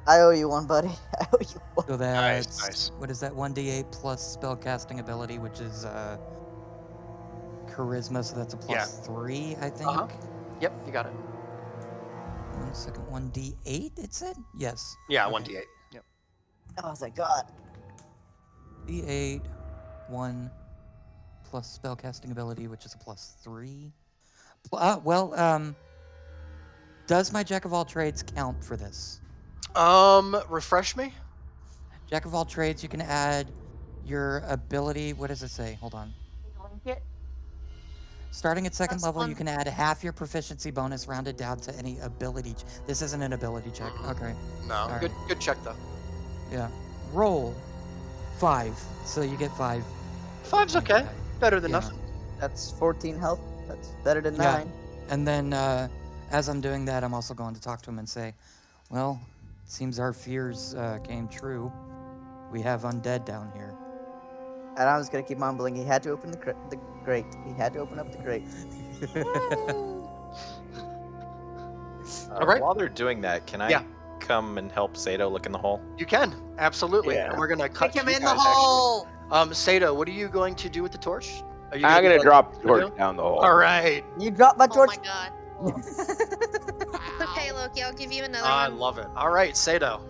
I owe you one, buddy. I owe you one. So that's nice. what is that? 1d8 plus spellcasting ability, which is charisma. So that's a +3, I think. Uh-huh. Yep, you got it. 1 second. 1d8. It said yes. Yeah, Okay. 1d8. Yep. Oh, thank God. D8, 1 plus spellcasting ability, which is a +3. Does my Jack of all trades count for this? Refresh me. Jack of all trades, you can add your ability. What does it say? Hold on. Starting at second Plus level, you one. can add half your proficiency bonus rounded down to any ability. This isn't an ability check. Okay. No, All good right. good check though. Yeah. Roll 5. So you get 5. 5's okay. Better than Yeah. nothing. That's 14 health. That's better than Yeah. 9. And then, as I'm doing that, I'm also going to talk to him and say, well, it seems our fears came true. We have undead down here. And I'm just gonna keep mumbling. He had to open the grate. He had to open up the grate. All right. While they're doing that, can I Yeah. come and help Sato look in the hole? You can, absolutely. Yeah. And we're gonna cut Kick him to you in the guys, actually. hole. Sato, what are you going to do with the torch? Are you I'm be gonna like, drop the Sato? torch down the hole. All right. You dropped my Oh torch. my god. It's okay, Loki. I'll give you another I one. love it. All right, Sato.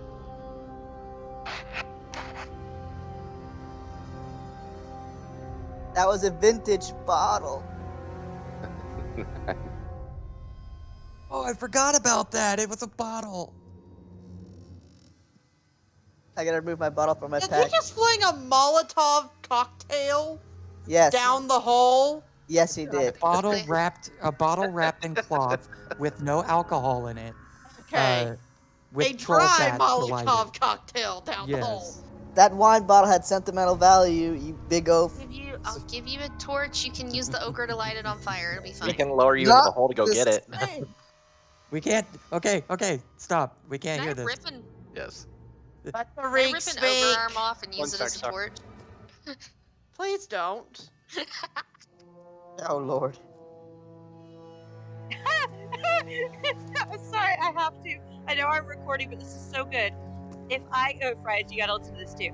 That was a vintage bottle. Oh, I forgot about that. It was a bottle. I gotta remove my bottle from my Did pack. he just fling a Molotov cocktail Yes. down the hole? Yes, he did. A bottle wrapped in cloth with no alcohol in it. Okay. With A troll dry fat to light it. Molotov cocktail down the hole. Yes. That wine bottle had sentimental value, you big oaf. I'll give you a torch. You can use the ogre to light it on fire. It'll be We fine. can lower you into the Not hole to go get it. We can't. Okay, stop. We can't Can hear I this. rip an, Yes. Let the can I rig rip an ogre arm speak. off and use One it as sec, a sorry. torch? Please don't. Oh lord. I'm sorry, I have to. I know I'm recording, but this is so good. If I Fries, you gotta listen to this too.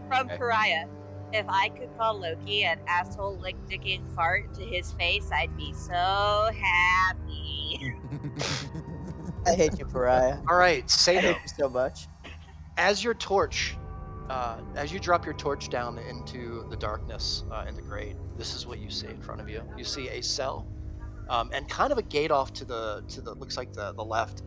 From Okay. Pariah. If I could call Loki an asshole lick dicking fart to his face, I'd be so happy. I hate you, Pariah. All right, I Sato. hate you so much. As your torch, as you drop your torch down into the darkness in the grate, this is what you see in front of you. You see a cell, and kind of a gate off to the looks like the left.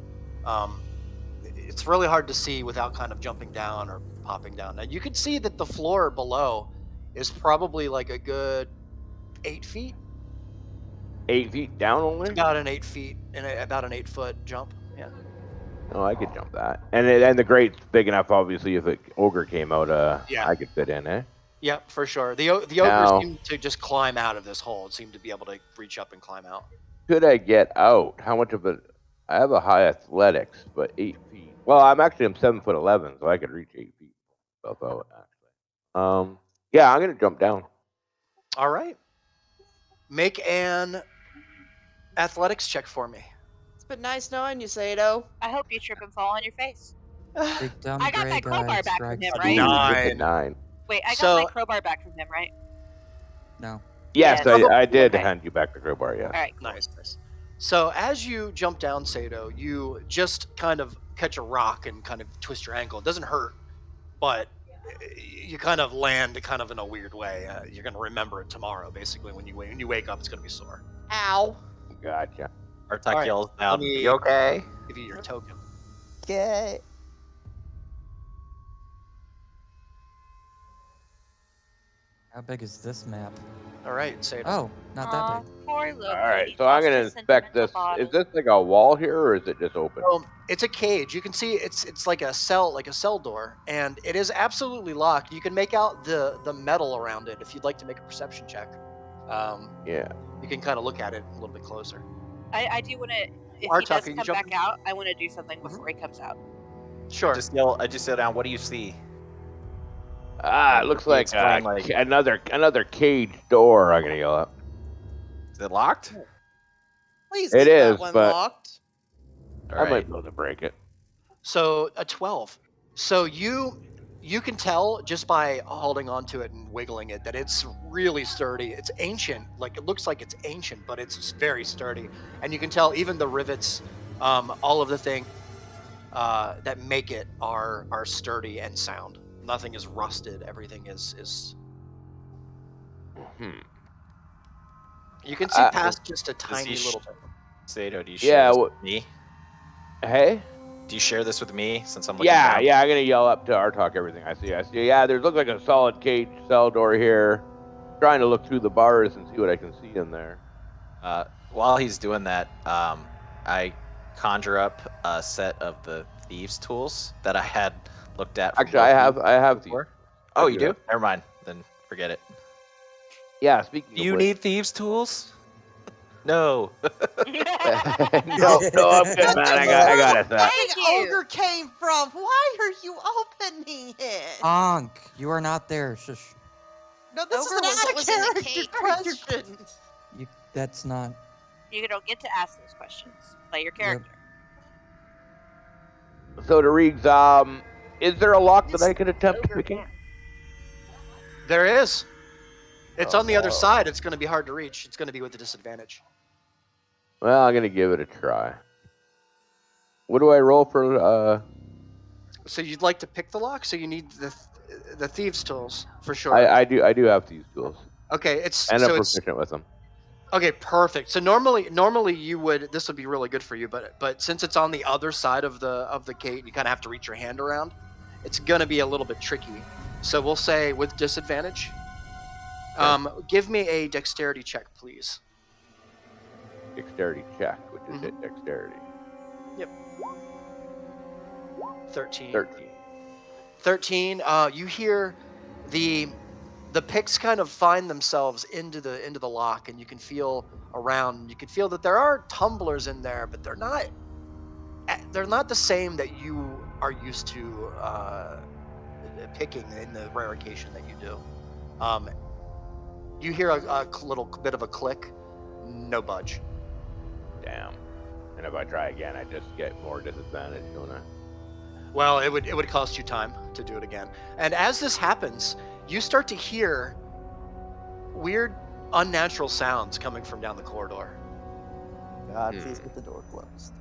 It's really hard to see without kind of jumping down or popping down. Now you can see that the floor below is probably like a good 8 feet. 8 feet down only? About an 8 feet and about an 8-foot jump. Yeah. Oh, I could jump that. And the grate's big enough, obviously, if an ogre came out, Yeah. I could fit in, eh? Yeah, for sure. The ogre Now- seemed to just climb out of this hole. It seemed to be able to reach up and climb out. Could I get out? How much of it? I have a high athletics, but 8 feet. Well, I'm 7'11", so I could reach 8 feet. Myself out, actually. Yeah, I'm gonna jump down. All right. Make an athletics check for me. It's been nice knowing you, Sato. I hope you trip and fall on your face. Big dumb I got gray my guy crowbar back from strikes him, the right? Ooh, Nine. just a 9. Wait, I got So- my crowbar back from him, right? No. Yes, Yes. I did Okay. hand you back the crowbar. Yes. All right, cool. Nice. So as you jump down, Sato, you just kind of catch a rock and kind of twist your ankle. It doesn't hurt, but you kind of land kind of in a weird way. You're going to remember it tomorrow, basically. When you wake up, it's going to be sore. Ow. Gotcha. Artak All right, yells let down, me- "You okay?" Give you your token. Okay. How big is this map? All right, Sato. Oh, not that big. Poor Loki. All right, so lost I'm gonna his inspect sentimental this. bottle. Is this like a wall here, or is it just open? It's a cage. You can see it's like a cell door, and it is absolutely locked. You can make out the metal around it if you'd like to make a perception check. Yeah. You can kind of look at it a little bit closer. I do want to. If Artak, he does are you come jumping? back out, I want to do something before he comes out. Sure. I just yell down, "What do you see?" It looks like, Explain, like- another cage door. I'm gonna yell at. Is it locked? Please It keep that is, one but- locked. All I might right. be able to break it. So a 12. So you can tell just by holding onto it and wiggling it that it's really sturdy. It's ancient. Like it looks like it's ancient, but it's very sturdy. And you can tell even the rivets, all of the things that make it are sturdy and sound. Nothing is rusted. Everything is. Hmm. You can see Uh, past just a Does tiny he little bit. Sato, do you Yeah, share this what- with me? Hey. Do you share this with me since I'm looking Yeah, down? yeah. I'm gonna yell up to Artok everything I see. Yeah, there's looks like a solid cage cell door here. Trying to look through the bars and see what I can see in there. While he's doing that, I conjure up a set of the thieves' tools that I had looked at. from Actually, I Loki have these. before. Oh, you do do? Never mind. Then forget it. Yeah. Speaking. Do of you which, need thieves' tools? No. no, I'm good, man. I got it. Thank The you. ogre came from. Why are you opening it? Honk! You are not there. Shush. No, this Ogre is was an what was in the out of cake. character question. That's not. You don't get to ask those questions. Play your character. So to Reegs, is there a lock that I could attempt Ogre picking? man. There is. It's Oh, on the other no. side. It's going to be hard to reach. It's going to be with a disadvantage. Well, I'm gonna give it a try. What do I roll for? So you'd like to pick the lock, so you need the thieves' tools for sure. I do have these tools, Okay, and I'm it's proficient with them. okay, perfect. So normally you would this would be really good for you, but since it's on the other side of the gate, you kind of have to reach your hand around. It's gonna be a little bit tricky. So we'll say with disadvantage. Give me a dexterity check, please. Dexterity check, which is Mhm. hit dexterity. 13. 13. 13. You hear the picks kind of find themselves into the lock, and you can feel around. You can feel that there are tumblers in there, but they're not the same that you are used to picking in the rare occasion that you do. Um, you hear a little bit of a click, no budge. Damn. And if I try again, I just get more disadvantage, don't I? Well, it would cost you time to do it again. And as this happens, you start to hear weird, unnatural sounds coming from down the corridor. God, please get the door closed.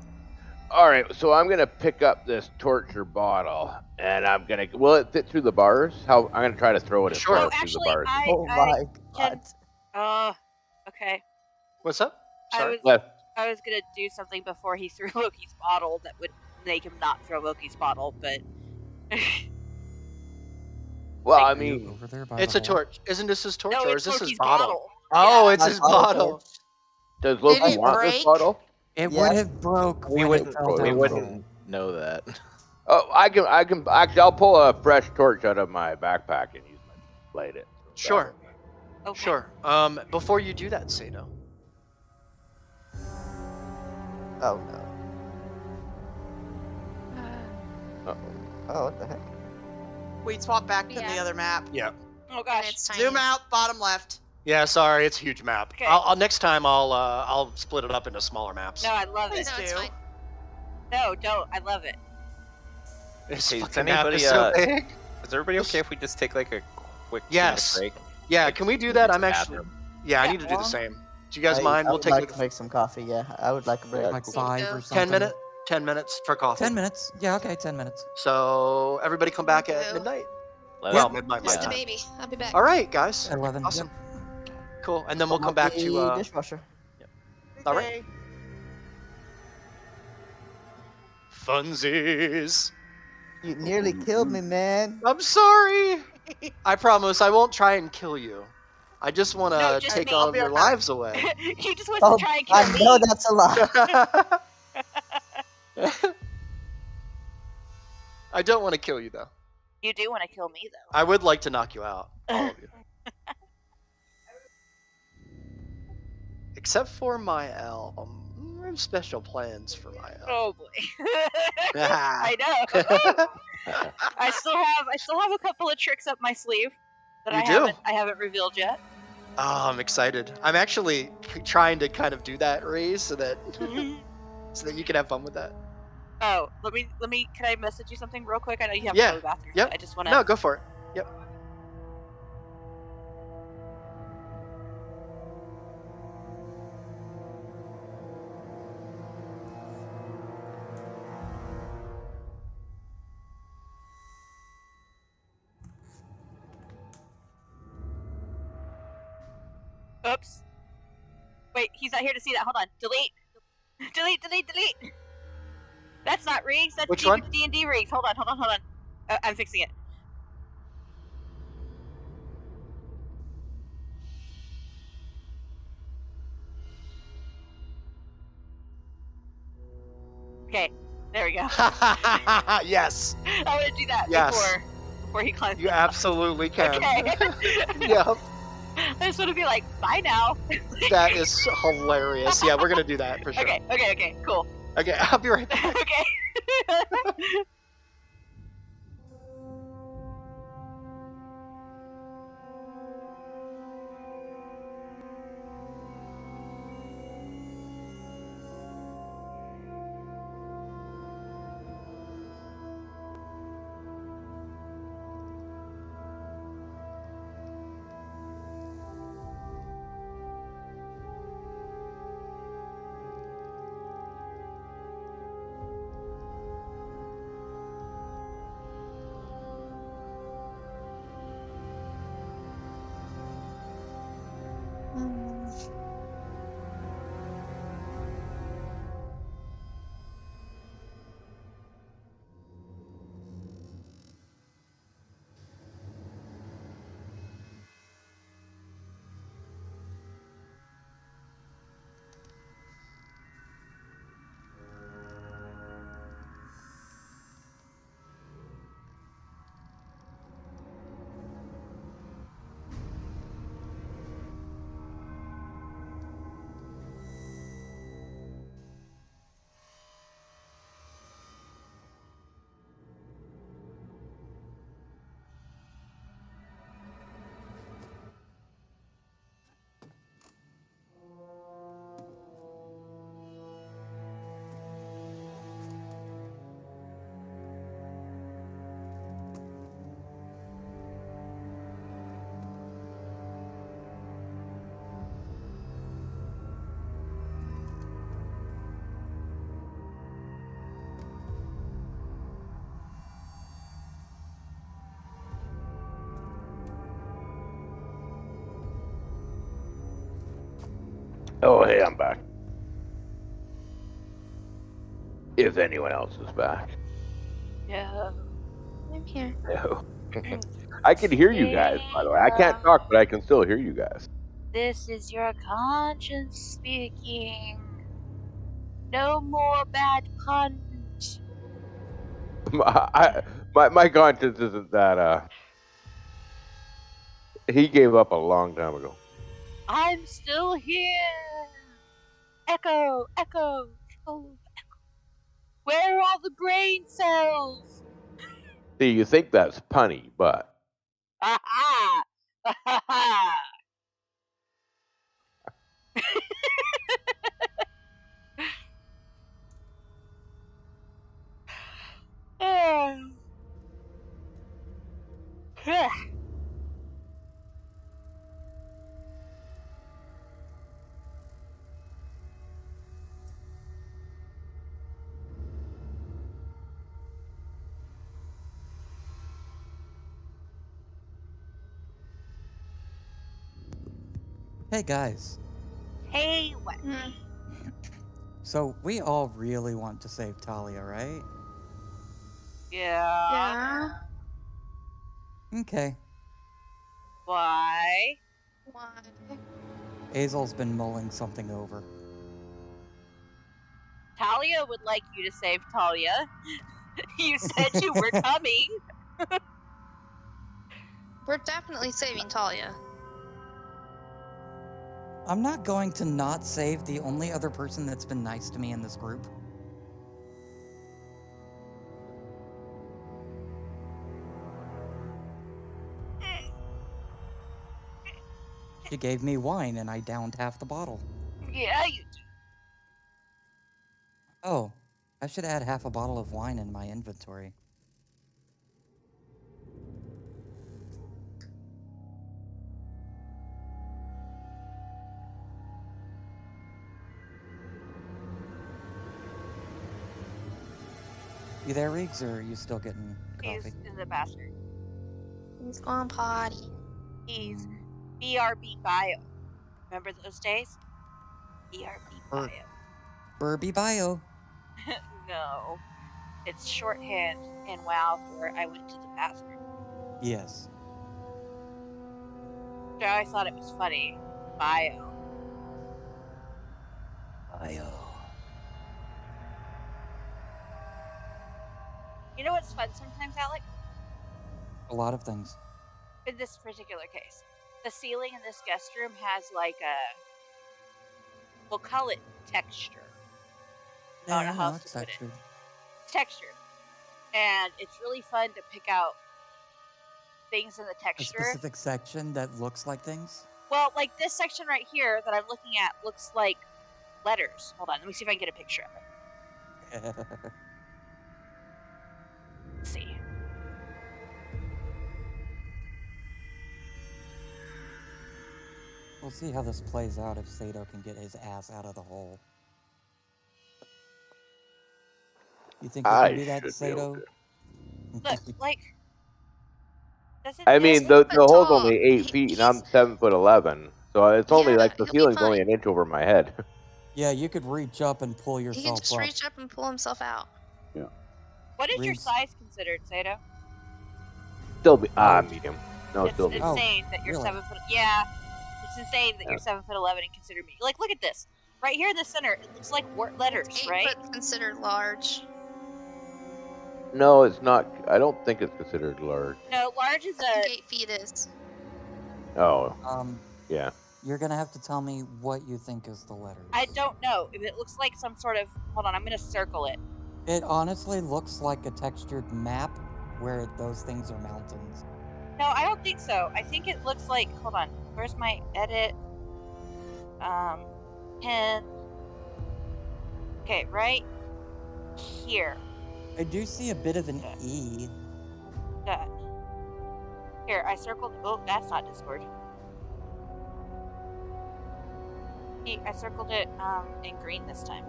All right, so I'm gonna pick up this torture bottle, and I'm gonna. Will it fit through the bars? How I'm gonna try to throw it as Sure. far Oh, through the actually, bars. Oh I my can. God. Okay. What's up? Sorry. I was gonna do something before he threw Loki's bottle that would make him not throw Loki's bottle, but Well, I Are you mean, over there by It's the a hole? torch. Isn't this his torch, no, or it's is this his Loki's bottle? Oh, Yeah. it's My his bottle. torch. does Loki Did it want this break? bottle? It Yes. would have broke We when it wouldn't. fell We down. wouldn't know that. Oh, I can. Actually, I'll pull a fresh torch out of my backpack and use my light it. Sure, Okay. sure. Before you do that, Sato, Oh no. Uh-oh. Oh, what the heck? We'd swap back to the Yeah. other map. yeah, Oh gosh. It's tiny. Zoom out, bottom left. yeah. Sorry, it's a huge map. Okay. I'll next time I'll split it up into smaller maps. No, I love Please it. No, it's do. fine. No, don't. I love it. This Hey, is fucking map anybody, is so big. Is everybody okay if we just take like a quick Yes. break? Yeah, Like, can we do use that? the I'm actually. bathroom? Yeah, I Yeah. need to do the same. Do you guys mind? I We'll would take like like to make some coffee. Yeah, I would like a break. Like There you 5 go. or something. 10 minutes for coffee. 10 minutes. Yeah, okay, 10 minutes. So everybody come back at Go. midnight. Let Well, it- midnight my Just a Yeah. time. baby. I'll be back. All right, guys. 11. Awesome. Yep. Cool. And then we'll come back to The dishwasher. All right. funsies. You nearly killed me, man. I'm sorry. I promise I won't try and kill you. I just want No, to just take me. all I'll of be your right back. lives away. He just wants Oh, to try and kill I me. know that's a lie. I don't want to kill you though. You do want to kill me, though. I would like to knock you out, all of you. Except for my elm. I have special plans for my elm. Oh boy. Ah. I know. I still have a couple of tricks up my sleeve that You I do? haven't revealed yet. Oh, I'm excited. I'm actually trying to kind of do that, Raise, so that you can have fun with that. Oh, let me. Can I message you something real quick? I know you have Yeah. to go to the bathroom. Yep. But I just want to. No, go for it. Yep. Oops. Wait, he's not here to see that. Hold on. Delete. Delete. That's not Riggs. That's Which one? D&D Riggs. Hold on. I'm fixing it. Okay, there we go. Yes, I want to do that Yes. before he climbs. you absolutely can. Okay. Yep, I just want to be like, bye now. that is hilarious. Yeah, we're gonna do that for sure. Okay, cool. Okay, I'll be right back. Okay. Oh, hey, I'm back. If anyone else is back. No. I'm here. No. I can hear you guys, by the way. I can't talk, but I can still hear you guys. This is your conscience speaking. No more bad puns. My conscience isn't that. He gave up a long time ago. I'm still here. Echo, echo, echo, echo. Where are all the brain cells? See, you think that's punny, but Ha ha! Ha ha! Hey guys, Hey, what? Hmm. so we all really want to save Talia, right? Yeah. Yeah. Okay. Why? Why? Azel's been mulling something over. Talia would like you to save Talia. You said you were coming. We're definitely saving Talia. I'm not going to not save the only other person that's been nice to me in this group. She gave me wine and I downed half the bottle. Yeah, you do. Oh, I should add half a bottle of wine in my inventory. You there, Riggs, or are you still getting He's coffee? in the bathroom. He's going potty. He's BRB Bio. Remember those days? BRB Bur- Bio. Burby Bio. No. It's shorthand in WoW for I went to the bathroom. Yes. So I always thought it was funny. Bio. Bio. You know what's fun sometimes, Alec? A lot of things. In this particular case, the ceiling in this guest room has like a, we'll call it texture. I don't know how else it's to put it. textured. It's textured. And it's really fun to pick out things in the A texture. specific section that looks like things? Well, like this section right here that I'm looking at looks like letters. Hold on, let me see if I can get a picture of it. Let's see. We'll see how this plays out if Sato can get his ass out of the hole. You think we I can do that, should be able Sato? Look, like, doesn't I this... mean, He's 6 the foot hole's tall. only 8 feet, and I'm 7'11", so it's only Yeah, like the he'll be ceiling's only fine. an inch over my head. Yeah, you could reach up and pull He can yourself just up. reach up and pull himself out. What is your Reeds. size considered, Sato? Still be Large. medium. No, It's still medium. insane that you're really? 7 foot... Yeah, it's insane that Yeah. you're 7'11" and considered me. Like, look at this. Right here in the center, it looks like letters, 8 right? foot's considered large. No, it's not. I don't think it's considered large. No, large is I a... think 8 feet is. Oh, yeah. You're gonna have to tell me what you think is the letters. I don't know. If it looks like some sort of... Hold on, I'm going to circle it. It honestly looks like a textured map where those things are mountains. No, I don't think so. I think it looks like... Hold on. Where's my edit? Pen. Okay, right here. I do see a bit of an E. Done. Here, I circled... Oh, that's not Discord. See, I circled it in green this time.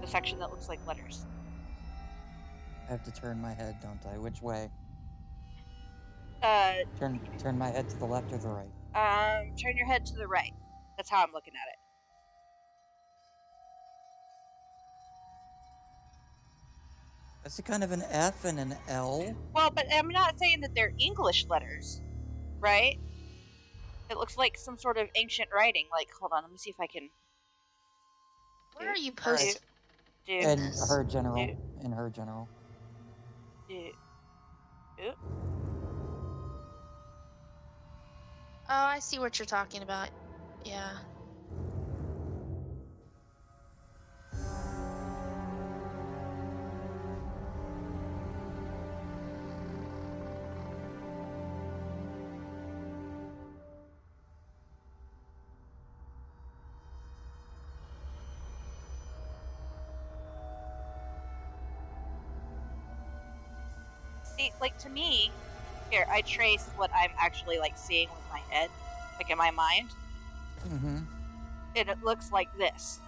The section that looks like letters. I have to turn my head, don't I? Which way? Turn my head to the left or the right? Turn your head to the right. That's how I'm looking at it. I see kind of an F and an L. Well, but I'm not saying that they're English letters, right? It looks like some sort of ancient writing. Like, hold on, let me see if I can. Where are you Do, posting? do, In Goodness. her general. do, In her general. do. Oop. Oh, I see what you're talking about. Yeah. See, like to me, here I traced what I'm actually like seeing with my head, like in my mind, Mm-hmm. and it looks like this.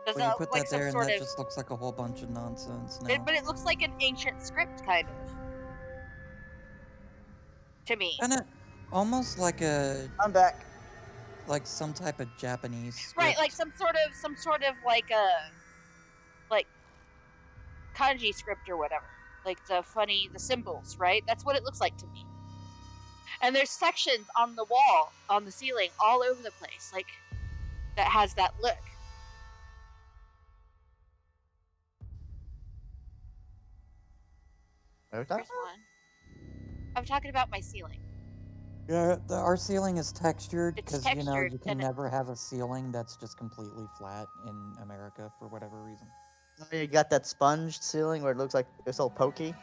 Does Well, you it put like that some there, and sort that of? just looks like a whole bunch of nonsense now. But it looks like an ancient script, kind of. To me, Kind of, almost like I'm back. like some type of Japanese script. right? Like some sort of like a like kanji script or whatever. Like the symbols, right? That's what it looks like to me. And there's sections on the wall, on the ceiling, all over the place, like that has that look. What Here's one. I'm talking about my ceiling. Yeah, our ceiling is textured It's because you know textured, you can and never have a ceiling that's just completely flat in America for whatever reason. You got that sponge ceiling where it looks like it's all pokey.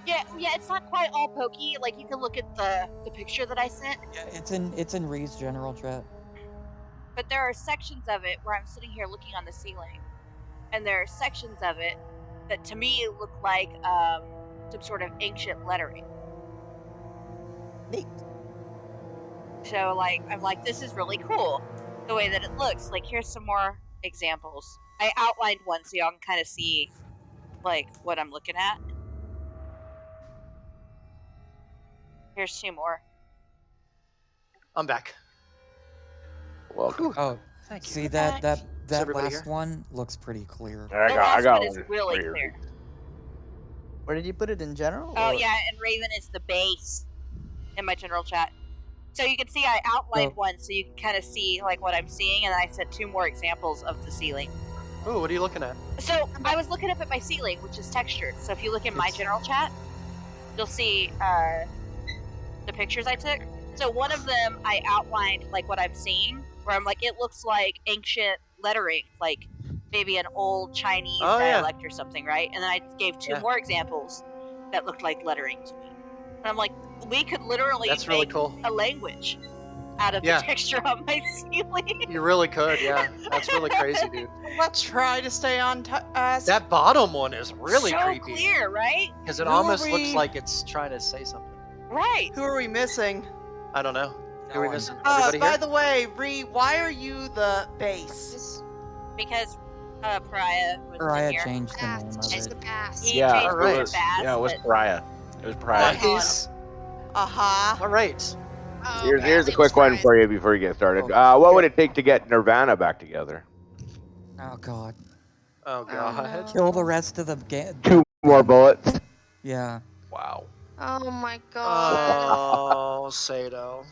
yeah, it's not quite all pokey. Like you can look at the picture that I sent, Yeah, it's in Ree's general chat. but there are sections of it where I'm sitting here looking on the ceiling, and there are sections of it that to me look like some sort of ancient lettering. Neat. So like I'm like, this is really cool the way that it looks. Like here's some more examples. I outlined one so y'all can kind of see like what I'm looking at. Here's two more. I'm back. Welcome. Oh, Thank you. see that everybody last here? one looks pretty clear. I The got last one is one really clear. clear. Where did you put it in general? Oh or- yeah, and Raven is the base in my general chat. So you can see I outlined Oh. one so you can kind of see like what I'm seeing, and I sent two more examples of the ceiling. Ooh, what are you looking at? So I was looking up at my ceiling, which is textured. So if you look in my It's- general chat, you'll see the pictures I took. So one of them I outlined like what I'm seeing, where I'm like, it looks like ancient lettering, like maybe an old Chinese Oh, yeah. dialect or something, right? And then I gave two Yeah. more examples that looked like lettering to me. And I'm like, we could literally That's really make cool. a language out of Yeah. the texture on my ceiling. You really could, yeah. That's really crazy, dude. Let's try to stay on task. That bottom one is really so creepy. clear, right? Because it Who are almost looks we- like it's trying to say something. Right. Who are we missing? I don't know. Who are we No, missing? Everybody By here? the way, Ree, why are you the base? Just Because Pariah was Pariah in here. changed the name pass. of She's it. the pass. He Yeah, changed it Alright. was, to Bass, yeah, it was but Pariah. It was Pariah. Nice. Aha. All right. Oh, Here's apparently a it was quick one Brian. for you before you get started. Oh. What would it take to get Nirvana back together? Oh god. Oh, God. no. Kill the rest of the game. 2 more bullets. Yeah. Wow. Oh my god. Oh, Sato.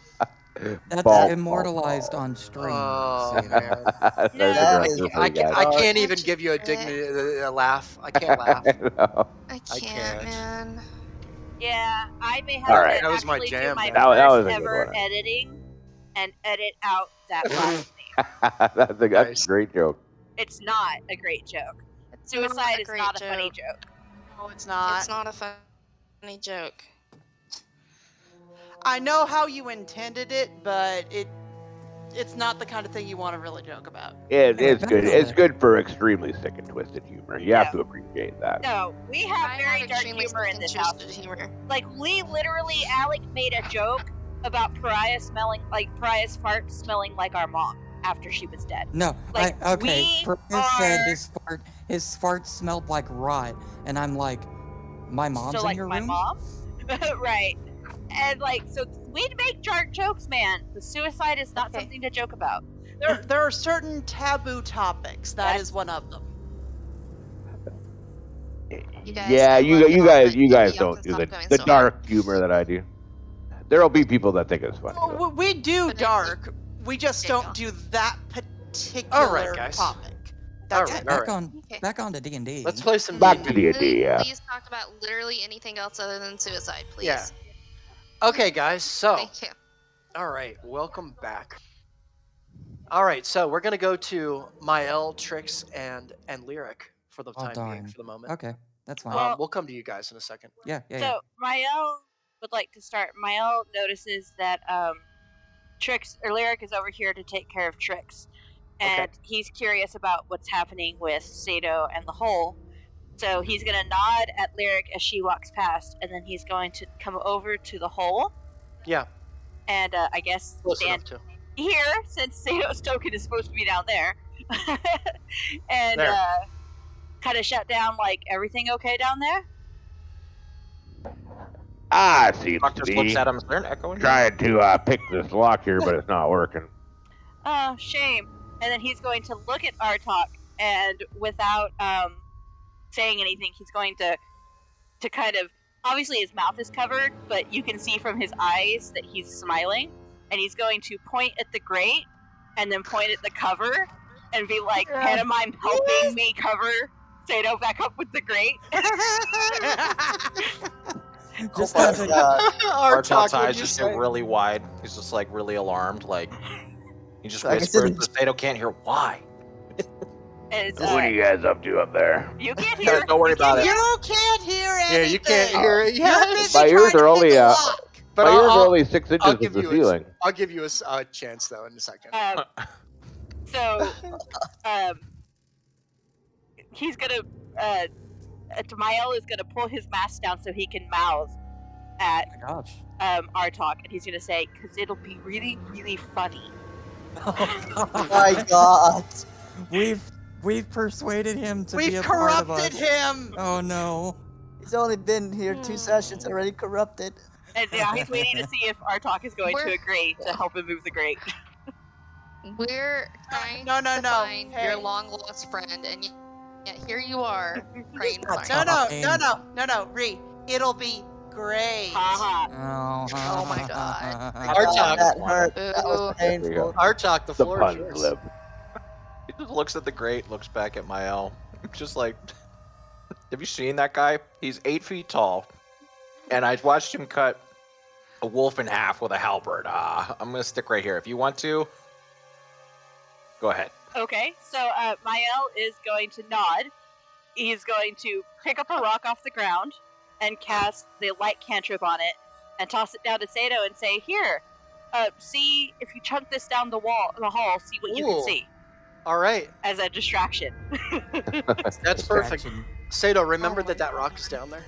That's Ball, immortalized ball, on stream. Oh, Sado. man. There's No. a That director is- for you guys. I can't Can't even you give you a do it? dignity, a laugh. I can't laugh. No. I I can't, can't. man. yeah, I may have All to right. That was my actually jam, do my man. That was first a good ever one. editing and edit out that last name. That's Nice. a great joke. It's not a great joke. It's Suicide a is great not a joke. funny joke. No, it's not. It's not a funny joke. I know how you intended it, but it's not the kind of thing you want to really joke about. It's Rebecca good. It's lived. good for extremely sick and twisted humor. You have to appreciate that. No, we have I very have dark extremely humor in this house. twisted humor. Like we literally, Alec made a joke about Pariah's fart smelling like our mom after she was dead. No, Like, we Pariah said are- his fart smelled like rot, and I'm like, my mom's so in like your my room? mom, right? And like, so we'd make dark jokes, man. The suicide is not Okay. something to joke about. there are certain taboo topics. That is one of them. You guys, Yeah, I you love y'all, but you guys y'all don't can do stop the going the so dark hard. humor that I do. There'll be people that think it's funny. Well, though. we do But dark. We just There you don't go. do that particular guys. topic. All That's right, it. Back on Okay. back on to D&D. Let's play some Back to D&D. D&D, yeah. Please talk about literally anything else other than suicide, please. Yeah. Okay, guys. So, Thank you. all right, welcome back. All right, so we're gonna go to Mael, Trix, and Lyric for the Oh time being, darn. for the moment. Okay, that's fine. Well- We'll come to you guys in a second. yeah. So Mael would like to start. Mael notices that Trix or Lyric is over here to take care of Trix, and he's curious about what's happening with Sato and the hole. So he's gonna nod at Lyric as she walks past, and then he's going to come over to the hole. Yeah. And I guess Close stand enough to. here since Sato's token is supposed to be down there, and There. kind of shut down like everything okay down there. Seems Doc to just looks be at him. Is there an echo in here? trying to pick this lock here, but it's not working. Oh, shame. And then he's going to look at Artok, and without saying anything, he's going to kind of, obviously his mouth is covered, but you can see from his eyes that he's smiling, and he's going to point at the grate, and then point at the cover, and be like, pantomime helping me cover Sato back up with the grate. Just Oh my have it. God. Artok's eyes just get really wide. He's just like really alarmed. Like he just I can see whispers, the- but Sato can't hear why. And it's, What are you guys up to up there? you can't Yeah, hear. don't worry about it. You can't hear anything. Yeah, you can't hear it. You're Yes. busy My ears trying to are only pick a lock. But my ears are I'll only 6 inches I'll of give the you ceiling. I'll give you a chance though in a second. So, he's gonna, Mael is gonna pull his mask down so he can mouth at Oh gosh. Artok, and he's gonna say, "Cause it'll be really, really funny." Oh my God. We've persuaded him to be We've a part of corrupted us. him. Oh no. He's only been here 2 sessions, already corrupted. And now he's waiting to see if Artok is going to We're- agree to help him move the grate. We're trying No, to find hey. your long lost friend, and yet here you are praying got for time. No, Ree. It'll be great. Haha. Oh my God. Artok. That hurt. That Boo. was There we painful. go. Artok, the The floor pun is yours. flip. He just looks at the grate, looks back at Mael. Just like, have you seen that guy? He's 8 feet tall, and I watched him cut a wolf in half with a halberd. I'm gonna stick right here. If you want to, go ahead. Okay, so Mael is going to nod. He's going to pick up a rock off the ground and cast the light cantrip on it, and toss it down to Sato and say, "Here, see if you chunk this down the hall, see what you can Ooh. see." All right, As a distraction. that's perfect. Distraction. Sato, remember Oh my that rock is down there.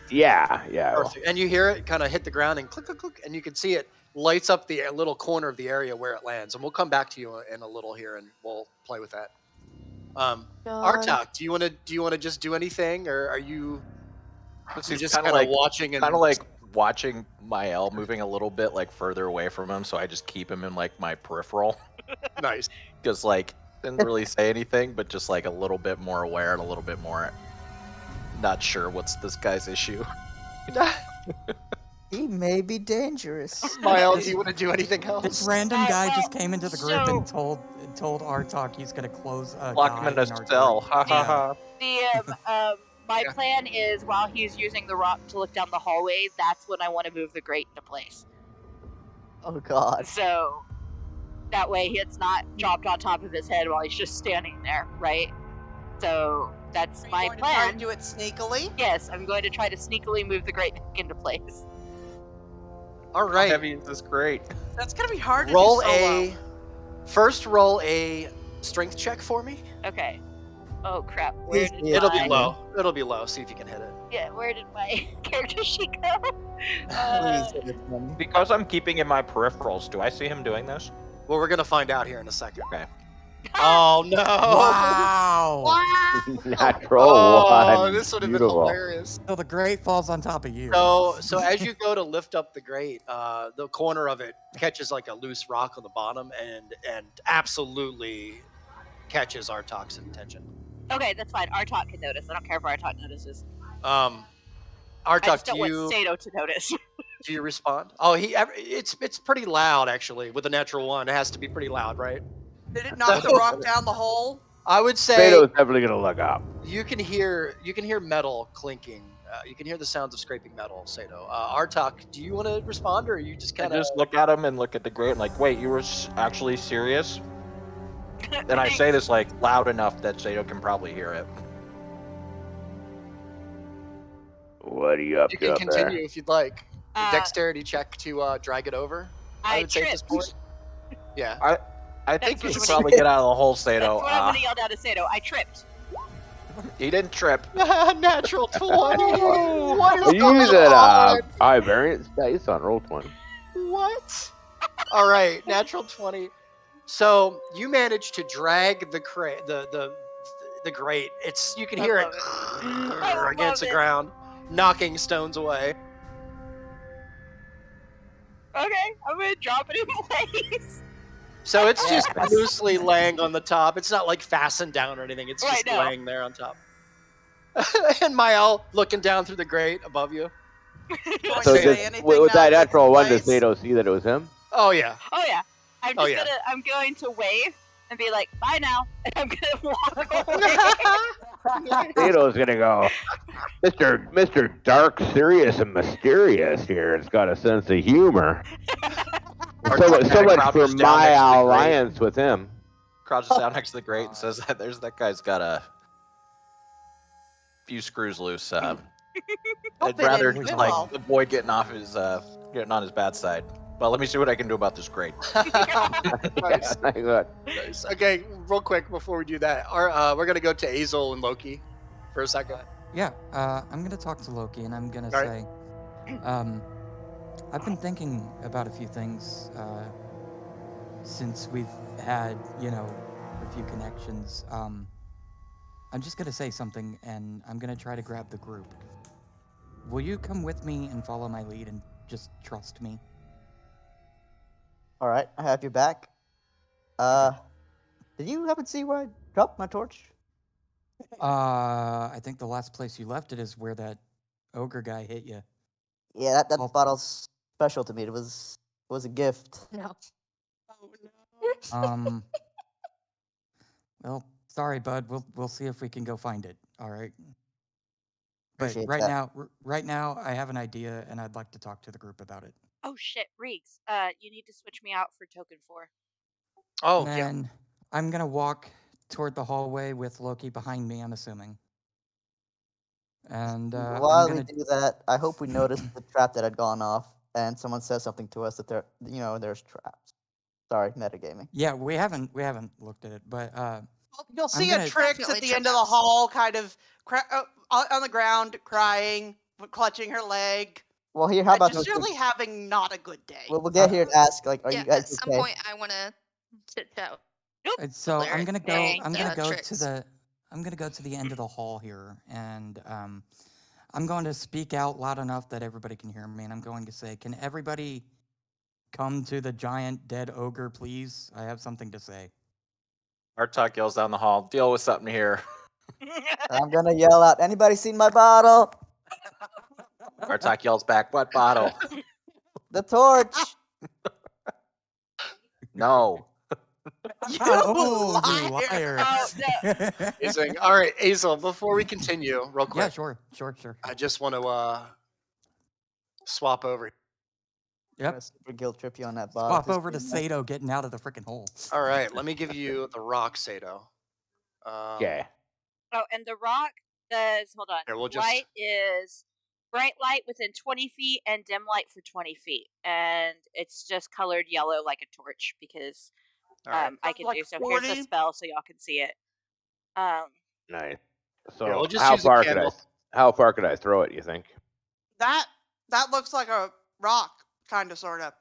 Yeah. Perfect. And you hear it kind of hit the ground and click, click, click, and you can see it lights up the little corner of the area where it lands. And we'll come back to you in a little here, and we'll play with that. Artok, do you want to just do anything, or are you He's just kind of kind of like watching and kind of like watching Mael moving a little bit like further away from him, so I just keep him in like my peripheral. nice? Because like didn't really say anything, but just like a little bit more aware and a little bit more not sure what's this guy's issue. He may be dangerous. Mael, do you want to do anything This else? random guy just well, came into the group and so- told Artok he's gonna close a Lock guy him in a our cell. group. Ha ha Yeah. ha. The my Yeah. plan is while he's using the rock to look down the hallway, that's when I want to move the grate into place. Oh God. So that way it's not dropped on top of his head while he's just standing there, right? So that's Are you my going to try to plan. do it sneakily? Yes, I'm going to try to sneakily move the grate back into place. All How right, heavy is this grate? That's gonna be hard to roll do solo. roll a strength check for me. Okay. Oh crap! Where Please did be It'll my, be low. It'll be low. See if you can hit it. Yeah, where did my character sheet go? Please hit it, Mummy. Because I'm keeping in my peripherals, do I see him doing this? Well, we're gonna find out here in a second. Okay. Oh no! Wow. Wow! Natural Oh, one. this would have been Beautiful. hilarious. So the grate falls on top of you. So as you go to lift up the grate, the corner of it catches like a loose rock on the bottom, and absolutely catches Artok's attention. Okay, that's fine. Artok can notice. I don't care if Artok notices. I Artok, just do don't want you Sato to notice. do you respond? Oh, it's pretty loud actually. With a natural one, it has to be pretty loud, right? Did it knock the rock down the hole? I would say Sato's definitely gonna look up. you can hear metal clinking. You can hear the sounds of scraping metal, Sato. Artok, do you want to respond, or are you just I kind of? just look at him and look at the grate and like, wait, you were actually serious? And I say this like loud enough that Sato can probably hear it. What are you up You to can up continue there? if you'd like. A Uh, dexterity check to drag it over. I I would say at this tripped. point. Yeah. I think That's you what should I'm probably get out of the hole, That's Sato. what I'm gonna yell down to Sato. I tripped. He didn't trip. Natural 20. What is Are you going using on? high variance dice on roll 20? What? All right, natural 20. So you managed to drag the grate. You can I hear love it. I it against the love it. ground, knocking stones away. Okay, I'm gonna drop it in place. So it's just Yes. loosely laying on the top. It's not like fastened down or anything. It's Right, just no. laying there on top. And Mael looking down through the grate above you. Going So to Say say anything with now that that it's natural one, does place? Sato see that it was him? Oh yeah. Oh yeah. I'm Oh, just yeah. I'm going to wave and be like, bye now. And I'm gonna walk away. Sato's gonna go, Mr. Dark, Serious, and Mysterious here has got a sense of humor. Or So kinda much for crouches down my next to the grate. alliance with him. Crouches down next to the grate and says that that guy's got a few screws loose. I'd fit rather in just well. like avoid getting on his bad side. But let me see what I can do about this grate. Nice. Good. Nice. Okay, real quick before we do that, we're gonna go to Azel and Loki for a second. Yeah, I'm gonna talk to Loki and I'm gonna All say, I've been thinking about a few things since we've had, a few connections. I'm just gonna say something and I'm gonna try to grab the group. Will you come with me and follow my lead and just trust me? All right, I have your back. Did you happen to see where I dropped my torch? I think the last place you left it is where that ogre guy hit you. Yeah, that Oh. bottle's special to me. It was a gift. No. Well, sorry, bud. We'll see if we can go find it. All right. But Appreciate right that. now, I have an idea, and I'd like to talk to the group about it. Oh shit, Reeks. You need to switch me out for token 4. Oh And yeah. then I'm gonna walk toward the hallway with Loki behind me. I'm assuming. And I'm While we gonna. do that, I hope we noticed the trap that had gone off, and someone says something to us that there's traps. Sorry, metagaming. Yeah, we haven't looked at it, but You'll see a gonna- Trix at Definitely the end of the traps. hall, kind of on the ground, crying, clutching her leg. Well, here, how about Just this? really having not a good day. We'll get here and ask, like, are Yeah, you guys at some okay? point I want to chit chat. So I'm Larry, gonna go. thank I'm gonna you. go Tricks. I'm gonna go to the end of the hall here, and I'm going to speak out loud enough that everybody can hear me. And I'm going to say, "Can everybody come to the giant dead ogre, please? I have something to say." Artok yells down the hall, deal with something here. I'm gonna yell out, anybody seen my bottle? Artok yells back, what bottle? The torch. No. You Oh, you liar. liar! Oh, Amazing. All right, Azel. Before we continue, real quick, Yeah, sure. I just want to swap over. I'm Yep. gonna super guilt trip you on that bottle. Swap Just over to so you know. Sato getting out of the freaking hole. All right, let me give you the rock, Sato. Okay. Oh, and the rock does. Hold on. Here, we'll just- Light is bright light within 20 feet and dim light for 20 feet, and it's just colored yellow like a torch because All right. I can Like do so. Here's 40? the spell so y'all can see it. Nice. So Yeah, we'll just how use a far could I candle. throw it? You think? That looks like a rock, kind of, sort of.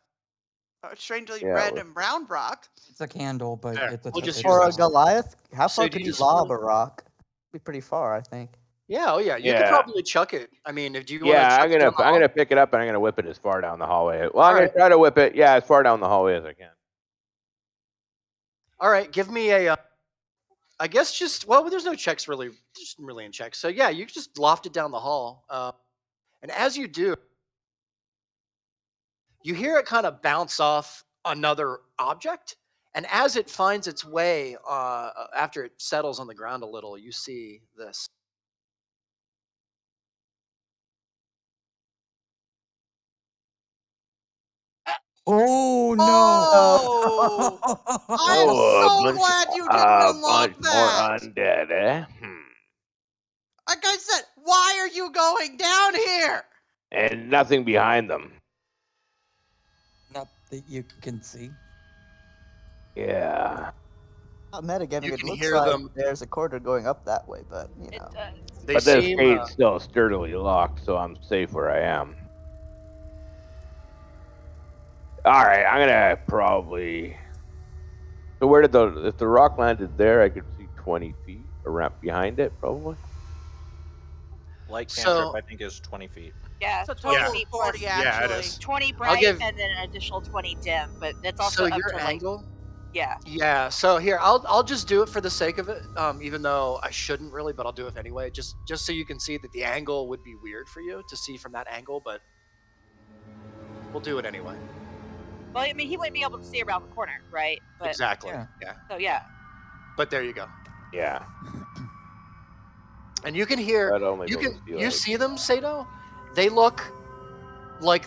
strangely Yeah, red with- and brown rock. It's a candle, but There, it's a we'll just it's use For a this. Goliath, how So far do could you you just lob wanna- a rock? Be pretty far, I think. Yeah, oh yeah. You could Yeah. probably chuck it. I mean, if you want to Yeah, chuck I'm it down the gonna hall. pick it up and I'm gonna whip it as far down the hallway. Well, I'm All gonna try to whip it, yeah, as far down the hallway as I can. All right, give me a. I guess just well, there's no checks really, just really in checks. So yeah, you just loft it down the hall, and as you do, you hear it kind of bounce off another object, and as it finds its way, after it settles on the ground a little, you see this. Oh no! Oh! I'm Oh, so glad you didn't a unlock bunch more that. undead, eh? Like I said, why are you going down here? And nothing behind them. Not that you can see. Yeah. Not metagaming, You it can looks hear like them. there's a corridor going up that way, but you It know. does. They But this seem. gate's still sturdily locked, so I'm safe where I am. Alright, I'm gonna probably. So where did if the rock landed there, I could see 20 feet around behind it, probably. Light So- cantrip, I think, is 20 feet. Yeah, It's a 20 total of feet 40, plus Yeah, it actually. is. 20 I'll bright give- and then an additional 20 dim, but that's also So up your to like angle. yeah. Yeah. So here, I'll just do it for the sake of it. Even though I shouldn't really, but I'll do it anyway. Just so you can see that the angle would be weird for you to see from that angle, but we'll do it anyway. Well, I mean, he wouldn't be able to see around the corner, right? But Exactly. Yeah. Yeah. so yeah. But there you go. Yeah. And you can hear. That only You goes can. to You like- see them, Sato? They look like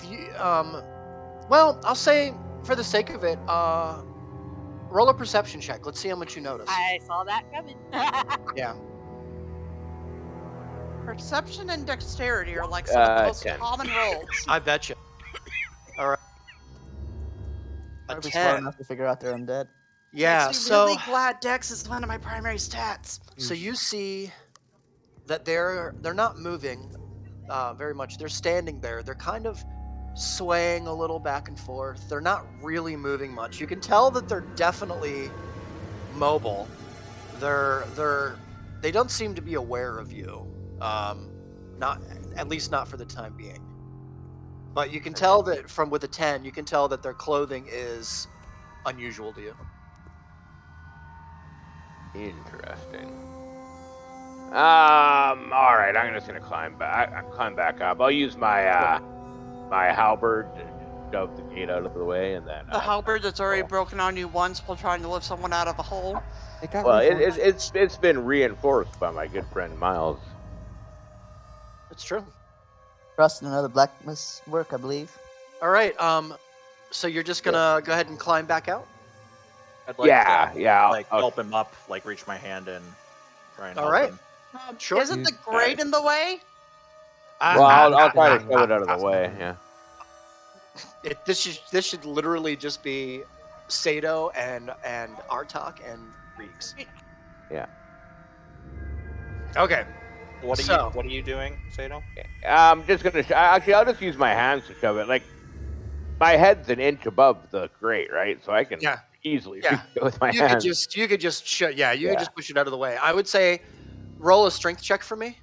well, I'll say for the sake of it, roll a perception check. Let's see how much you notice. I saw that coming. Yeah. Perception and dexterity are like some of the most 10. common rolls. I bet you. All right. A I'd be smart 10. enough to figure out they're undead. Yeah. Makes me So. really glad Dex is one of my primary stats. So you see that they're not moving very much. They're standing there. They're kind of swaying a little back and forth. They're not really moving much. You can tell that they're definitely mobile. They don't seem to be aware of you. Not at least not for the time being. But you can tell that from with a 10, you can tell that their clothing is unusual to you. Interesting. All right. I'm just gonna climb back up. I'll use my my halberd to shove the gate out of the way, and then. The halberd that's already broken on you once while trying to lift someone out of a hole. It got Well, reinforced. it's been reinforced by my good friend Miles. It's true. Trust in another blacksmith's work, I believe. All right. So you're just gonna go ahead and climb back out. I'd like Yeah, to, yeah. like help him up, like reach my hand and try and All help right. him. Sure. Isn't the grate in the way? Well, I'll try to shove it out of the way. Yeah. This should literally just be Sato and Artok and Reeks. Yeah. Okay. What are you doing, Sato? I'm just gonna. Actually, I'll just use my hands to shove it. Like, my head's an inch above the grate, right? So I can easily Yeah. reach it with my You hands. could just just push it out of the way. I would say roll a strength check for me,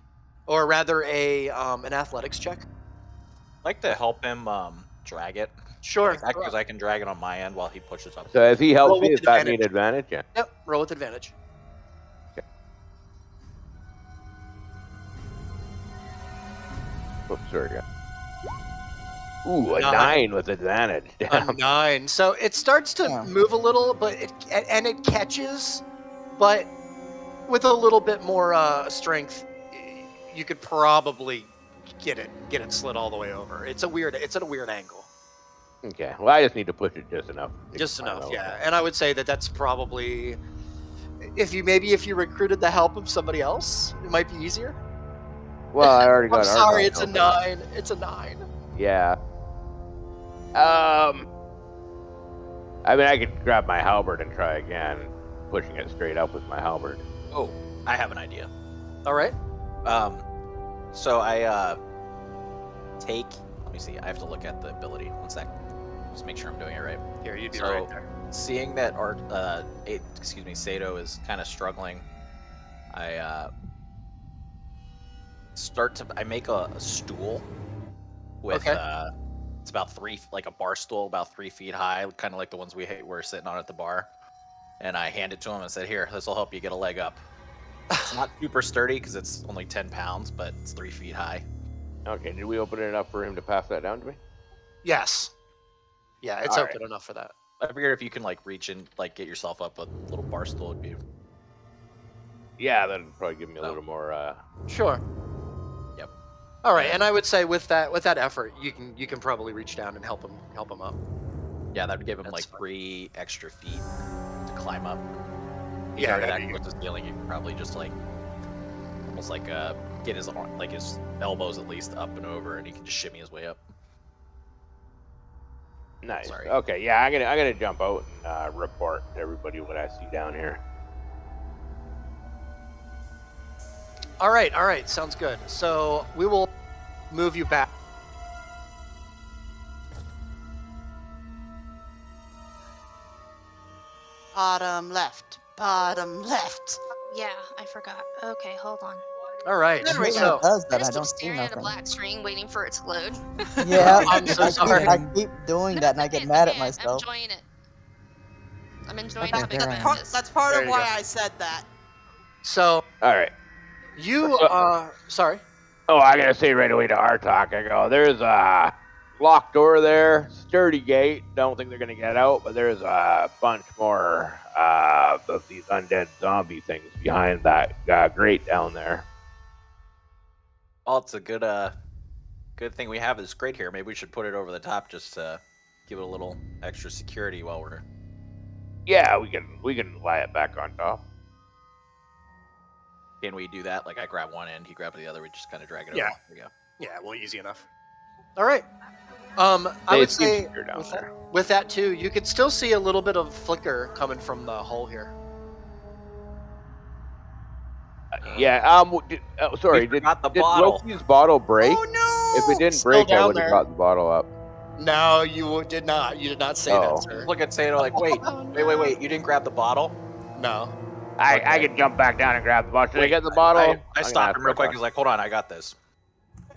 or rather an athletics check. I'd like to help him drag it. Sure. Because I can drag it on my end while he pushes up. So if he helps Roll me, with does that mean advantage? Yeah. Yep. Roll with advantage. Oops, sorry. Yeah. Ooh, a 9. 9 with advantage. A Damn. 9. So it starts to Yeah. move a little, but it catches, but with a little bit more strength, you could probably get it slid all the way over. It's at a weird angle. Okay. Well, I just need to push it just enough. Just enough, yeah. And I would say that that's probably if you recruited the help of somebody else, it might be easier. Well, I already got. I'm sorry, Argon it's a helping. 9. It's a 9. Yeah. I mean, I could grab my halberd and try again, pushing it straight up with my halberd. Oh, I have an idea. All right. So I take. Let me see. I have to look at the ability. One sec. just make sure I'm doing it right. Here, you'd be So, right there. seeing that Sato is kind of struggling, I I make a stool with Okay. it's about like a bar stool about 3 feet high, kind of like the ones we're sitting on at the bar. And I hand it to him and said, "Here, this will help you get a leg up." It's not super sturdy because it's only 10 pounds, but it's 3 feet high. Okay, did we open it up for him to pass that down to me? Yes. Yeah, it's All open enough for that. I figured if you can like reach and like get yourself up a little bar stool, would be. Yeah, that'd probably give me a little more. Sure. Yep. All right, and I would say with that effort, you can probably reach down and help him up. Yeah, that would give him That's like fine. 3 extra feet to climb up. Yeah, that that'd be close to the ceiling, you can probably just like almost like get his his elbows at least up and over, and he can just shimmy his way up. Nice. Sorry. Okay, yeah, I'm gonna jump out and report to everybody what I see down here. All right, sounds good. So we will move you back. Bottom left. Bottom left. Yeah, I forgot. Okay, hold on. All right. There we Usually go. it does I that. I just keep don't see staring at a nothing. black screen waiting for it to load. Yeah, I'm so sorry. I keep doing that, and I Okay, get mad at okay, myself. I'm enjoying it. I'm enjoying Okay, how big there the I am. map is. That's part There of you why go. I said that. So All right. you sorry. Oh, I gotta say right away to Artok, I go, there's a locked door there, sturdy gate. Don't think they're gonna get out, but there's a bunch more of these undead zombie things behind that grate down there. Well, it's a good thing we have this grate here. Maybe we should put it over the top just to give it a little extra security while we're. Yeah, we can lie it back on top. Can we do that? Like I grab one end, he grabs the other. We just kind of drag it Yeah. over. There we go. Yeah, well, easy enough. All right. I would seem say secure down there. with that too, you could still see a little bit of flicker coming from the hole here. Yeah. Sorry. We forgot the did bottle. Loki's bottle break? Oh no! If it didn't Still break, I down would have there. brought the bottle up. No, you did not. You did not say Oh. that, sir. Look at Sato like, wait, Oh, wait. You didn't grab the bottle? No. I Okay. could jump back down and grab the bottle. Should I Wait, get the bottle? I I'm gonna stopped ask him real quick. Artok. He's like, hold on, I got this.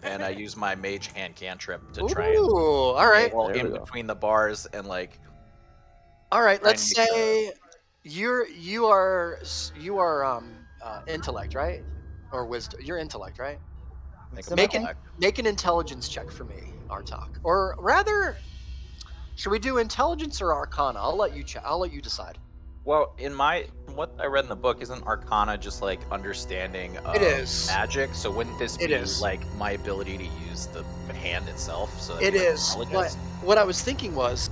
And I use my mage hand cantrip to try and Ooh, all right. well There we in go. between the bars and like All right, let's Trying to say you are intellect, right? Or wisdom. You're intellect, right? make a So Make make back. Make an intelligence check for me, Artok. Or rather, should we do intelligence or arcana? I'll let you I'll let you decide. Well, from what I read in the book, isn't Arcana just like understanding of It is. magic? So wouldn't this It be is. like my ability to use the hand itself? So It that'd be, like, is. But intelligence? what I was thinking was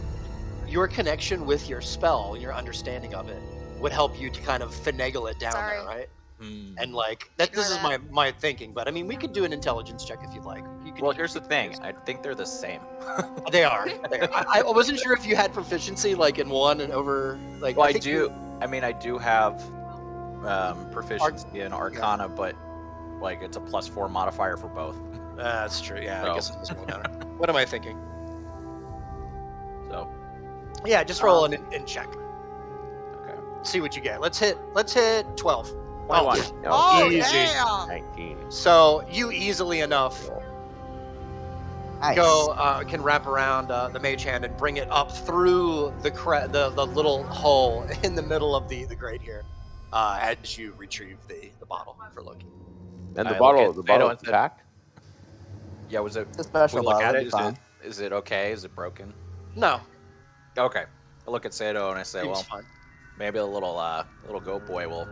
your connection with your spell, your understanding of it, would help you to kind of finagle it down Sorry. there, right? Hmm. And like that. This is Ignore my thinking, but I mean, we could do an intelligence check if you'd like. You could, Well, here's the thing. I think they're the same. They are. They are. I wasn't sure if you had proficiency like in one and over like. Well, I think do. you- I mean, I do have proficiency in Arcana, but like it's a +4 modifier for both. That's true. Yeah, I So. guess it doesn't really matter. What am I thinking? So Yeah, just roll an in check. okay. See what you get. Let's hit 12. 21. No, Oh Easy. yeah! 19. So you easily enough Nice. can wrap around the mage hand and bring it up through the little hole in the middle of the grate here, as you retrieve the bottle for Loki. And the I bottle, look at the Sato bottle and is said- intact. Yeah, was it? It's a special We look bottle. at It'll it. be fine. Is it okay? Is it broken? No, Okay. I look at Sato and I say, seems well, fine. maybe the little goat boy will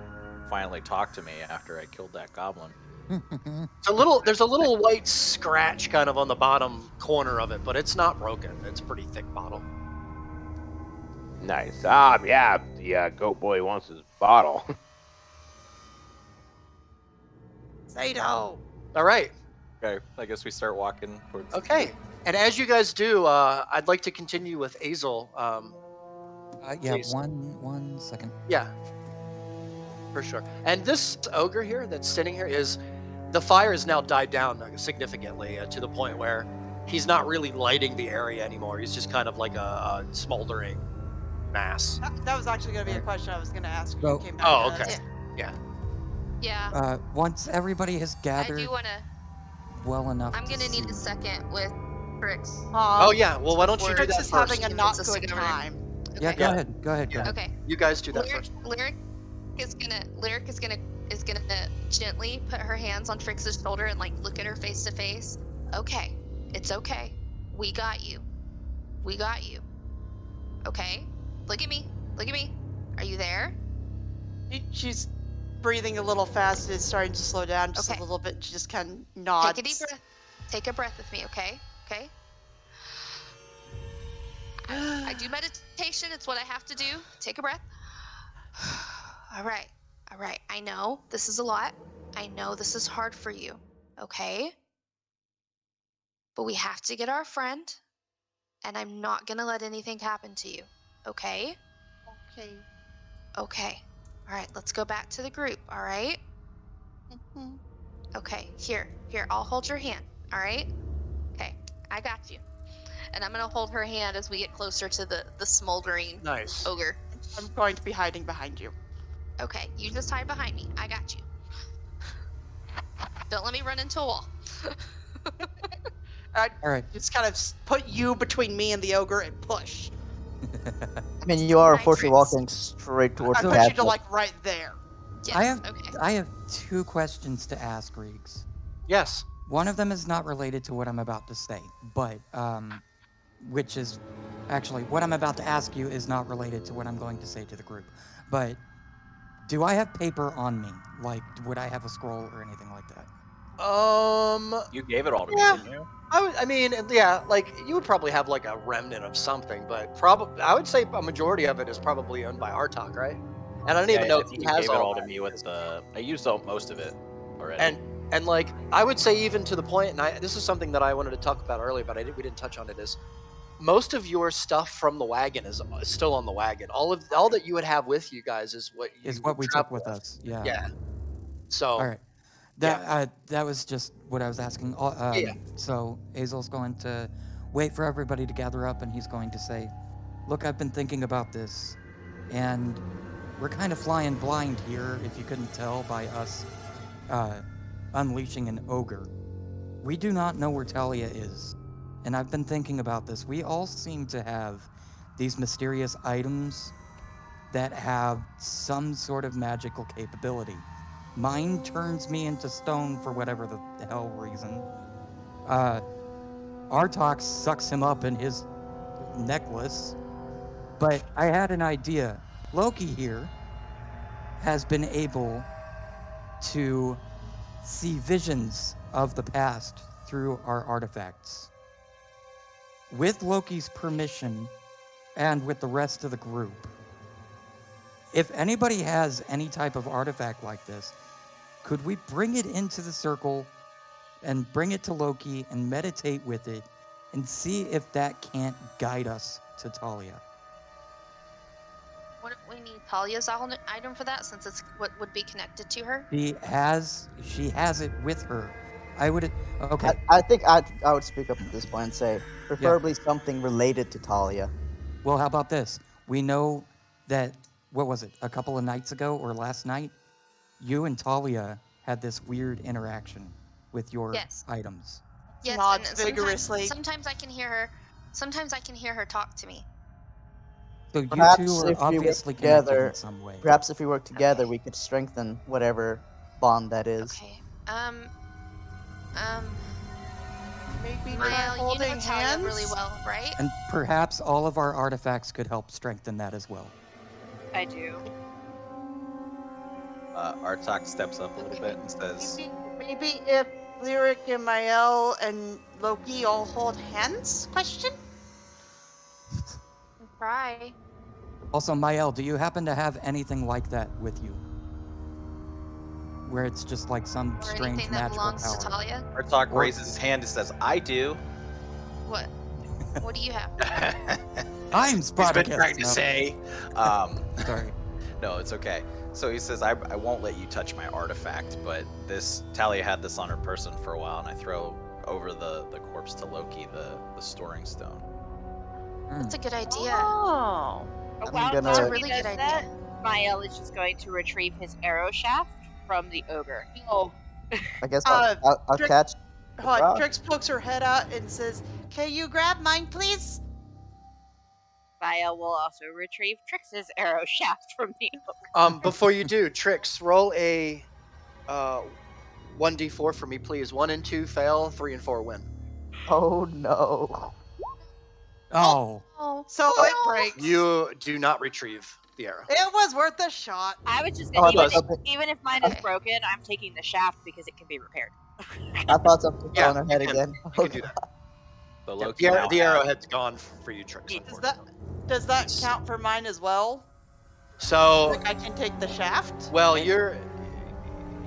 finally talk to me after I killed that goblin. There's a little white scratch kind of on the bottom corner of it, but it's not broken. It's a pretty thick bottle. Nice. Yeah, the goat boy wants his bottle. Sato! All right. Okay, I guess we start walking towards. Okay. And as you guys do, I'd like to continue with Azel. Yeah, Please. one second. Yeah, for sure. And this ogre here that's sitting here the fire has now died down significantly to the point where he's not really lighting the area anymore. He's just kind of like a smoldering mass. That was actually going to be a question I was going to ask when So- you came back. Oh, to us. okay. Yeah, Once everybody has I gathered do want to. well enough, I'm to gonna need a see- second with Trix. Oh yeah. Well, why don't you do Trix that is first? having a He not gets us to good go over there. time. Yeah, Okay. go Yeah. ahead. Go ahead. Go Yeah. ahead. Okay. You guys do that Lyric, first. Lyric is gonna gently put her hands on Trix's shoulder and like look at her face to face. Okay, it's okay. We got you. We got you. Okay. Look at me. Look at me. Are you there? She's breathing a little fast. It's starting to slow down just Okay. a little bit. She just kind of nods. Take a deep breath. Take a breath with me. Okay. Okay. I do meditation. It's what I have to do. Take a breath. All right. All right. I know this is a lot. I know this is hard for you. Okay. But we have to get our friend, and I'm not going to let anything happen to you. Okay? Okay. Okay. All right. Let's go back to the group. All right? Mhm. Okay. Here. I'll hold your hand. All right? Okay. I got you. And I'm going to hold her hand as we get closer to the smoldering Nice. ogre. I'm going to be hiding behind you. Okay, you just hide behind me. I got you. Don't let me run into a wall. I All right. just kind of put you between me and the ogre and push. I mean, you are Nice. unfortunately walking straight towards I the put you to castle. like right there. Yes, I have okay. I have 2 questions to ask, Reeks. Yes. One of them is not related to what I'm about to say, but which is actually what I'm about to ask you is not related to what I'm going to say to the group. But do I have paper on me? Like, would I have a scroll or anything like that? You gave it all to me, Yeah. didn't you? I mean, yeah, like you would probably have like a remnant of something, but probably I would say a majority of it is probably owned by Artok, right? And I don't even know I if he think you has gave it all all to that. me with the. I used most of it already. And like I would say even to the point, and this is something that I wanted to talk about earlier, but we didn't touch on it. Is most of your stuff from the wagon is still on the wagon. All that you would have with you guys is what you Is what would we took travel with us. Yeah. Yeah. So All right. That was just what I was asking. Yeah. So Azel's going to wait for everybody to gather up, and he's going to say, "Look, I've been thinking about this, and we're kind of flying blind here. If you couldn't tell by us unleashing an ogre, we do not know where Talia is, and I've been thinking about this. We all seem to have these mysterious items that have some sort of magical capability." Mine turns me into stone for whatever the hell reason. Artok sucks him up in his necklace. But I had an idea. Loki here has been able to see visions of the past through our artifacts. With Loki's permission and with the rest of the group, if anybody has any type of artifact like this, could we bring it into the circle and bring it to Loki and meditate with it and see if that can't guide us to Talia? What if we need Talia's item for that, since it's what would be connected to her? She has it with her. I would okay. I think I would speak up at this point and say, preferably something related to Talia. Well, how about this? We know that, what was it, a couple of nights ago or last night, you and Talia had this weird interaction with your Yes. items. Yes, Nods and vigorously. sometimes I can hear her. Sometimes I can hear her talk to me. So you Perhaps two are if we work obviously connected together, in some way. perhaps if we work together, Okay. we could strengthen whatever bond that is. Okay. Maybe try Mael, you know holding Talia hands. really well, right? And perhaps all of our artifacts could help strengthen that as well. I do. Artok steps up a little bit and says, Maybe if Lyric and Mael and Loki all hold hands? Question. Try. Also, Mael, do you happen to have anything like that with you? Where it's just like some Or strange anything that magical belongs power. to Talia. Artok Or- raises his hand and says, "I do." What? What do you have? I'm He's Spartacus. been trying to No, say. Sorry. No, it's okay. So he says, I won't let you touch my artifact, but Talia had this on her person for a while, and I throw over the corpse to Loki the storing stone. That's a good idea. Oh. I'm While gonna- That's a he really does good that, idea. Mael is just going to retrieve his arrow shaft from the ogre. Oh. I guess Uh, I'll Drake- catch. Hold on. Rob. Drix pokes her head out and says, "Can you grab mine, please?" Mael will also retrieve Trix's arrow shaft from the ogre. Before you do, Trix, roll a 1d4 for me, please. 1 and 2 fail, 3 and 4 win. Oh no. Oh, Oh, So oh, it no. breaks. You do not retrieve the arrow. It was worth a shot. I was just Oh, gonna, I even, thought if, even if mine is broken, I'm taking the shaft because it can be repaired. I thought something fell Yeah, on her you head can. again. You can do that. So Yeah, Loki now the has- arrowhead's gone for you, Trix. It- Does that count for mine as well? So, Like I can take the shaft? well, It- your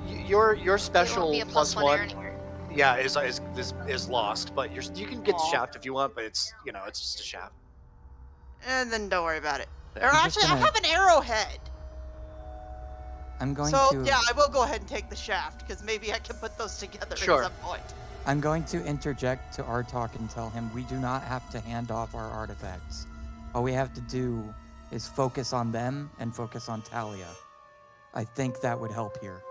It won't be special a plus +1 arrow one, anymore. yeah, is lost. But you can get the Aw. shaft if you want, but it's it's just a shaft. And then don't worry about it. Or I'm just actually, I gonna- have an arrowhead. I'm going So to. yeah, I will go ahead and take the shaft because maybe I can put those together Sure. at some point. I'm going to interject to Artok and tell him we do not have to hand off our artifacts. All we have to do is focus on them and focus on Talia. I think that would help here.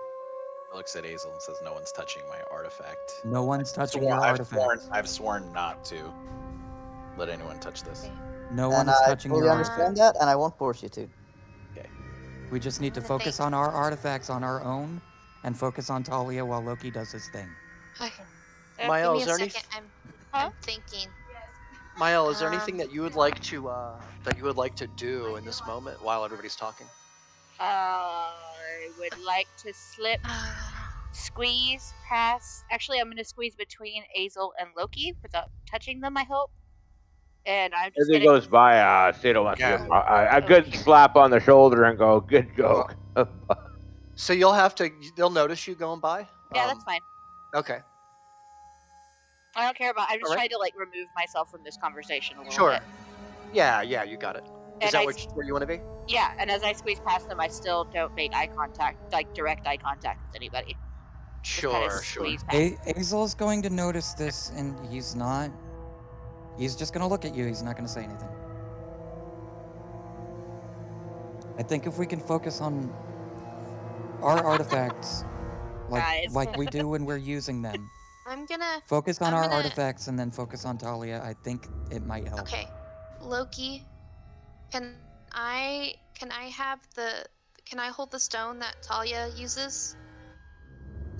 looks at Azel and says, "No one's touching my artifact." No one's touching Sworn- your artifact. I've sworn not to let anyone touch this. No one And is I touching fully your understand artifact. that, and I won't force you to. We just need to I'm gonna focus think. on our artifacts on our own and focus on Talia while Loki does his thing. Okay. Mael, Give is me a there second. Huh? I'm thinking. Mael, is there anything Um, that you would like to do in this moment while everybody's talking? I would like to squeeze past. Actually, I'm going to squeeze between Azel and Loki without touching them, I hope. And I'm As just he going goes by, Sato wants to Yeah. give him a good slap on the shoulder and go, "Good joke." So they'll notice you going by. Yeah, that's fine. Okay. I don't care about. I'm just Alright. trying to remove myself from this conversation a little Sure. bit. Yeah, you got it. Is And that I where you want to be? Yeah, and as I squeeze past them, I still don't make eye contact, direct eye contact with anybody. Just kinda Sure. squeeze past. Azel's going to notice this, and he's not. He's just going to look at you. He's not going to say anything. I think if we can focus on our artifacts, Guys. like we do when we're using them, I'm gonna. focus on I'm our gonna- artifacts and then focus on Talia. I think it might help. Okay, Loki. Can I have the? Can I hold the stone that Talia uses?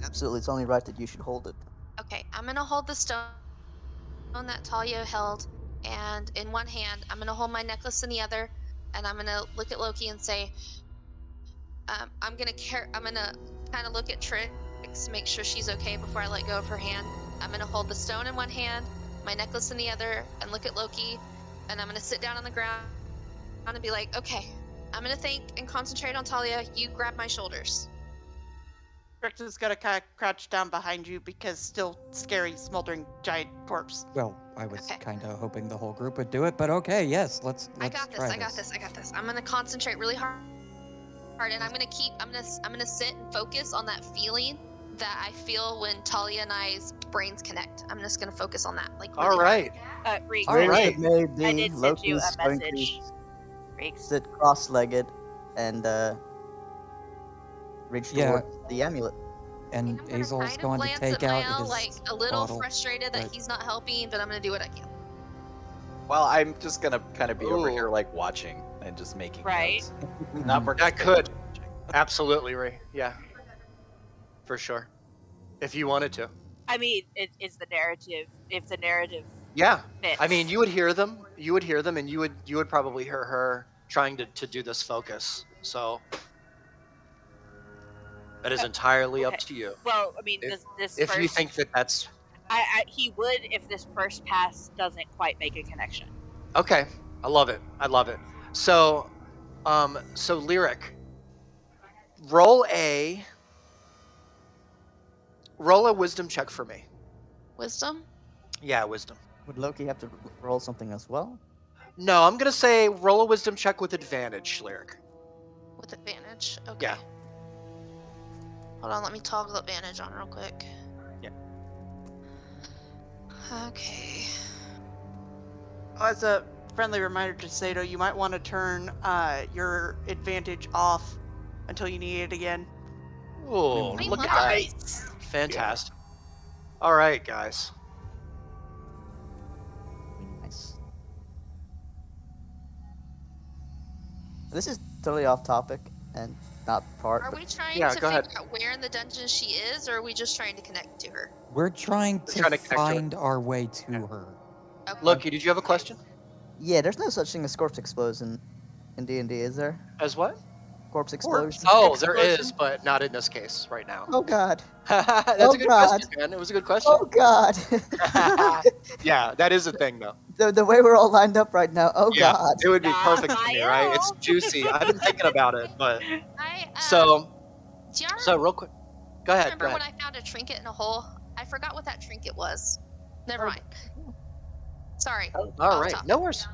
Absolutely, it's only right that you should hold it. Okay, I'm gonna hold the stone that Talia held, and in one hand, I'm gonna hold my necklace in the other, and I'm gonna look at Loki and say, I'm gonna kind of look at Trix, make sure she's okay before I let go of her hand. I'm gonna hold the stone in one hand, my necklace in the other, and look at Loki, and I'm gonna sit down on the ground and be like, okay, I'm gonna think and concentrate on Talia. You grab my shoulders. Drix is gonna kind of crouch down behind you because still scary, smoldering giant corpse. Well, I was Okay. kind of hoping the whole group would do it, but okay, yes, let's I got this. try I got this. I got this. I'm gonna concentrate really hard, and I'm gonna sit and focus on that feeling that I feel when Talia and I's brains connect. I'm just gonna focus on that, like. Really All right. Reeks, All Strange right. it may I be, did send you Loki's a going message. to Reeks. sit cross-legged and reach Yeah. towards the amulet. And I'm gonna Azel's kind going of to glance take at out Mael, his like a little bottle, frustrated that but- he's not helping, but I'm gonna do what I can. Well, I'm just gonna kind of be over Ooh. here, like watching and just making Right. notes. Mhm. Not That could. Absolutely, Ray. Yeah. For sure. If you wanted to. I mean, it's the narrative. If the narrative Yeah. fits. I mean, you would hear them, and you would probably hear her trying to do this focus. So that is entirely up okay. to you. Well, I mean, If- this If first. you think that that's he would if this first pass doesn't quite make a connection. okay, I love it. So, Lyric, roll a wisdom check for me. Wisdom. Yeah, wisdom. Would Loki have to roll something as well? No, I'm gonna say roll a wisdom check with advantage, Lyric. With advantage. Okay. Yeah. Hold on, let me toggle advantage on real quick. Yeah. Okay. As a friendly reminder to Sato, you might want to turn your advantage off until you need it again. Oh, Wait, look at what? that. Fantastic. All right, guys. Nice. This is totally off topic and not part. Are But we trying Yeah, to go figure ahead. out where in the dungeon she is, or are we just trying to connect to her? We're trying We're to trying to connect to her. find our way to her. Okay. Loki, did you have a question? yeah, there's no such thing as corpse explosion in D&D, is there? As what? Corpse explosion. Oh, there Explosion? is, but not in this case right now. Oh God. That's Oh a good God. question, man. It was a good question. Oh God. Yeah, that is a thing, though. the way we're all lined up right now. Oh Yeah, God. it would be Not perfect for me, right? It's my juicy. I've been thinking about it, but I so do y'all so real quick. Go ahead. remember Go when ahead. I found a trinket in a hole? I forgot what that trinket was. Never Oh. mind. Sorry. All off right, topic. no worries.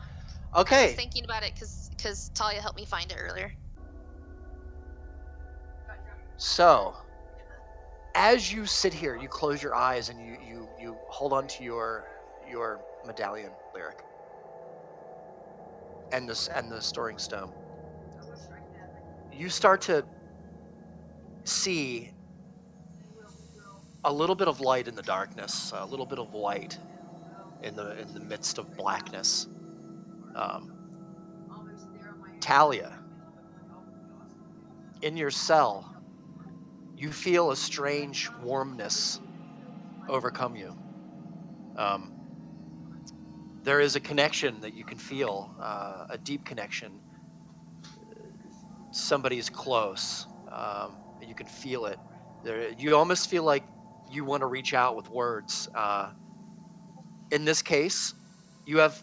I was Okay, thinking about it because Talia helped me find it earlier. so as you sit here, you close your eyes and you hold on to your medallion, Lyric, and the storing stone. You start to see a little bit of light in the darkness, a little bit of light in the midst of blackness. Talia, in your cell, you feel a strange warmness overcome you. There is a connection that you can feel, a deep connection. Somebody's close. You can feel it. You almost feel like you want to reach out with words. In this case, you have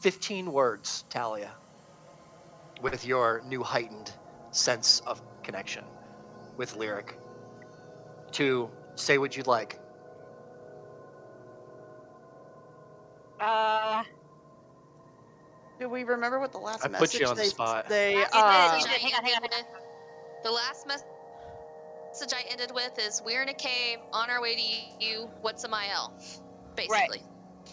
15 words, Talia, with your new heightened sense of connection with Lyric, to say what you'd like. Do we remember what the last I put message you on the they spot. they You did, Message you did. Hang on, hang on, hang on. The last message I ended with is, "We're in a cave on our way to you. What's a mile?" Basically.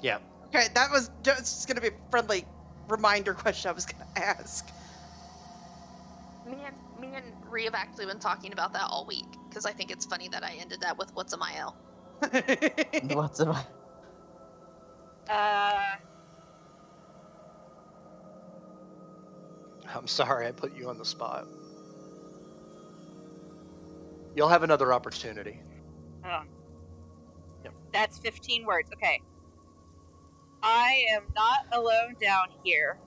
Yeah. Okay, that was just gonna be a friendly reminder question I was gonna ask. Me and Rhea have actually been talking about that all week because I think it's funny that I ended that with "What's a mile?" What's it? I'm sorry I put you on the spot. You'll have another opportunity. Yep. That's 15 words. Okay. I am not alone down here.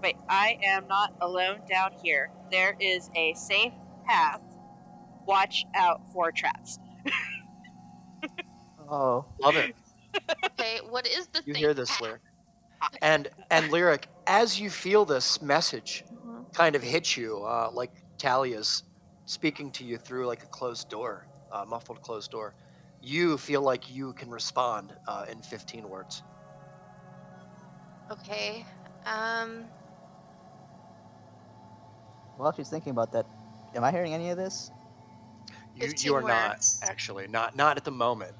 Wait, I am not alone down here. There is a safe path. Watch out for traps. Oh. Love it. Okay, what is the You thing? hear this, Lyric. And Lyric, as you feel this message kind of hit you, like Talia's speaking to you through like a closed door, muffled closed door, you feel like you can respond in 15 words. Okay. While she's thinking about that, am I hearing any of this? You 15 are not words. actually, not at the moment.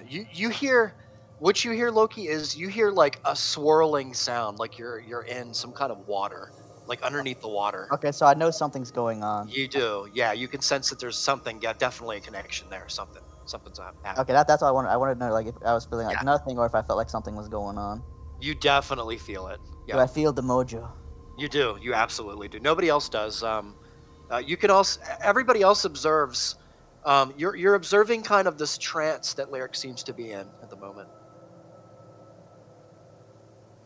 You hear, what you hear, Loki, is you hear like a swirling sound, like you're in some kind of water, like underneath the water. Okay, so I know something's going on. You do, yeah. You can sense that there's something, yeah, definitely a connection there. Something's happening. Okay, that's what I wanted. I wanted to know, like, if I was feeling like Yeah. nothing, or if I felt like something was going on. You definitely feel it. Do I Yeah, feel the mojo? you do. You absolutely do. Nobody else does. You can also. Everybody else observes. You're observing kind of this trance that Lyric seems to be in at the moment.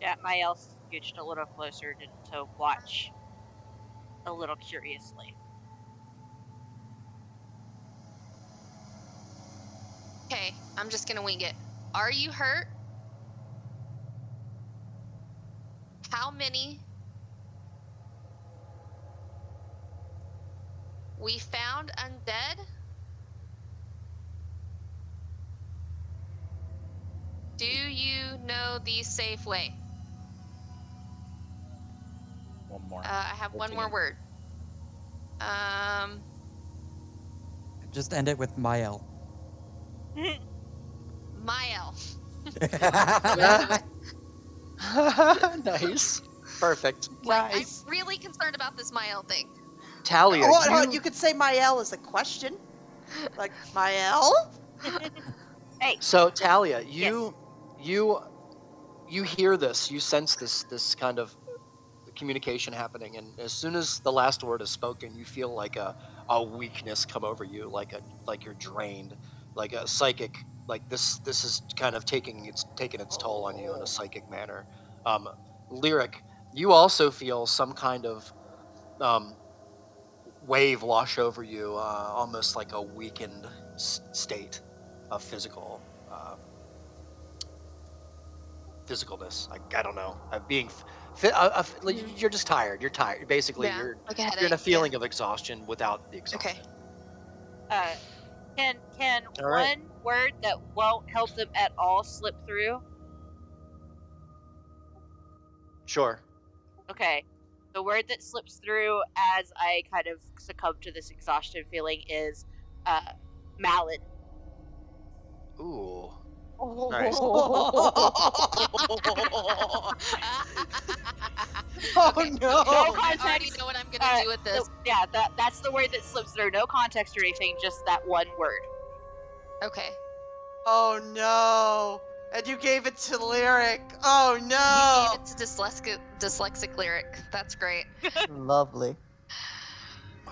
Yeah, my else scooched a little closer to watch a little curiously. Okay, I'm just gonna wing it. Are you hurt? How many? We found undead? Do you know the safe way? One more. I have one more word. Just end it with Mael. Mael. Nice. Perfect. Like, Nice. I'm really concerned about this Mael thing. Talia, Hold on, you could say Mael as a question. Like, Mael? Hey, So Talia, Yes. you hear this, you sense this kind of communication happening, and as soon as the last word is spoken, you feel like a weakness come over you, like you're drained, like a psychic, like this is kind of taking its toll on you in a psychic manner. Um, Lyric, you also feel some kind of um, wave wash over you, almost like a weakened state of physicalness. I don't know. Being, like, Mhm. you're just tired. You're tired. Basically, Yeah, like a you're in a headache. feeling of exhaustion without the Okay. exhaustion. Uh, can All right. one word that won't help them at all slip through? Sure. Okay. The word that slips through as I kind of succumb to this exhaustion feeling is mallet. Ooh. Oh, Nice. Okay. no. No I context. already know what I'm gonna do with this. Yeah, that's the word that slips through. No context or anything, just that one word. Okay. Oh no. And you gave it to Lyric. Oh You no. gave it to dyslexic lyric. That's great. Lovely.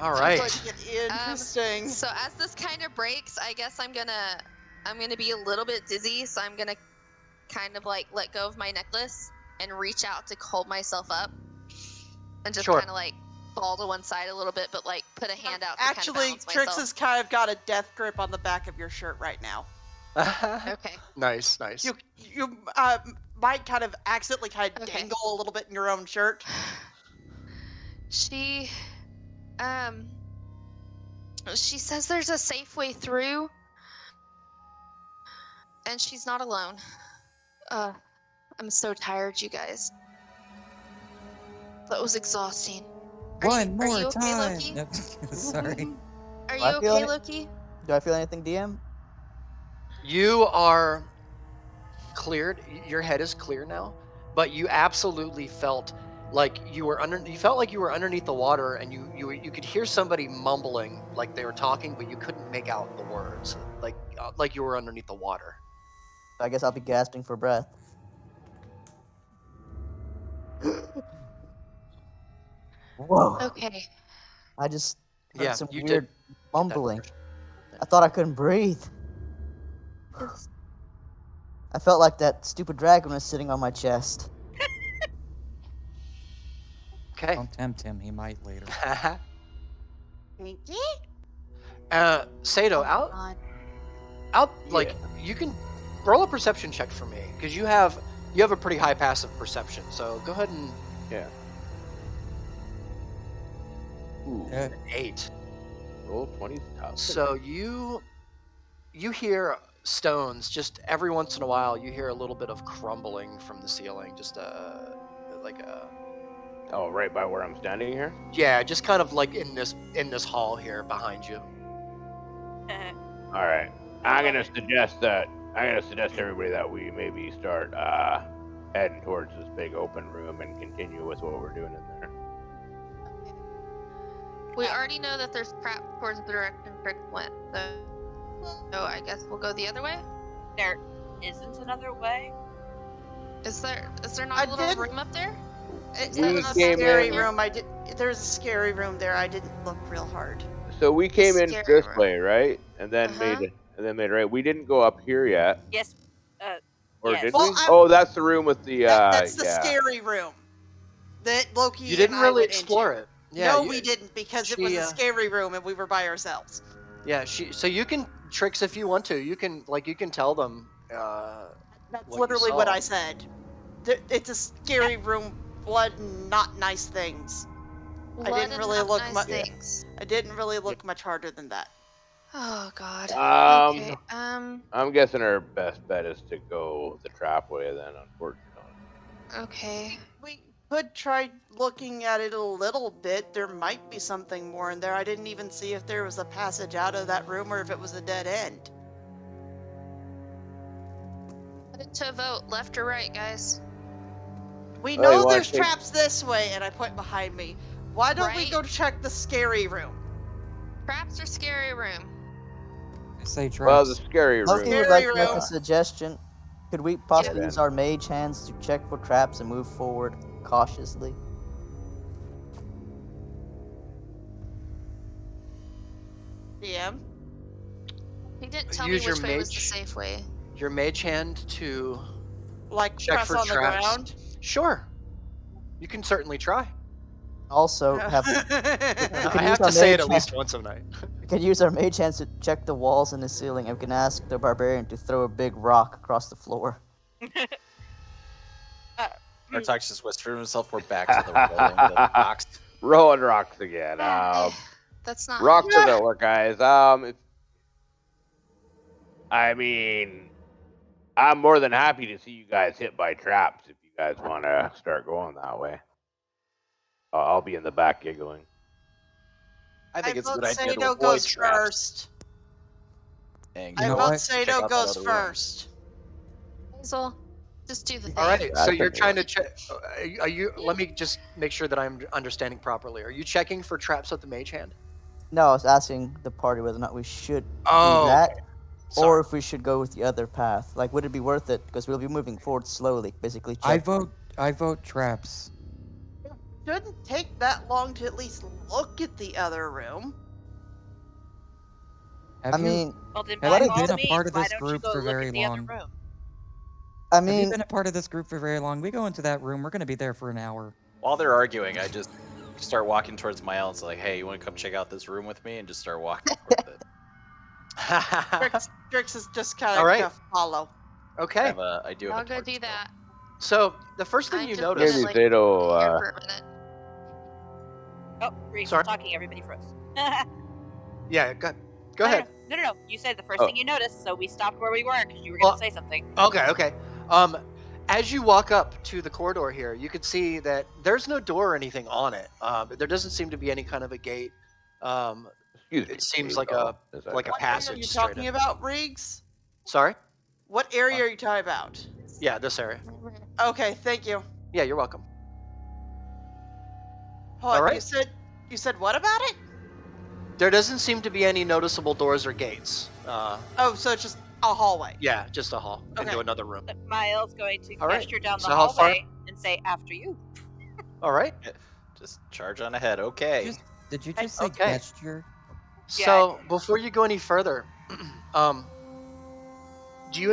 All It's right. going to get interesting. So as this kind of breaks, I guess I'm gonna be a little bit dizzy, so I'm gonna kind of like let go of my necklace and reach out to hold myself up, and just Sure. kind of like fall to one side a little bit, but like put a hand out to Actually, kind of balance Trix myself. has kind of got a death grip on the back of your shirt right now. Okay. Nice. Nice. You might kind of accidentally kind of Okay. dangle a little bit in your own shirt. She says there's a safe way through, and she's not alone. I'm so tired, you guys. That was exhausting. One are more you okay, time. Loki? No, sorry. Are I you feel okay, it. Loki? Do I feel anything, DM? You are cleared. Your head is clear now, but you absolutely felt like you were under. You felt like you were underneath the water, and you could hear somebody mumbling like they were talking, but you couldn't make out the words, like you were underneath the water. I guess I'll be gasping for breath. Whoa. Okay. I just heard Yeah, some you weird did. Get that mumbling. impression. I thought I couldn't breathe. I felt like that stupid dragon was sitting on my chest. Okay. Don't tempt him. He might later. Pinky? Sato, God. like, you can roll a perception check for me because you have a pretty high passive perception. So go ahead and Ooh, Yeah. 8. roll 20's tough. So you hear stones just every once in a while. You hear a little bit of crumbling from the ceiling, just like a Oh, right by where I'm standing here. yeah, just kind of like in this hall here behind you. All right, I'm gonna suggest everybody that we maybe start heading towards this big open room and continue with what we're doing in there. We already know that there's crap towards the direction Trix went, so I guess we'll go the other way. There isn't another way. Is there I not a little did- room up there? There's a came scary in- room. There's a scary room there. I didn't look real hard. So we came in scary this room. way, right? And then Uh-huh. made right. We didn't go up here yet, Yes. or Yes. did Well, we? I- Oh, that's the room with the That's the yeah. scary room that Loki You didn't and I really went explore into. it. Yeah, No, you- we didn't, because it was she, a scary room and we were by ourselves. Yeah, so you can Tricks if you want to. You can tell them. That's What you literally what saw. I said. It's a scary room, blood and not nice things. Blood didn't and really not look nice mu- things. I didn't really look much harder than that. Oh God. Um, Okay. I'm guessing our best bet is to go the trap way then, unfortunately. Okay. We could try looking at it a little bit. There might be something more in there. I didn't even see if there was a passage out of that room or if it was a dead end. to vote, left or right, guys? We Oh, you know wanna there's take- traps this way, and I point behind me. Why don't we Right? go check the scary room? Traps or scary room? I say Well, the traps. scary room. Loki would Scary like to make room. a suggestion. Could we possibly Yeah. use our mage hands to check for traps and move forward cautiously? DM. He didn't tell me Use your which way was the mage. safe way. Your mage hand to Like check press for on traps. the ground. Sure. You can certainly try. Also, have I could have use our to say it mage at least once a night. we could use our mage hands to check the walls and the ceiling, and we can ask the barbarian to throw a big rock across the floor. Artax just whispered to himself, we're back to the rolling the box. Rolling rocks again. That's not. Rocks doesn't work, guys. I mean, I'm more than happy to see you guys hit by traps if you guys want to start going that way. I'll be in the back giggling. I think it's a vote good idea to Sado avoid goes traps. first. And You I know vote what? check Sado out that goes other room. Mm. first. Hazel, just do the thing. All right, so That's you're okay. trying to check. Are you? Let me just make sure that I'm understanding properly. Are you checking for traps with the mage hand? No, I was asking the party whether or not we should Oh, do that, okay. or Sorry. if we should go with the other path. Like, would it be worth it? Because we'll be moving forward slowly, basically. I Check. vote traps. Shouldn't take that long to at least look at the other room. Have I you, mean, Well, then Have by you all been a means, part of why this don't you group go for look very at the other long? room? I have you mean, been a part of this group for very long? We go into that room. We're going to be there for an hour. While they're arguing, I just start walking towards Miles, like, hey, you want to come check out this room with me? And just start walking towards it. Drix is just kind All of right. gonna follow. Okay. I do have I'll a go torch, do though. that. So the first thing I'm you just notice. gonna, Maybe like, Zato, sit here for a minute. Oh, Reese Sorry. was talking. Everybody froze. Yeah. Go ahead. No. You said the first Oh. thing you noticed, so we stopped where we were because you were going Well, to say something. Okay. As you walk up to the corridor here, you can see that there's no door or anything on it. There doesn't seem to be any kind of a gate. Excuse me. It seems Zato. like a Is that- like a What area are passage you straight talking in. about, Riggs? Sorry. What area are you talking about? Yeah, this area. Okay, thank you. Yeah, you're welcome. Hold on, All right. you said what about it? There doesn't seem to be any noticeable doors or gates. Oh, so it's just a hallway. Yeah, just a hall into Okay. another room. Miles going to All right. gesture down the So how far- hallway and say, "After you." All right. Just charge on ahead. Okay. Did you just say Okay. gesture? So before you go any further, do you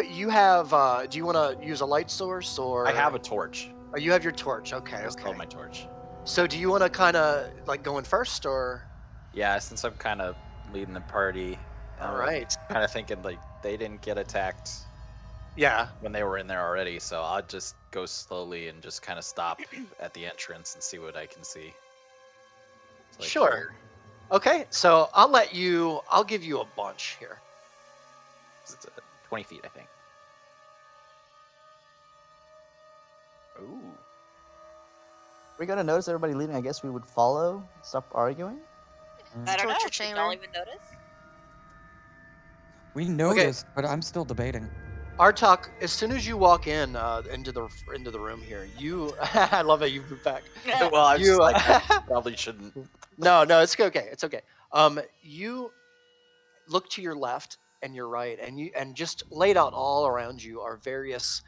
want to use a light source or? I have a torch. Oh, you have your torch. Okay. I just Okay. called my torch. So do you want to kind of like go in first or? Yeah, since I'm kind of leading the party. All right. Kind of thinking like they didn't get attacked Yeah. when they were in there already, so I'll just go slowly and just kind of stop at the entrance and see what I can see. It's like Sure. here. Okay. So I'll give you a bunch here. It's 20 feet, I think. Ooh. we're gonna notice everybody leaving. I guess we would follow. Stop arguing. I don't know. Torture You chamber. don't even notice. We noticed, but I'm still debating. Artok, as soon as you walk in into the room here, I love how you move back. Well, I was You, just like, I probably shouldn't. No, it's okay. It's okay. You look to your left and your right, and just laid out all around you are various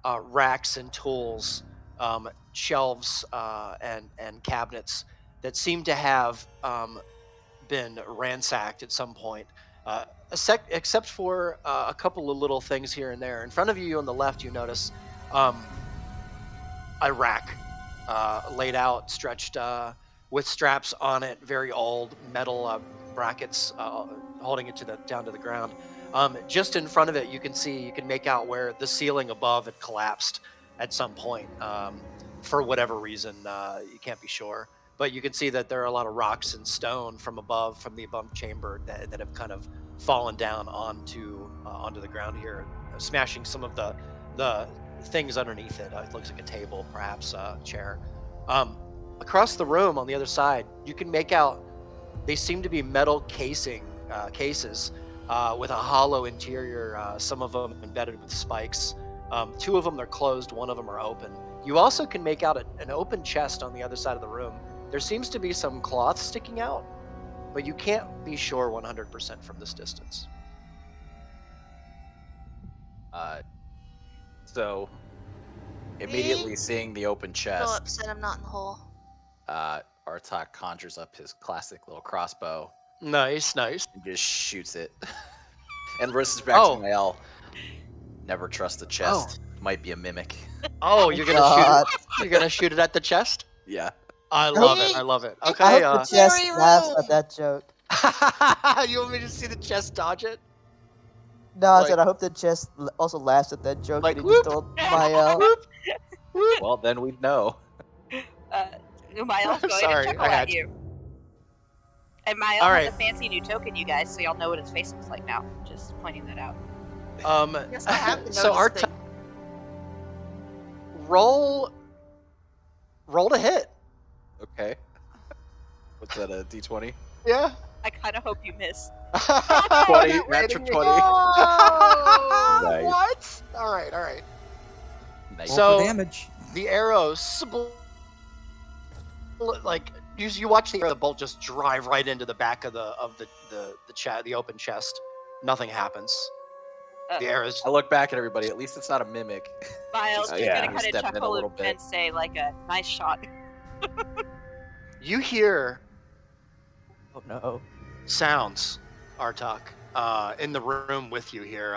racks and tools, shelves, and cabinets that seem to have been ransacked at some point. Except for a couple of little things here and there. In front of you on the left, you notice a rack laid out, stretched with straps on it, very old metal brackets holding it down to the ground. Just in front of it, you can make out where the ceiling above had collapsed at some point. For whatever reason, you can't be sure. But you can see that there are a lot of rocks and stone from the above chamber that have kind of fallen down onto the ground here, smashing some of the things underneath it. It looks like a table, perhaps a chair. Across the room on the other side, you can make out they seem to be metal cases with a hollow interior. Some of them embedded with spikes. Two of them are closed, one of them are open. You also can make out an open chest on the other side of the room. There seems to be some cloth sticking out, but you can't be sure 100% from this distance. So immediately seeing the open So chest, upset I'm not in the hole. Artak conjures up his classic little crossbow Nice. and just shoots it. And this is back to Oh. Mael. Never trust the chest. Might be a mimic. Oh, you're gonna God. shoot it? You're gonna shoot it at the chest? Yeah. I love it. I love it. I Okay. hope the chest Scary laughs room. at that joke. You want me to see the chest dodge it? No, I Like- said I hope the chest also laughs at that joke Like, that he just whoop. told Mael. Whoop. Well, then we'd know. Miles going Sorry, to chuckle I had at you. And Miles All has right. a fancy new token, you guys, so y'all know what his face looks like now. Just pointing that out. Yes, I have to So notice our things. roll to hit. Okay. What's that, a d20? Yeah. I kind of hope you miss. 20, natural 20. Oh, Nice. what? All right. Nice. Roll So- for damage. The arrow like you watch the bolt just drive right into the back of the open chest. Nothing happens. The arrows. I look back at everybody. At least it's not a mimic. Miles Just is yeah. gonna kind step of in a chuckle little bit. and say, like, a nice shot. You hear Oh no. sounds, Artak, in the room with you here,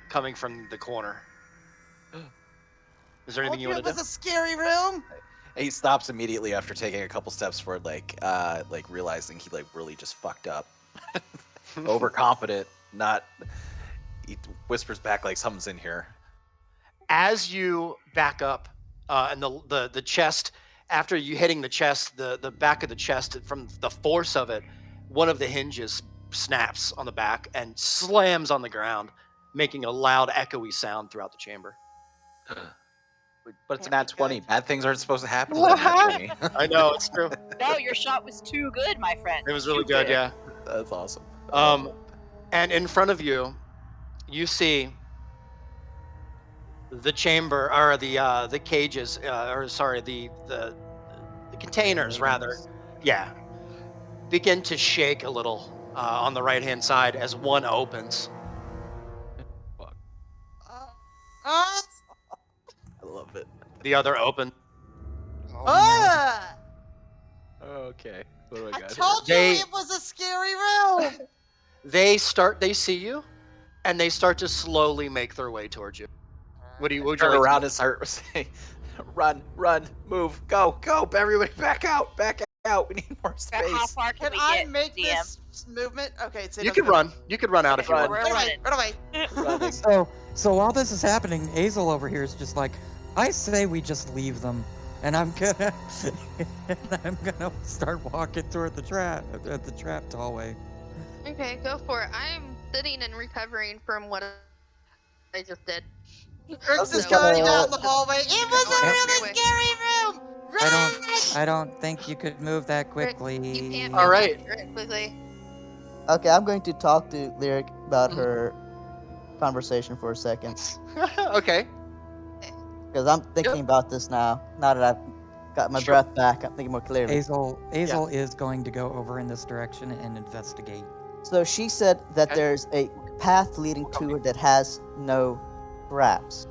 coming from the corner. Is there anything you Told want it to do? was a scary room. He stops immediately after taking a couple steps forward, like realizing he really just fucked up. Overconfident, not. He whispers back like something's in here. As you back up, and the chest, after you hitting the chest, the back of the chest, from the force of it, one of the hinges snaps on the back and slams on the ground, making a loud, echoey sound throughout the chamber. But it's Can't nat be 20. good. Bad things aren't supposed to happen with a nat 20. I know, it's true. No, your shot was too good, my friend. It was really Too good, yeah. That's awesome. And in front of you, you see the chamber, or the cages, the containers rather, yeah, begin to shake a little on the right-hand side as one opens. Ah! I love it. The other opens. Ah! Okay. What do I I got told you They- it was a scary room. They see you, and they start to slowly make their way towards you. Would you Turn like to around do? and start saying, run, move, go, everybody back out. We need more How space. far can Can we I get, make DM? this movement? Okay, so it You doesn't could run. You could run out if you Okay, want. we're Run away, running. run away. Running. So while this is happening, Azel over here is just like, I say we just leave them, and I'm gonna start walking toward the trap hallway. Okay, go for it. I'm sitting and recovering from what I just did. Eric's is So- going down the hallway. It was a Okay. really scary room. Run! I don't think you could move that quickly. You can't All move right. very quickly. Okay, I'm going to talk to Lyric about Mhm. her conversation for a second. Okay. Because I'm thinking about this now. Now that I've got my Sure. breath back, I'm thinking more clearly. Azel is going to go over in this direction and investigate. So she said that Okay. there's a path leading to her that has no traps.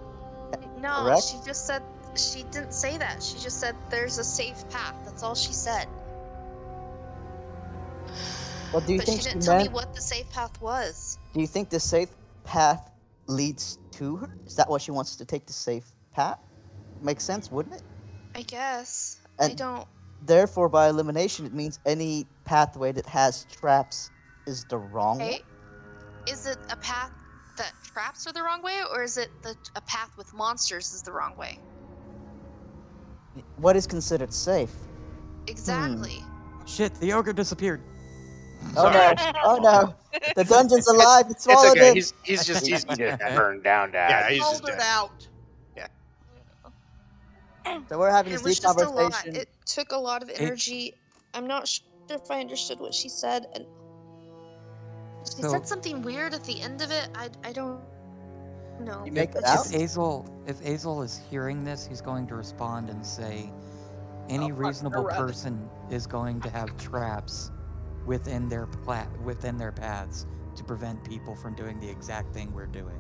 No, Correct? she just said she didn't say that. She just said there's a safe path. That's all she said. Well, do you But she think didn't tell me meant- what the safe path was. Do you think the safe path leads to her? Is that why she wants to take the safe path? Makes sense, wouldn't it? I guess. I And- don't. Therefore, by elimination, it means any pathway that has traps is the wrong way. Hey, is it a path that traps are the wrong way, or is it a path with monsters is the wrong way? What is considered safe? Exactly. Shit, the ogre disappeared. Oh no! Oh no! The dungeon's alive. It It's swallowed okay. him. He's just He just burned down, Dad. yeah. He's just Hold it dead. out. So we're having It this was deep just a lot. conversation. It took a lot of energy. I'm not sure if I understood what she said, and she So- said something weird at the end of it. I don't. No. You make it If out? Azel is hearing this, he's going to respond and say, any reasonable person is going to have traps within their paths to prevent people from doing the exact thing we're doing.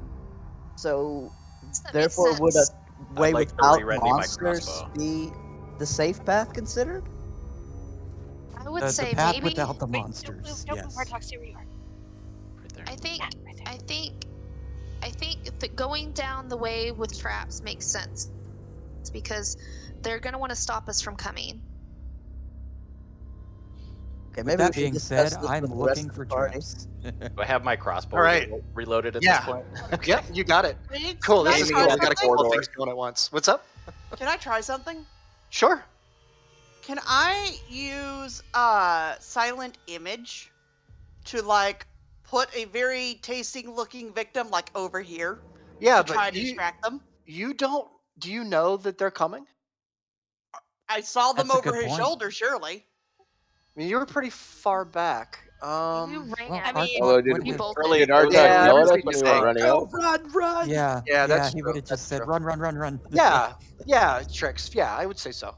So, That makes therefore, would a sense. way I'd like to without re-ready my monsters crossbow. be the safe path considered? I would The say path maybe. without the Wait, monsters, don't move, yes. Artox, stay where you are. Right there. I think. Yeah, right there. I think that going down the way with traps makes sense. It's because they're gonna want to stop us from coming. Okay, With maybe that we should being discuss said, this I'm with the rest looking of for the party. traps. Do I have my crossbow All right. reloaded at Yeah. this point? Yep, you got it. Please, Cool. can This I is try cool. We got a couple something? things going at once. What's up? Can I try something? Sure. Can I use silent image to like put a very tasting looking victim like over here Yeah, to try but to distract them? you don't. Do you know that they're coming? I saw them That's a over good his point. shoulder, surely. I mean, you were pretty far back. You ran Well, at I me. mean, Well, did, You both Early- did. did Artok Yeah, yell at that's us what when you we were say. running Go, out? run! Yeah, that's he true. would have That's just said, true. run. Yeah, Trix. Yeah, I would say so.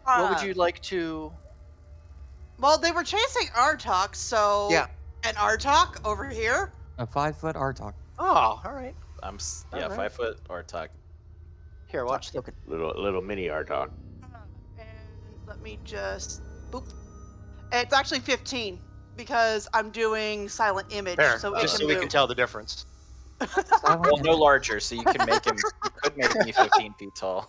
What would you like to? Well, they were chasing Artok, so Yeah. and Artok over here. A 5-foot Artok. Oh, all right. Yeah, Alright. 5 foot Artok. Here, watch the. Okay. Little mini Artok. And let me just boop. It's actually 15 because I'm doing silent image, Fair, so just it so can we move. can tell the difference. Silent Well, no image. larger, so you can make him. You could make me 15 feet tall.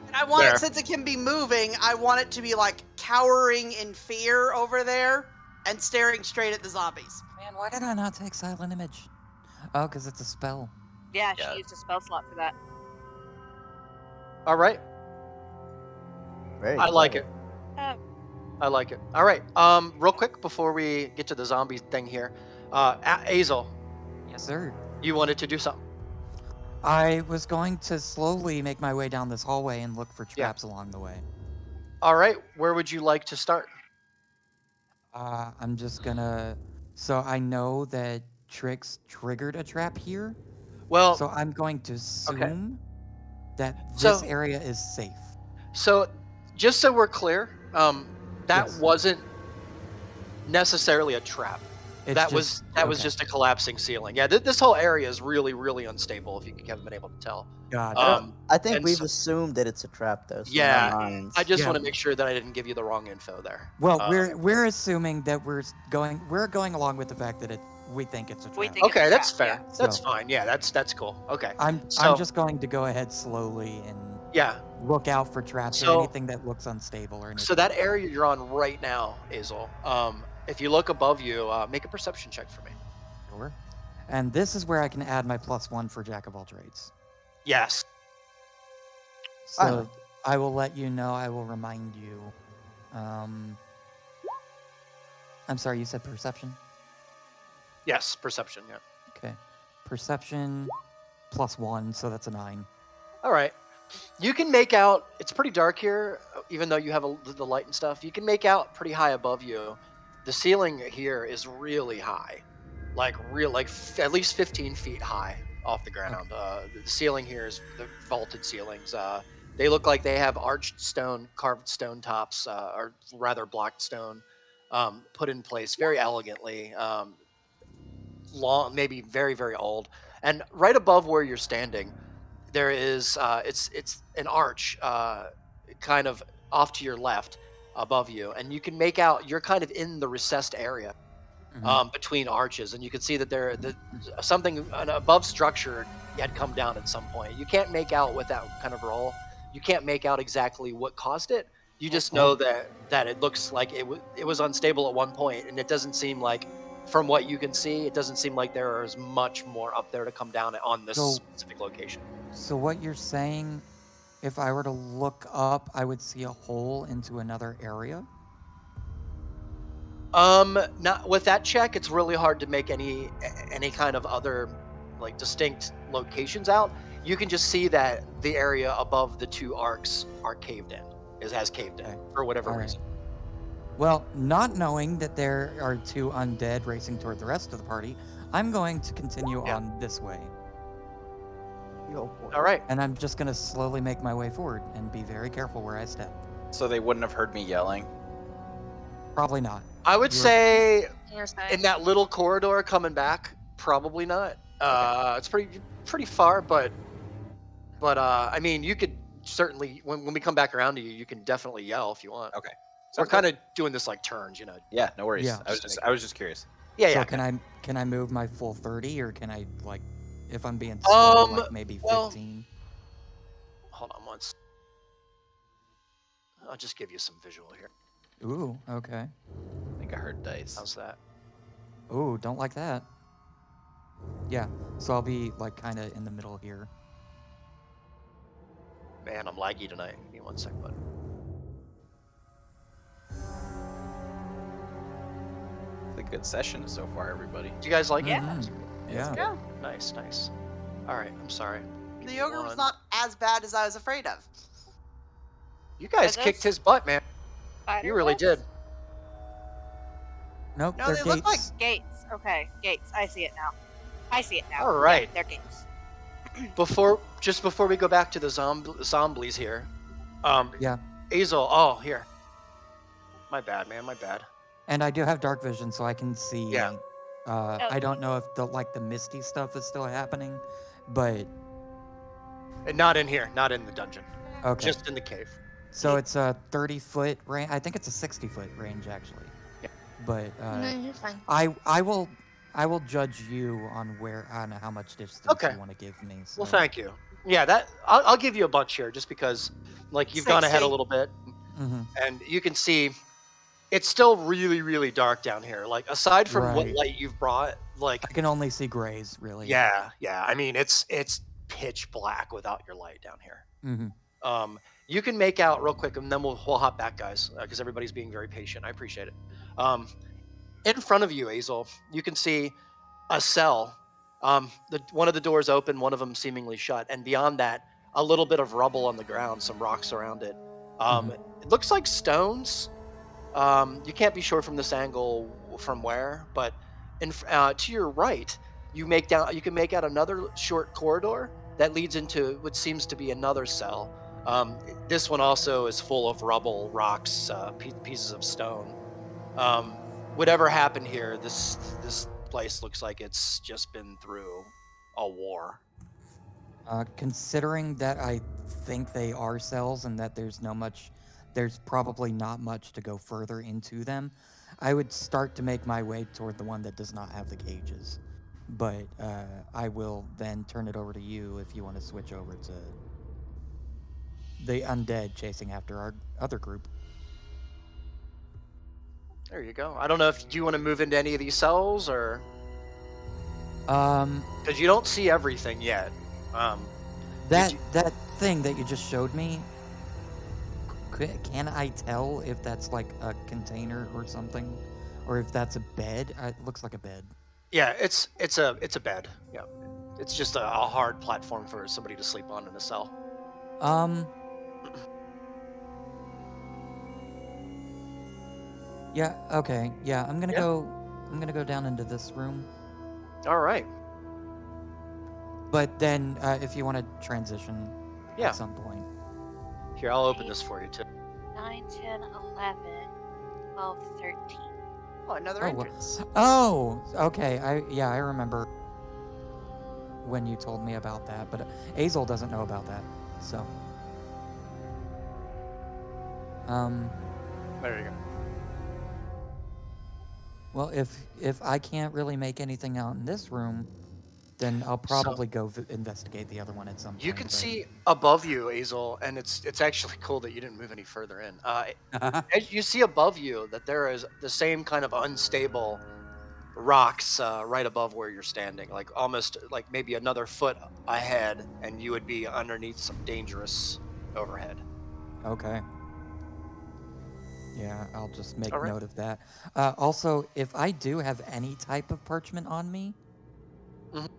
And I want Fair. it, since it can be moving, I want it to be like cowering in fear over there and staring straight at the zombies. Man, why did I not take silent image? Oh, because it's a spell. Yeah, Yeah. she used a spell slot for that. All right. Very I like it. Uh, I like it. All right. Real quick before we get to the zombie thing here, Azel, Yes, sir. you wanted to do something. I was going to slowly make my way down this hallway and look for Yeah. traps along the way. All right. Where would you like to start? I'm just gonna. So I know that Trix triggered a trap here. Well, So I'm going to assume that So- this area is safe. so just so we're clear, that Yes. wasn't necessarily a trap. It's that just, was just a collapsing ceiling. Yeah, this whole area is really, really unstable. If you haven't been able to tell. Gotcha. I think and we've so- assumed that it's a trap, though. So Yeah, my mind's- I just Yeah. want to make sure that I didn't give you the wrong info there. Well, Um, we're assuming that we're going along with the fact that we think it's a trap. We think- Okay, it's a that's trap, fair. That's So- fine. Yeah, that's cool. Okay. I'm So- just going to go ahead slowly and Yeah. look out for traps So- or anything that looks unstable or anything. So that area you're on right now, Azel. If you look above you, make a perception check for me. Sure. And this is where I can add my +1 for Jack of all trades. Yes. So I will let you know. I will remind you. I'm sorry, you said perception? Yes. Perception. Yeah. Okay. Perception +1, so that's a 9. All right. You can make out. It's pretty dark here, even though you have the light and stuff. You can make out pretty high above you. The ceiling here is really high, like at least 15 feet high off the ground. The ceiling here is the vaulted ceilings. They look like they have arched stone, carved stone tops, or rather blocked stone, put in place very elegantly. Long, maybe very, very old. And right above where you're standing, there is it's an arch, kind of off to your left, above you, and you can make out you're kind of in the recessed area between arches, and you can see that something an above structure had come down at some point. You can't make out with that kind of roll. You can't make out exactly what caused it. You just know that it looks like it was unstable at one point, and it doesn't seem like, from what you can see, it doesn't seem like there is much more up there to come down on this So- specific location. So what you're saying, if I were to look up, I would see a hole into another area? Not with that check. It's really hard to make any kind of other like distinct locations out. You can just see that the area above the two arcs are caved in. Has caved in Okay. for whatever All right. reason. Well, not knowing that there are 2 undead racing toward the rest of the party, I'm going to continue Yeah. on this way. Go for it. All right. And I'm just going to slowly make my way forward and be very careful where I step. So they wouldn't have heard me yelling. Probably not. I would You're- say Your side. in that little corridor coming back, probably not. It's pretty far, but I mean, you could certainly when we come back around to you, you can definitely yell if you want. Okay. We're Sounds kind of doing this like turns, you know. Yeah, no worries. Yeah. I was just curious. Yeah, so yeah. can I move my full 30, or can I, like, if I'm being slow, like maybe well- 15? Hold on once. I'll just give you some visual here. Ooh, okay. I think I heard dice. How's that? Ooh, don't like that. Yeah, so I'll be, like, kind of in the middle here. Man, I'm laggy tonight. Give me 1 second, bud. It's a good session so far, everybody. Do you guys like Yeah. it? Yeah. Yeah. Nice. All right. I'm sorry. The yogurt was One. not as bad as I was afraid of. You guys Are kicked those his butt, man. Spider You really webs? did. Nope, No, they're they gates. look like Gates. Okay, gates. I see it now. I see it now. All right. Yeah, they're gates. Before we go back to the zombies here, Yeah. Azel. Oh, here. My bad, man. My bad. And I do have dark vision, so I can see. Yeah. I don't know if the misty stuff is still happening, but And not in here. Not in the dungeon. okay. Just in the cave. So it's a 30-foot range. I think it's a 60-foot range, actually. Yeah. But No, you're fine. I will judge you on how much distance Okay. you want to give me. So. Well, thank you. Yeah, that I'll give you a bunch here, just because, like, you've gone ahead a 60. little bit, hmm and you can see it's still really, really dark down here. Like, aside from what Right. light you've brought, like, I can only see grays, really. yeah. I mean, it's pitch black without your light down here. hmm You can make out real quick, and then we'll hop back, guys, because everybody's being very patient. I appreciate it. In front of you, Azel, you can see a cell. One of the doors open, one of them seemingly shut, and beyond that, a little bit of rubble on the ground, some rocks around it. It looks like stones. You can't be sure from this angle from where, but to your right, you can make out another short corridor that leads into what seems to be another cell. This one also is full of rubble, rocks, pieces of stone. Whatever happened here, this place looks like it's just been through a war. Considering that I think they are cells and that there's probably not much to go further into them, I would start to make my way toward the one that does not have the cages. But I will then turn it over to you if you want to switch over to the undead chasing after our other group. There you go. I don't know if do you want to move into any of these cells, or because you don't see everything yet. That thing that you just showed me, can I tell if that's like a container or something, or if that's a bed? It looks like a bed. Yeah, it's a bed. Yeah, it's just a hard platform for somebody to sleep on in a cell. Yeah. Okay. Yeah. I'm gonna Yeah. go. I'm gonna go down into this room. All right. But then, if you want to transition Yeah. at some point. Here, I'll open this for you too. 9, 10, 11, 12, 13. Oh, another Oh, well- entrance. Oh. Okay. I remember when you told me about that, but Azel doesn't know about that. So. There you go. Well, if I can't really make anything out in this room, then I'll probably go investigate the other one at some point. You can but- see above you, Azel, and it's actually cool that you didn't move any further in. As you see above you that there is the same kind of unstable rocks right above where you're standing, like almost like maybe another foot ahead, and you would be underneath some dangerous overhead. Okay. Yeah, I'll just make All right. note of that. Also, if I do have any type of parchment on me, Mhm.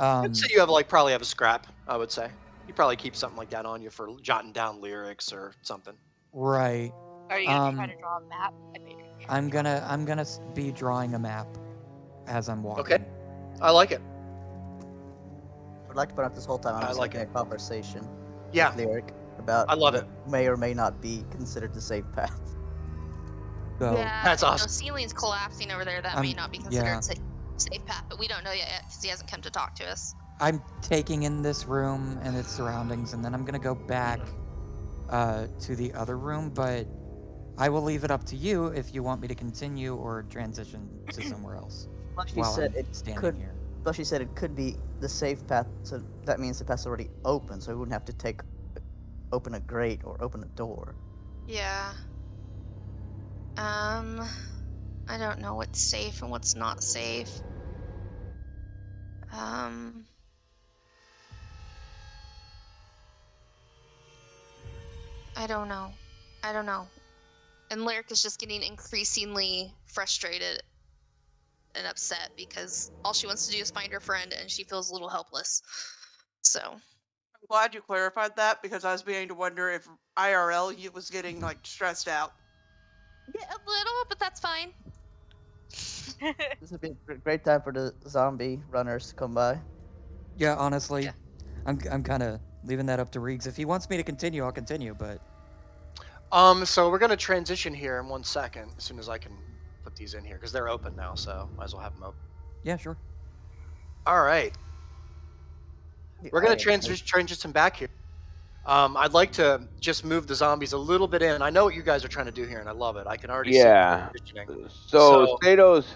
um, I'd say you probably have a scrap. I would say you probably keep something like that on you for jotting down lyrics or something. right. Are you gonna try to draw a map? I bet you're I'm gonna be drawing a map as I'm walking. Okay. I like it. I'd like to point out this whole time I'm I just like having it. a conversation Yeah. with Lyric about I love what it. may or may not be considered the safe path. So Yeah, That's no, awesome. ceiling's collapsing over there. That may not be considered safe path, but we don't know yet because he hasn't come to talk to us. I'm taking in this room and its surroundings, and then I'm gonna go back to the other room, but I will leave it up to you if you want me to continue or transition to somewhere else. Well, she while said I'm it standing could. here. Well, she said it could be the safe path, so that means the path's already open, so we wouldn't have to open a grate or open a door. Yeah. I don't know what's safe and what's not safe. I don't know. And Lyric is just getting increasingly frustrated and upset because all she wants to do is find her friend and she feels a little helpless. So I'm glad you clarified that because I was beginning to wonder if IRL you was getting like stressed out. yeah, a little, but that's fine. This would be a great time for the zombie runners to come by. Yeah, honestly, Yeah. I'm kind of leaving that up to Reeks. If he wants me to continue, I'll continue. But So we're gonna transition here in 1 second as soon as I can put these in here because they're open now. So might as well have them open. yeah, sure. All right. We're gonna transition back here. I'd like to just move the zombies a little bit in. I know what you guys are trying to do here, and I love it. I can already see Yeah. transitioning. So So- Sato's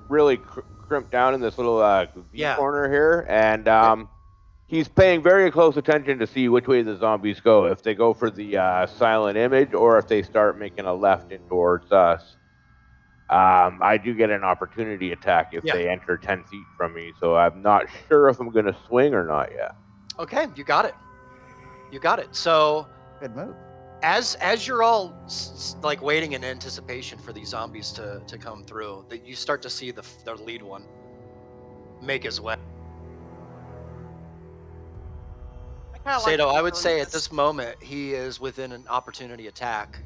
really crimped down in this little V Yeah. corner here, and he's paying very close attention to see which way the zombies go. If they go for the silent image, or if they start making a left in towards us. I do get an opportunity attack if they enter 10 feet from me, so I'm not sure if I'm going to swing or not yet. Okay, you got it. You got it. So Good move. as you're all like waiting in anticipation for these zombies to come through, that you start to see the lead one make his way. Sato, I would say at this moment he is within an opportunity attack.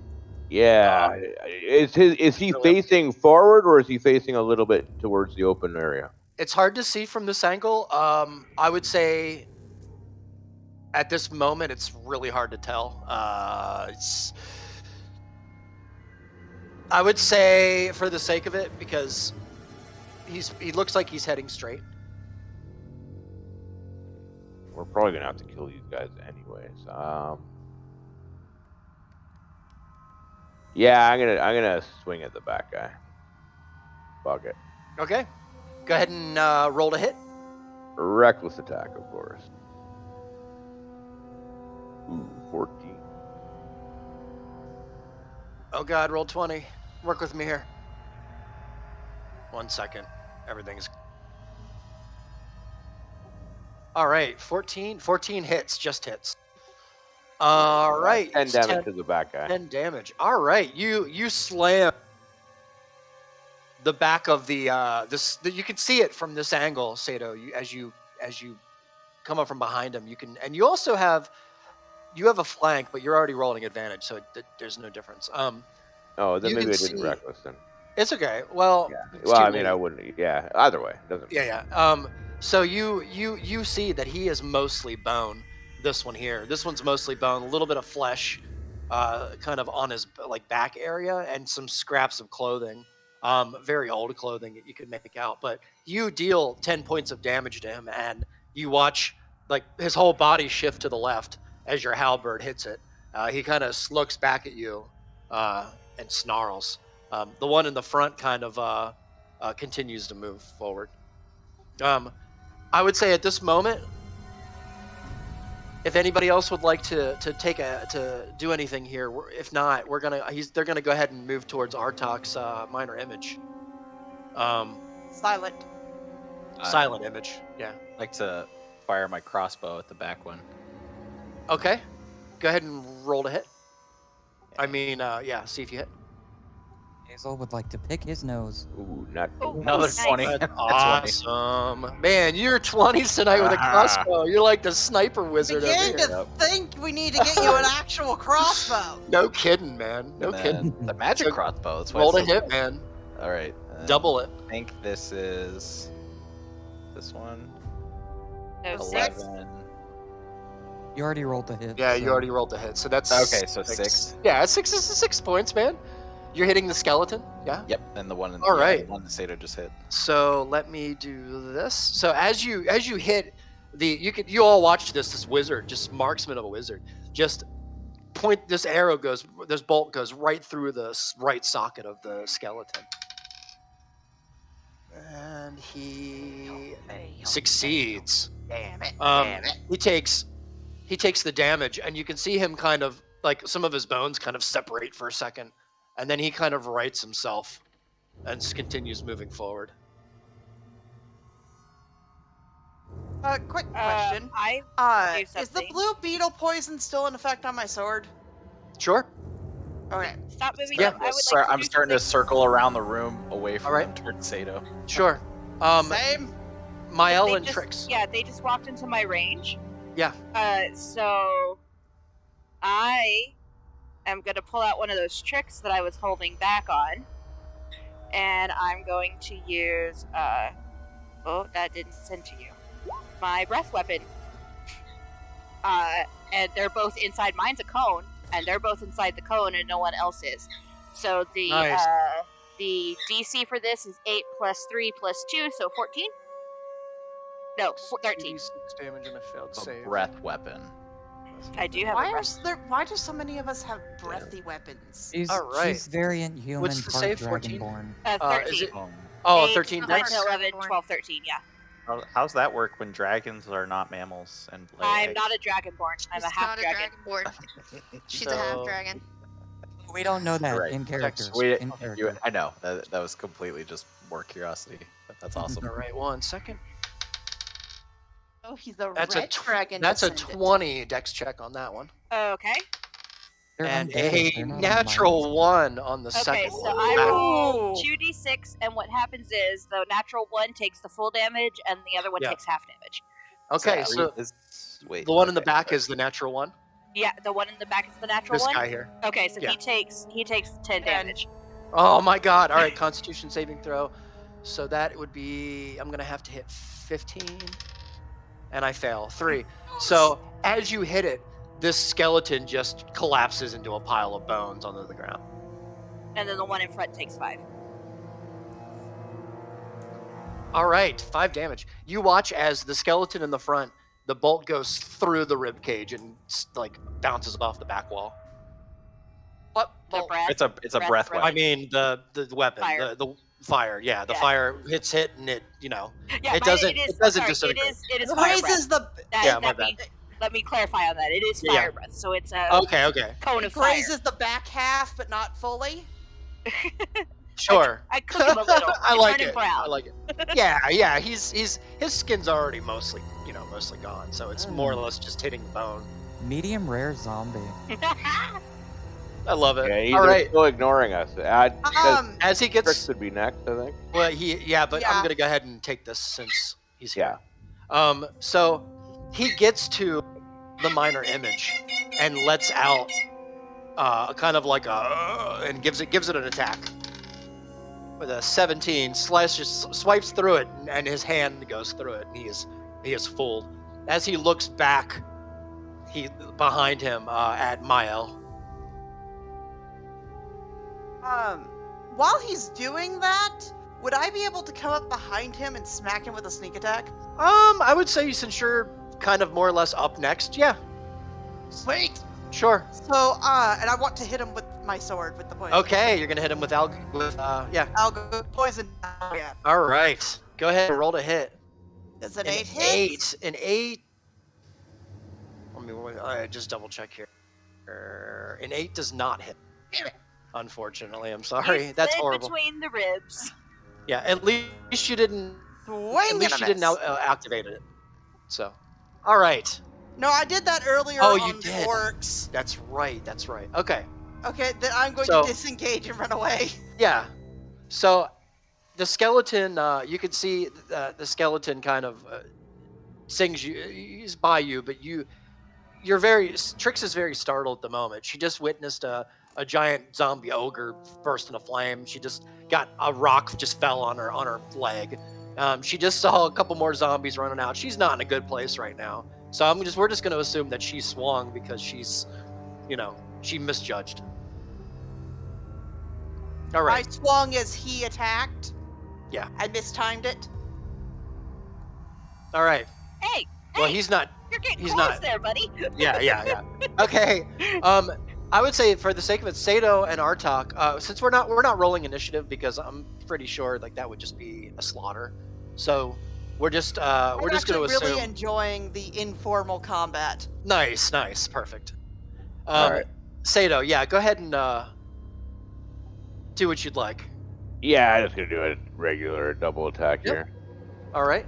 Yeah, is he facing forward or is he facing a little bit towards the open area? It's hard to see from this angle. I would say at this moment it's really hard to tell. I would say for the sake of it, because he looks like he's heading straight. We're probably gonna have to kill these guys anyways. Yeah, I'm gonna swing at the back guy. Fuck it. Okay, go ahead and roll to hit. Reckless attack, of course. Ooh, 14. Oh God, roll 20. Work with me here. 1 second. Everything's all right. 14 hits, just hits. All right. 10 damage to the back guy. 10 damage. All right. You slam the back of the you can see it from this angle, Sato. As you come up from behind him, you can, and you also have a flank, but you're already rolling advantage, so there's no difference. Oh, then you maybe can I didn't see- reckless then. It's okay. Well, Yeah. it's Well, too I mean, late. I wouldn't. Yeah. Either way, doesn't. Yeah. So you see that he is mostly bone. This one here. This one's mostly bone. A little bit of flesh, kind of on his like back area, and some scraps of clothing. Very old clothing that you could make out. But you deal 10 points of damage to him, and you watch like his whole body shift to the left as your halberd hits it. He kind of looks back at you and snarls. The one in the front kind of continues to move forward. I would say at this moment, if anybody else would like to do anything here, if not, they're gonna go ahead and move towards Artok's minor image. Silent. Silent image. Yeah. I'd like to fire my crossbow at the back one. Okay. Go ahead and roll to hit. I mean, yeah. See if you hit. Hazel would like to pick his nose. Ooh, not Oh, Another nice. 20. That's That's 20. awesome. Man, you're 20s tonight with a crossbow. You're like the sniper wizard over Beginning here. to think we need to get you an actual crossbow. No kidding, man. No And kidding. then the magic So, crossbow. That's why Roll it's a so hit, good. man. All right. Double it. I think this is this one. So 6. 11. You already rolled the hit. Yeah, you so- already rolled the hit. So that's Okay, so 6. Yeah, 6 is 6 points, man. You're hitting the skeleton. Yeah. Yep, and the one. All right. The one that Sato just hit. So let me do this. So as you hit you all watched this wizard, just marksman of a wizard, just point this bolt goes right through the right socket of the skeleton, and he succeeds. Damn it. He takes the damage, and you can see him kind of like some of his bones kind of separate for a second, and then he kind of rights himself and continues moving forward. Quick question. I do Is the something. blue beetle poison still in effect on my sword? Sure. Okay. stop moving. Yeah. I would like to I'm do starting to something. circle around the room away from All right. him towards Sato. Sure. Same. Mael They and just- Trix. Yeah, they just walked into my range. Yeah. So I am gonna pull out one of those tricks that I was holding back on, and I'm going to use. Oh, that didn't send to you. My breath weapon. And they're both inside. Mine's a cone, and they're both inside the cone, and no one else is. So the Nice. the DC for this is 8 plus 3 plus 2, so 14. No, 13. 2d6 damage and a failed A save. breath weapon. I do have Why a breath. why do so many of us have breathy weapons? She's, All right. she's variant human, What's the part save, 14? dragonborn. 13. Is it? Um, Oh, 8, 13 9, dex. 11, Dragonborn. 12, 13, yeah. How's that work when dragons are not mammals and lay I'm eggs? not a dragonborn. I'm She's a half not dragon. a dragonborn. She's a half So- dragon. We don't know that Right. in character. we, in you, character. I know that was completely just more curiosity. But that's awesome. All right, 1 second. Oh, he's a That's red dragon. That's a descendant. 20 dex check on that one, Okay. They're and undead, a they're not natural minors. 1 on the Okay, second so one. I Wow. roll Ooh. 2d6, and what happens is the natural one takes the full damage, and the other one Yeah. takes half damage. Okay, so Wait, the one in the okay, back sorry. is the natural 1. Yeah, the one in the back is the natural This one. guy here. Okay, so Yeah. he takes 10 damage. Oh my god! All right, Constitution saving throw. So that would be I'm gonna have to hit 15, and I fail 3. So as you hit it, this skeleton just collapses into a pile of bones onto the ground. And then the one in front takes 5. All right, 5 damage. You watch as the skeleton in the front, the bolt goes through the rib cage and like bounces off the back wall. What The bolt? breath. It's a Breath breath weapon. I weapon. mean the weapon, Fire. the fire. Yeah, the Yeah. fire hits it, and it Yeah, it doesn't It is, it doesn't sorry, disintegrate. It is fire breath. Grazes the Yeah, my bad. Let me clarify on that. It is Yeah. fire breath, so it's a Okay. cone of fire. grazes the back half, but not fully. Sure. I cook him a little. I It's like turning it. brown. I like it. Yeah. He's his skin's already mostly gone, so it's more or less just hitting the bone. Medium rare zombie. I love it. Yeah, he's All right. still ignoring us. As he Trix gets, would be next, I think. well, but Yeah. I'm gonna go ahead and take this since he's here. Yeah. So he gets to the minor image and lets out kind of like and gives it an attack with a 17. Swipes through it, and his hand goes through it, and he is fooled. As he looks back, behind him at Mael. While he's doing that, would I be able to come up behind him and smack him with a sneak attack? I would say since you're kind of more or less up next, yeah, Sweet. sure. So, and I want to hit him with my sword with the poison. Okay, you're gonna hit him with yeah. I'll go poison. Yeah. All right, go ahead and roll to hit. Does an An 8 hit? An 8. Let me just double check here. An 8 does not hit. Damn it. Unfortunately, I'm You sorry. That's slid horrible. between the ribs. Yeah, at least you didn't. Swing At and least a you didn't miss. activate it. So, all right. No, I did that earlier Oh, you on did. orcs. That's right. Okay. Okay, then I'm going So- to disengage and run away. Yeah. So the skeleton, you can see the skeleton kind of sings you, he's by you, but you're very, Trix is very startled at the moment. She just witnessed a giant zombie ogre burst into flame. She just got a rock just fell on her leg. She just saw a couple more zombies running out. She's not in a good place right now. So we're just going to assume that she swung because she's, she misjudged. All I right. swung as he attacked. Yeah. I mistimed it. All right. Hey, Well, hey, he's not. you're getting he's close not- there, buddy. Yeah. Okay. I would say for the sake of it, Sato and Artak, since we're not rolling initiative because I'm pretty sure like that would just be a slaughter. So we're just going I'm to actually assume. really enjoying the informal combat. Nice, perfect. All right. Sato, yeah, go ahead and do what you'd like. Yeah, I'm just gonna do a regular double attack Yep. here. All right.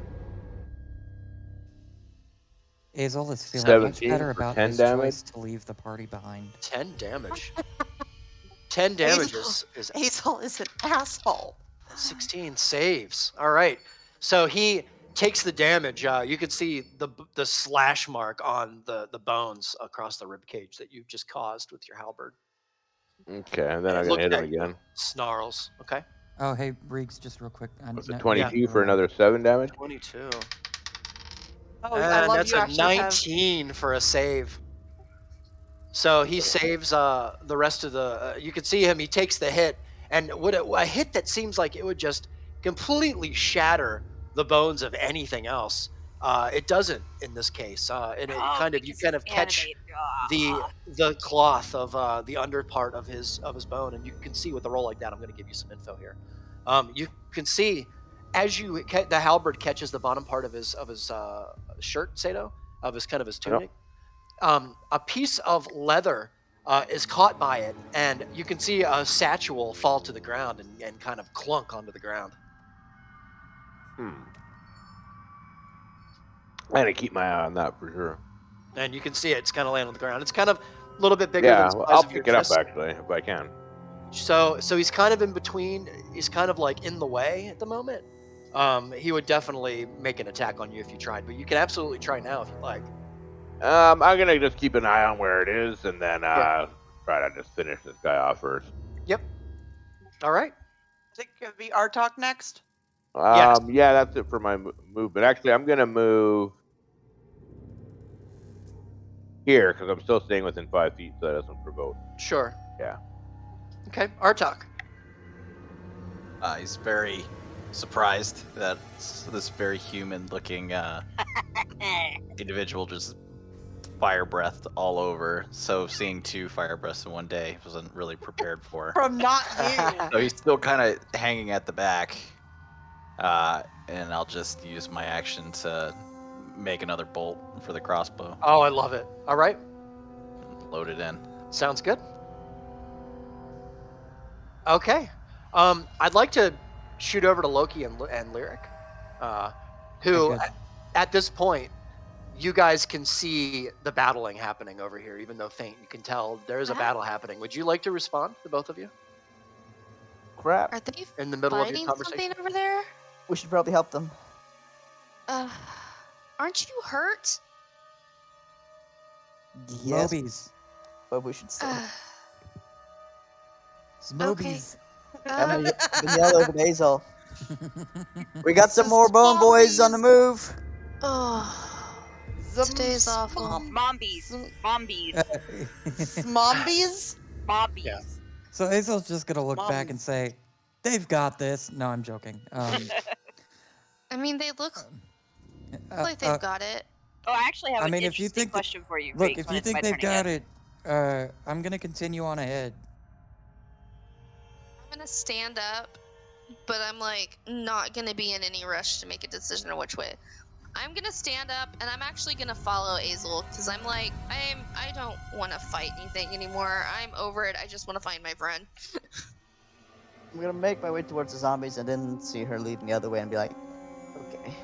Azel is feeling much 17 better for about 10 his damage. choice to leave the party behind. 10 damage. 10 damage is Hazel is an asshole. 16 saves. All right. So he takes the damage. You can see the slash mark on the bones across the rib cage that you just caused with your halberd. Okay, and then And I'm look gonna hit him at you. again. Snarls. Okay. Oh, hey, Reeks, just real quick. What's it, 22 for right. another 7 damage? 22. Oh, I And love that's you a actually have 19 for a save. So he saves the rest of the. You can see him. He takes the hit, and a hit that seems like it would just completely shatter the bones of anything else. It doesn't in this case, and it you kind of catch the cloth of the under part of his bone, and you can see with a roll like that. I'm going to give you some info here. You can see as the halberd catches the bottom part of his shirt, Sato, of his tunic. A piece of leather is caught by it, and you can see a satchel fall to the ground and kind of clunk onto the ground. I'm gonna keep my eye on that for sure. And you can see it's kind of laying on the ground. It's kind of a little bit bigger Yeah, than the size I'll of your pick it up fist. actually if I can. So he's kind of in between. He's kind of like in the way at the moment. He would definitely make an attack on you if you tried, but you can absolutely try now if you like. I'm gonna just keep an eye on where it is, and then Yeah. try to just finish this guy off first. Yep. All right. I think it'd be Artok next. Yes. Yeah, that's it for my movement. Actually, I'm gonna move here because I'm still staying within 5 feet, so that doesn't provoke. Sure. Yeah. Okay. Artak. He's very surprised that this very human-looking individual just fire breathed all over. So seeing 2 fire breaths in one day wasn't really prepared for. From not you. So he's still kind of hanging at the back, and I'll just use my action to make another bolt for the crossbow. Oh, I love it. All right. Load it in. Sounds good. Okay. I'd like to shoot over to Loki and Lyric, who Okay. at this point, you guys can see the battling happening over here, even though faint. You can tell there is a battle happening. Would you like to respond, the both of you, Crap. Are they in the middle of your fighting conversation? something over there? We should probably help them. Aren't you hurt? Yes, Mobies. but we should stay. Mobies. I'm gonna yell over to Hazel. We got some more bone boys on the move. Oh, today's awful. Mombies. Mombies. Mombies? Mombies. Yeah. So Azel's just gonna look back Mom. and say, "They've got this." No, I'm joking. I mean, they look like they've got it. Oh, I actually have I an mean, if you interesting think question for you. Look, Reeks, if when you it's think my they've turn got again. it, I'm gonna continue on ahead. I'm gonna stand up, but I'm like not gonna be in any rush to make a decision on which way. I'm gonna stand up and I'm actually gonna follow Azel because I'm like I don't want to fight anything anymore. I'm over it. I just want to find my friend. I'm gonna make my way towards the zombies and then see her leading the other way and be like, okay.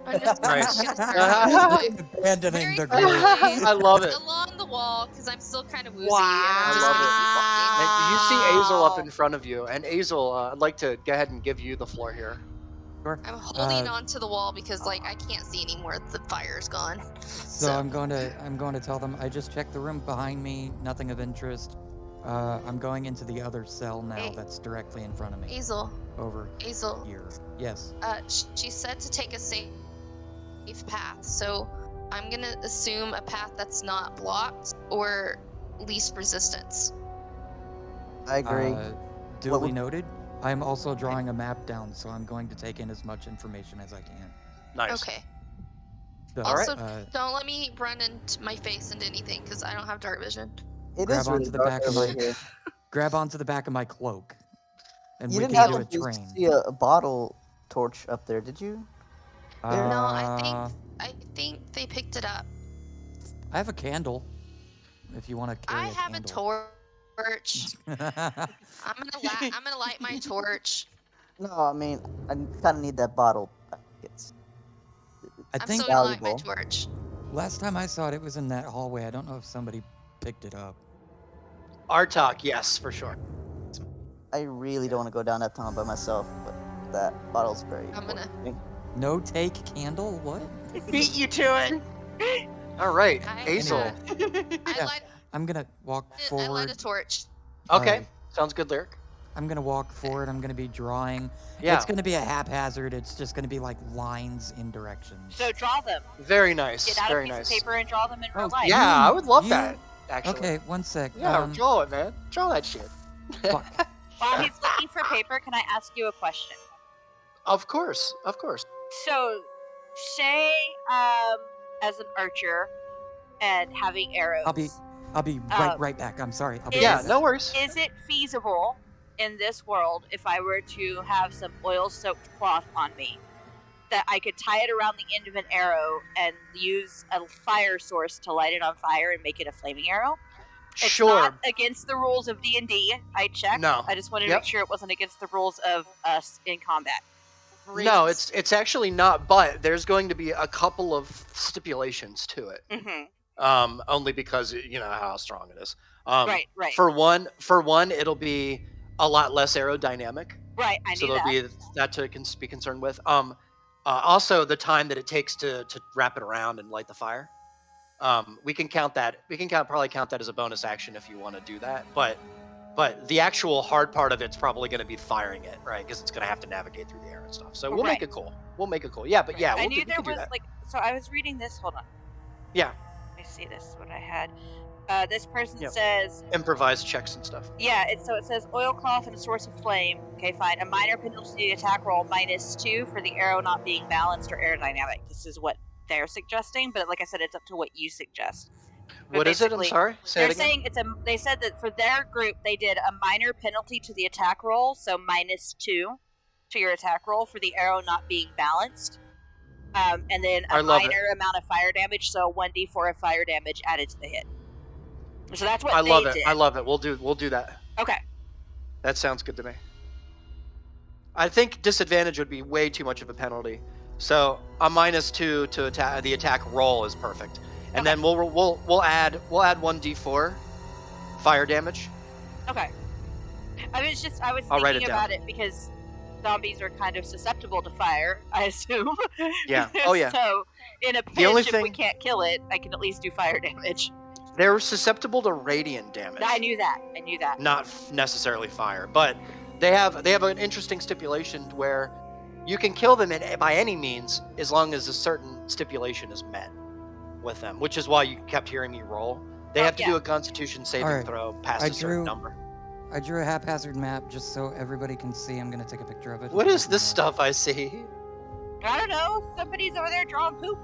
I'm just Right. gonna start Abandoning very the quickly group. I love it. along the wall because I'm still kind of woozy. I And I'm just love gonna it. keep walking. And you see Azel up Wow. in front of you, and Azel, I'd like to go ahead and give you the floor here. Sure. I'm holding on to the wall because like I can't see anymore. The fire's gone. So I'm going to tell them I just checked the room behind me, nothing of interest. I'm going into the other cell now Hey. that's directly in front of me. Azel, Over Azel. here. Yes. She said to take a safe path, so I'm gonna assume a path that's not blocked or least resistance. I agree. Duly would- noted. I'm also drawing a map down, so I'm going to take in as much information as I can. Nice. Okay. So, Also, Alright. don't let me run into my face into anything because I don't have dark vision. It grab is really onto the dark back of over my here. grab onto the back of my cloak, and You we didn't can have do to a train. see a bottle torch up there, did you? No, I think they picked it up. I have a candle. If you want to carry I a have candle. a torch. I'm gonna light my torch. No, I mean, I kind of need that bottle. I I'm think still gonna light my valuable. torch. last time I saw it, it was in that hallway. I don't know if somebody picked it up. Artok, yes, for sure. I really don't want to go down that tunnel by myself, but that bottle's very I'm gonna- important to me. No take candle? What? Beat you to it. All right, I, Azel. uh, I Yeah. light. I'm gonna walk I light forward. a torch. Okay, sounds good, Lyric. I'm gonna walk forward. I'm gonna be drawing. Yeah, It's gonna be a haphazard. It's just gonna be like lines in directions. So draw them. very nice. Get out Very a piece nice. of paper and draw them in real Oh, life. Yeah, I would love You- that. Actually. Okay, one sec. Yeah, draw it, man. Draw that shit. fuck. While he's looking for paper, can I ask you a question? Of course, of course. So, say, as an archer and having arrows. I'll be right back. I'm sorry. I'll be Yeah, right back. no worries. Is it feasible in this world if I were to have some oil-soaked cloth on me that I could tie it around the end of an arrow and use a fire source to light it on fire and make it a flaming arrow? It's Sure. not against the rules of D&D. I checked. No. I just wanted to Yep. make sure it wasn't against the rules of us in combat. No, it's actually not. But there's going to be a couple of stipulations to it. Mm-hmm. Only because you know how strong it is. Right. For one, it'll be a lot less aerodynamic. Right, I So knew there'll that. be that to be concerned with. Also the time that it takes to wrap it around and light the fire. We can count that. We can probably count that as a bonus action if you want to do that. But the actual hard part of it's probably going to be firing it, right? Because it's going to have to navigate through the air and stuff. So we'll make it cool. We'll make it cool. Yeah, but yeah, I we'll knew we there can do was that. like. So I was reading this. Hold on. Yeah, Let me see this. What I had. This person Yep. says. improvised checks and stuff. Yeah, it says oilcloth and a source of flame. Okay, fine. A minor penalty to the attack roll -2 for the arrow not being balanced or aerodynamic. This is what they're suggesting, but like I said, it's up to what you suggest. But What is it? I'm basically, sorry. Say They're it again. saying they said that for their group they did a minor penalty to the attack roll, so -2 to your attack roll for the arrow not being balanced. And then I a love it. minor amount of fire damage, so 1d4 of fire damage added to the hit. So that's what I love they it. did. I love it. We'll do that. Okay. That sounds good to me. I think disadvantage would be way too much of a penalty. So a -2 to attack the attack roll is perfect, and then we'll add 1d4 fire damage. Okay. I was I'll write it thinking down. about it because zombies are kind of susceptible to fire, I assume. Yeah. Oh yeah. So in a pinch, The only if we thing- can't kill it, I can at least do fire damage. They're susceptible to radiant damage. I knew that. Not necessarily fire, but they have an interesting stipulation where you can kill them by any means as long as a certain stipulation is met with them, which is why you kept hearing me roll. They have to do a Constitution saving Alright. throw past I a certain drew- number. I drew a haphazard map just so everybody can see. I'm gonna take a picture of it. What is this stuff I see? I don't know. Somebody's over there drawing poop.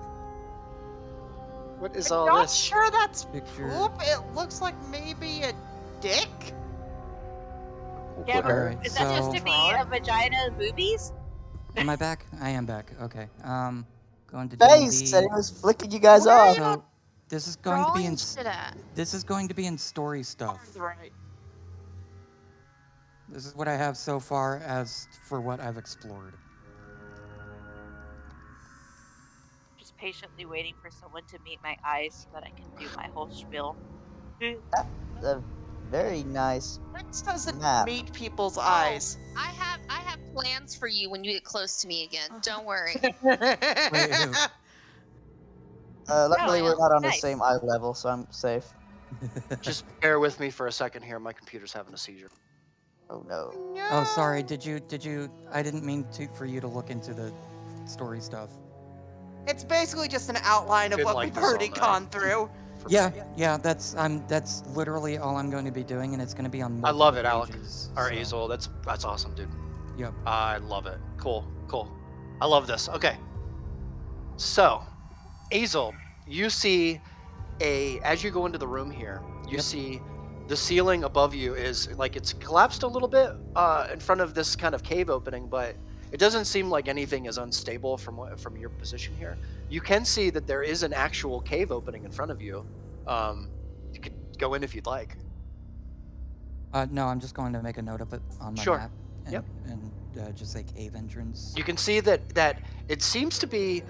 What is I'm all not this? sure that's Picture. poop. It looks like maybe a dick. Yeah, but Alright, is that supposed so- to be a vagina and boobies? Am I back? I am back. Okay. Going to Face D&D. said he was flicking you guys Where are off. you So this is going to be in drawing shit at? this is going to be in story stuff. Right. This is what I have so far as for what I've explored. Just patiently waiting for someone to meet my eyes so that I can do my whole spiel. That's a very nice. Rex doesn't Map. meet people's Oh, eyes. I have plans for you when you get close to me again. Don't worry. Wait, who? Luckily, Oh, we're not on the nice. same eye level, so I'm safe. Just bear with me for a second here. My computer's having a seizure. Oh no. No. Oh, sorry. Did you? I didn't mean for you to look into the story stuff. It's basically just an outline of Been what like we've this all already night. gone through. Yeah. That's literally all I'm going to be doing, and it's going to be on I multiple love it, Alec. pages, Or so- Azel. That's awesome, dude. Yep. I love it. Cool. I love this. Okay. So, Azel, you see as you go into the room here, you Yep. see the ceiling above you is like it's collapsed a little bit in front of this kind of cave opening, but it doesn't seem like anything is unstable from your position here. You can see that there is an actual cave opening in front of you. You could go in if you'd like. No, I'm just going to make a note of it on my Sure. map. And, Yep. And just say cave entrance. You can see that it seems to be.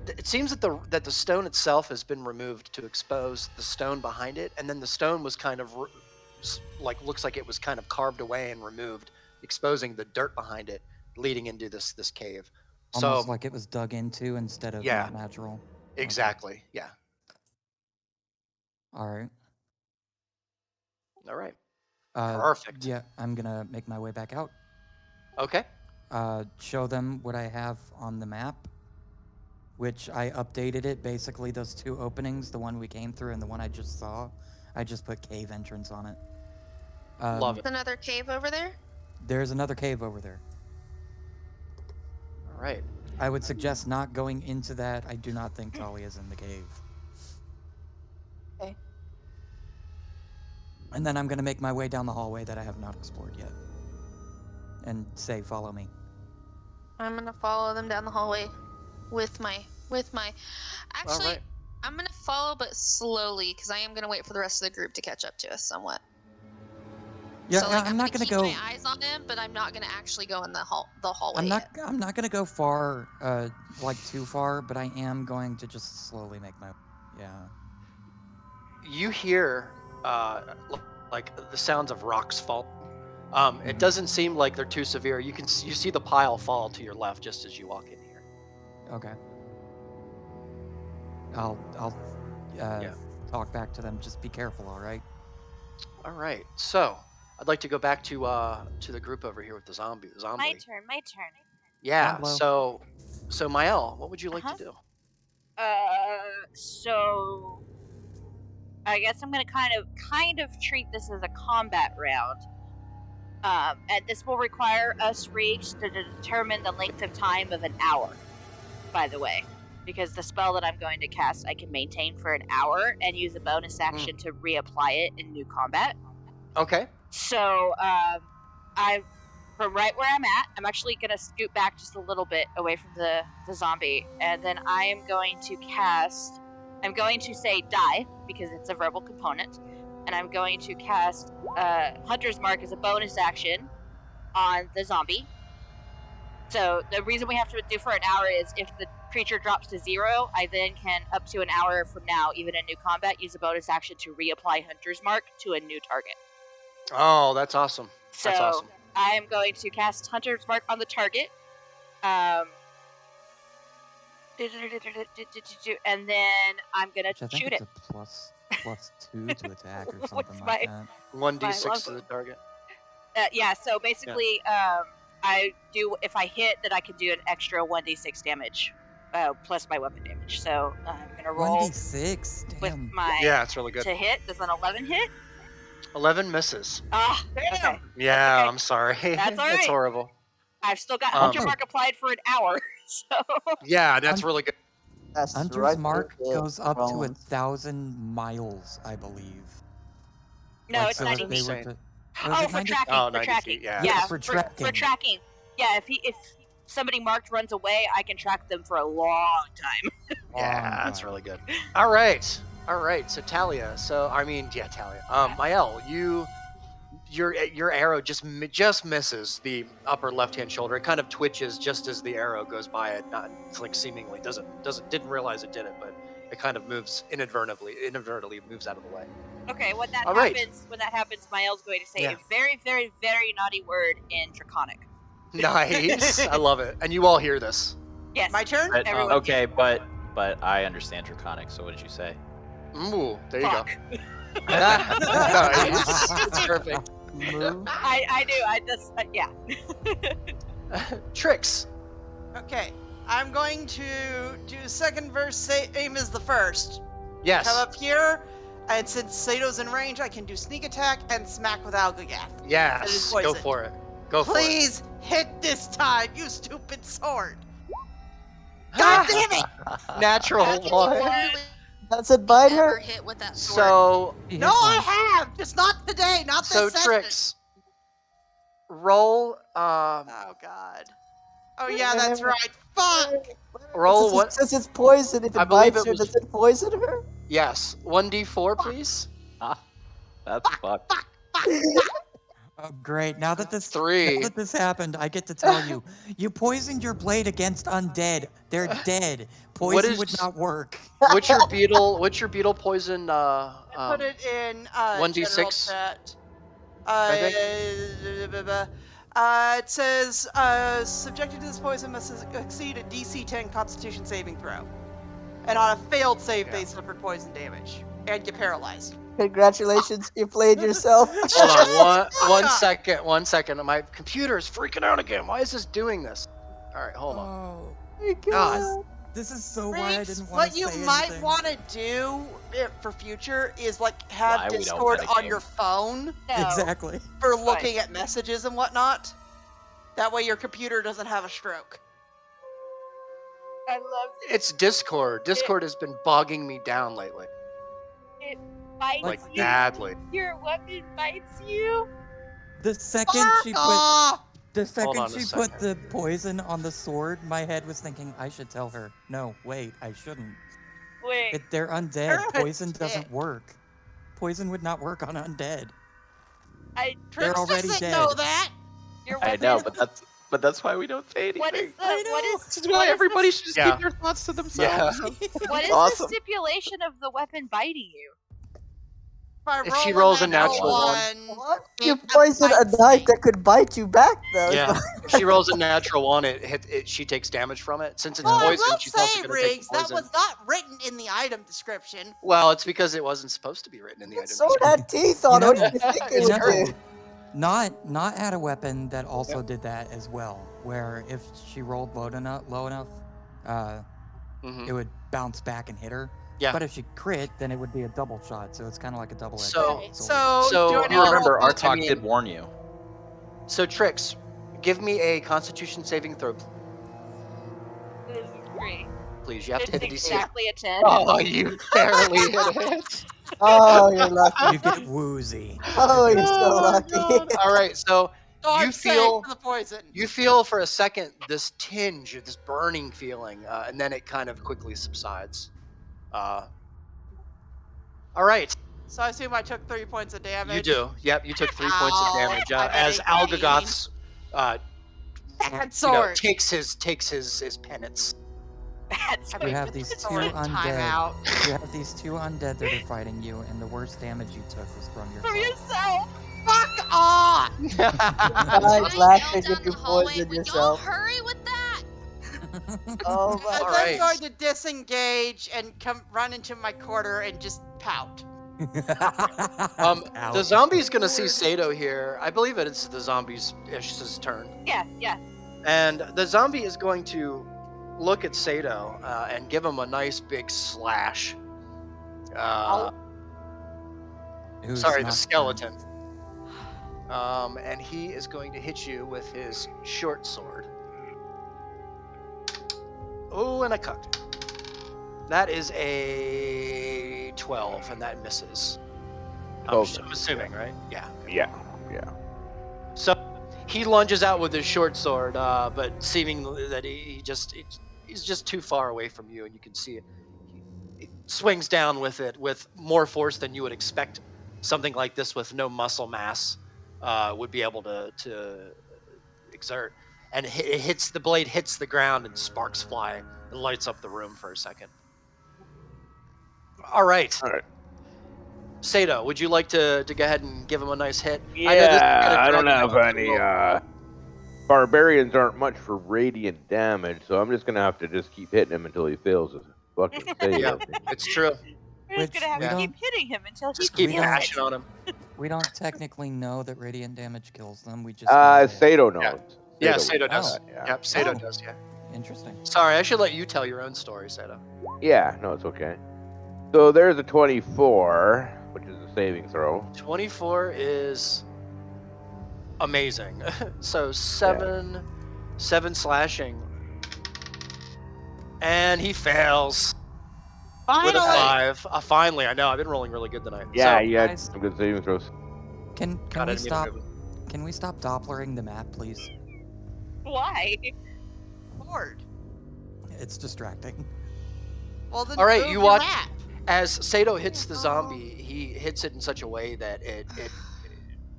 It seems that the stone itself has been removed to expose the stone behind it, and then the stone was kind of looks like it was kind of carved away and removed, exposing the dirt behind it, leading into this cave. Almost So like it was dug into instead of Yeah. not natural. exactly, yeah. All right. All right, Uh, perfect. Yeah, I'm gonna make my way back out. Okay. Show them what I have on the map, which I updated it. Basically, those two openings, the one we came through and the one I just saw, I just put cave entrance on it. Love it. There's another cave over there. There's another cave over there. All right. I would suggest not going into that. I do not think Talia is in the cave. Okay. And then I'm gonna make my way down the hallway that I have not explored yet, and say, "Follow me." I'm gonna follow them down the hallway with my. Actually, right. I'm gonna follow, but slowly, because I am gonna wait for the rest of the group to catch up to us somewhat. Yeah, so, yeah, like, I'm not gonna keep go. my eyes on him, but I'm not gonna actually go in the hallway I'm not. yet. I'm not gonna go far, like too far, but I am going to just slowly make my. Yeah. You hear like the sounds of rocks falling. It Mhm. doesn't seem like they're too severe. You see the pile fall to your left just as you walk in here. Okay. I'll talk back to them. Just be careful, all right? All right. So I'd like to go back to the group over here with the zombie. My turn. Yeah. Hello. So Mael, what would you like to do? So I guess I'm gonna kind of treat this as a combat round. And this will require us reach to determine the length of time of an hour, by the way. Because the spell that I'm going to cast, I can maintain for an hour and use a bonus action to reapply it in new combat. Okay. So, from right where I'm at, I'm actually going to scoot back just a little bit away from the zombie, and then I am going to cast, I'm going to say die, because it's a verbal component, and I'm going to cast Hunter's Mark as a bonus action on the zombie. So the reason we have to do for an hour is if the creature drops to 0, I then can, up to an hour from now, even in new combat, use a bonus action to reapply Hunter's Mark to a new target. Oh, that's awesome. So That's awesome. I am going to cast Hunter's Mark on the target. And then I'm going Which I to think shoot it's it. a plus 2 to attack or something What's like my- that. 1d6 to the target. Yeah, so basically, I do, if I hit, then I can do an extra 1d6 damage, plus my weapon damage. So I'm going to roll 1d6? with Damn. my Yeah, it's really good. to hit. Does an 11 hit? 11 misses. Ah, okay. Yeah, okay. I'm sorry. That's all That's right. horrible. I've still got Um, Hunter Mark applied for an hour, so... Yeah, that's really good. That's Hunter's right Mark there, goes up to Rollins. 1,000 miles, I believe. No, Like, it's so 90 if they feet. were Insane. to- Oh, is it for 90? tracking. Oh, for 90 tracking. feet, yeah. Yeah, for for tracking. tracking. Yeah, if somebody marked runs away, I can track them for a long time. Yeah, that's time. really good. All right. So Talia. Talia. Mael, your arrow just misses the upper left-hand shoulder. It kind of twitches just as the arrow goes by it. It's like seemingly didn't realize it did it, but It kind of moves inadvertently moves out of the way. Okay, when that All right. happens, Mael's going to say Yeah. a very, very, very naughty word in Draconic. Nice. I love it. And you all hear this. Yes. My turn? But, Everyone okay, hears but I understand Draconic. So what did you say? Ooh, there you Fuck. go. Nice. It's perfect. Move. I do. I just yeah. Tricks. Okay, I'm going to do second verse, same as the first. Yes. Come up here, and since Sato's in range, I can do sneak attack and smack with Algogath. That is Yes. Go poisoned. for it. Go for it. Please hit this time, you stupid sword. God damn it! Natural Have you one. literally That's it. Bite ever her. hit with that sword? So He No, hits I once. have, just not today, not so this session. Tricks. Roll Oh God. Oh yeah, that's right. Fuck. roll Since what? Since it's poison, if I it believe bites it her, was- does it poison her? Yes. 1d4, please. That's fucked. Oh, great! Now that this 3. happened, I get to tell you, you poisoned your blade against undead. They're dead. What Poison would is- not work. What's your beetle poison I put it in 1d6? general chat. I It says subjected to this poison must exceed a DC 10 Constitution saving throw, and on a failed save they suffered poison damage and get paralyzed. Congratulations, you played yourself. Hold on, one Fuck. 1 second. My computer is freaking out again. Why is this doing this? All right, hold on. Oh, My God. this is so why I Riggs, didn't want what to you say might anything. want to do for future is like have Why we don't Discord metagame. on your phone No. Exactly. for Fine. looking at messages and whatnot. That way your computer doesn't have a stroke. I love it. It's Discord. Discord has been bogging me down lately, It bites like you. badly. Your weapon bites you. The second Fuck she put off! the second on a she put second. the poison on the sword, my head was thinking I should tell her. No, wait, I shouldn't. Wait. They're undead. You're a Poison dick. doesn't work. Poison would not work on undead. I They're Trix already doesn't dead. know that. your I weapon. know, but that's why we don't say anything. What is the I what know. is This is why what is everybody the, should just Yeah. keep their thoughts to Yeah. themselves. what is awesome. the stipulation of the weapon biting you? If she rolls a natural What? it You poisoned a bites knife me. that could bite you back, though. Yeah. If she rolls a natural 1, she takes damage from it. Since it's Oh, I poison, will she's also say, going to take Riggs, that poison. was not written in the item description. Well, it's because it wasn't supposed to be written in the That item. sword had teeth on it. What know- do you think it It's would true. do? Not had a weapon that also did that as well. Where if she rolled low enough, Mhm. it would bounce back and hit her. Yeah. But if she crit, then it would be a double shot. So it's kind of like a double-edged So- sword. So, do I you need to roll Remember, both? Artok I mean- did warn you. So Trix, give me a Constitution saving throw, This is great. please. You have to It's hit the DC. exactly a 10. Oh, you barely hit it. Oh, you're lucky. You get woozy. Oh, you're so Oh my lucky. God. All right, so Darn you sake feel- for the poison. you feel for a second this tinge, this burning feeling, and then it kind of quickly subsides. All right, So I assume I took 3 points of damage. you do. Yep, you took 3 points of Ow, damage I'm at as 18. Algagoth's Bad sword sword. takes his penance. That's I You mean, have it's these two sword undead. timeout. You have these two undead that are fighting you, and the worst damage you took was from your from foe. yourself. Fuck off! Fine, I laughing yelled if down you the hallway, poison "Would y'all yourself. hurry with that?" Oh my I'm All then right. going to disengage and run into my corner and just pout. The zombie's gonna see Sato here. I believe it's the zombie's Ish's turn. Yeah, yeah. And the zombie is going to look at Sato and give him a nice big slash. Who's Sorry, the not skeleton. And he is going to hit you with his short sword. Oh, and I cocked. That is a 12, and that misses. I'm 12. assuming, right? Yeah. Yeah. So he lunges out with his short sword, but seeming that he's just too far away from you, and you can see it. He swings down with it with more force than you would expect. Something like this with no muscle mass would be able to exert, and the blade hits the ground, and sparks fly and lights up the room for a second. All right. All right. Sato, would you like to go ahead and give him a nice hit? I know this is Yeah, gonna I don't drag have out any. the roll. Barbarians aren't much for radiant damage, so I'm just gonna have to just keep hitting him until he fails his fucking save. Yeah, it's true. We're just Which gonna have we to keep don't- hitting him until he Just keep We feels don't- bashing on him. We don't technically know that radiant damage kills them. We just know Sato knows. Yeah, would Sato know does. that, yeah. Yep, Sato Oh. does. Yeah. Interesting. Sorry, I should let you tell your own story, Sato. Yeah, no, it's okay. So there's a 24, which is a saving throw. 24 is amazing. So seven slashing, and he fails with a Finally! 5. Finally, I know. I've been rolling really good tonight. Yeah, So, you had Guys- some good saving throws. Can God, I we didn't mean to stop? move him. Can we stop Dopplering the map, please? Why? Lord. It's distracting. Well, then All right, move you your watch- map. As Sato hits the zombie, he hits it in such a way that it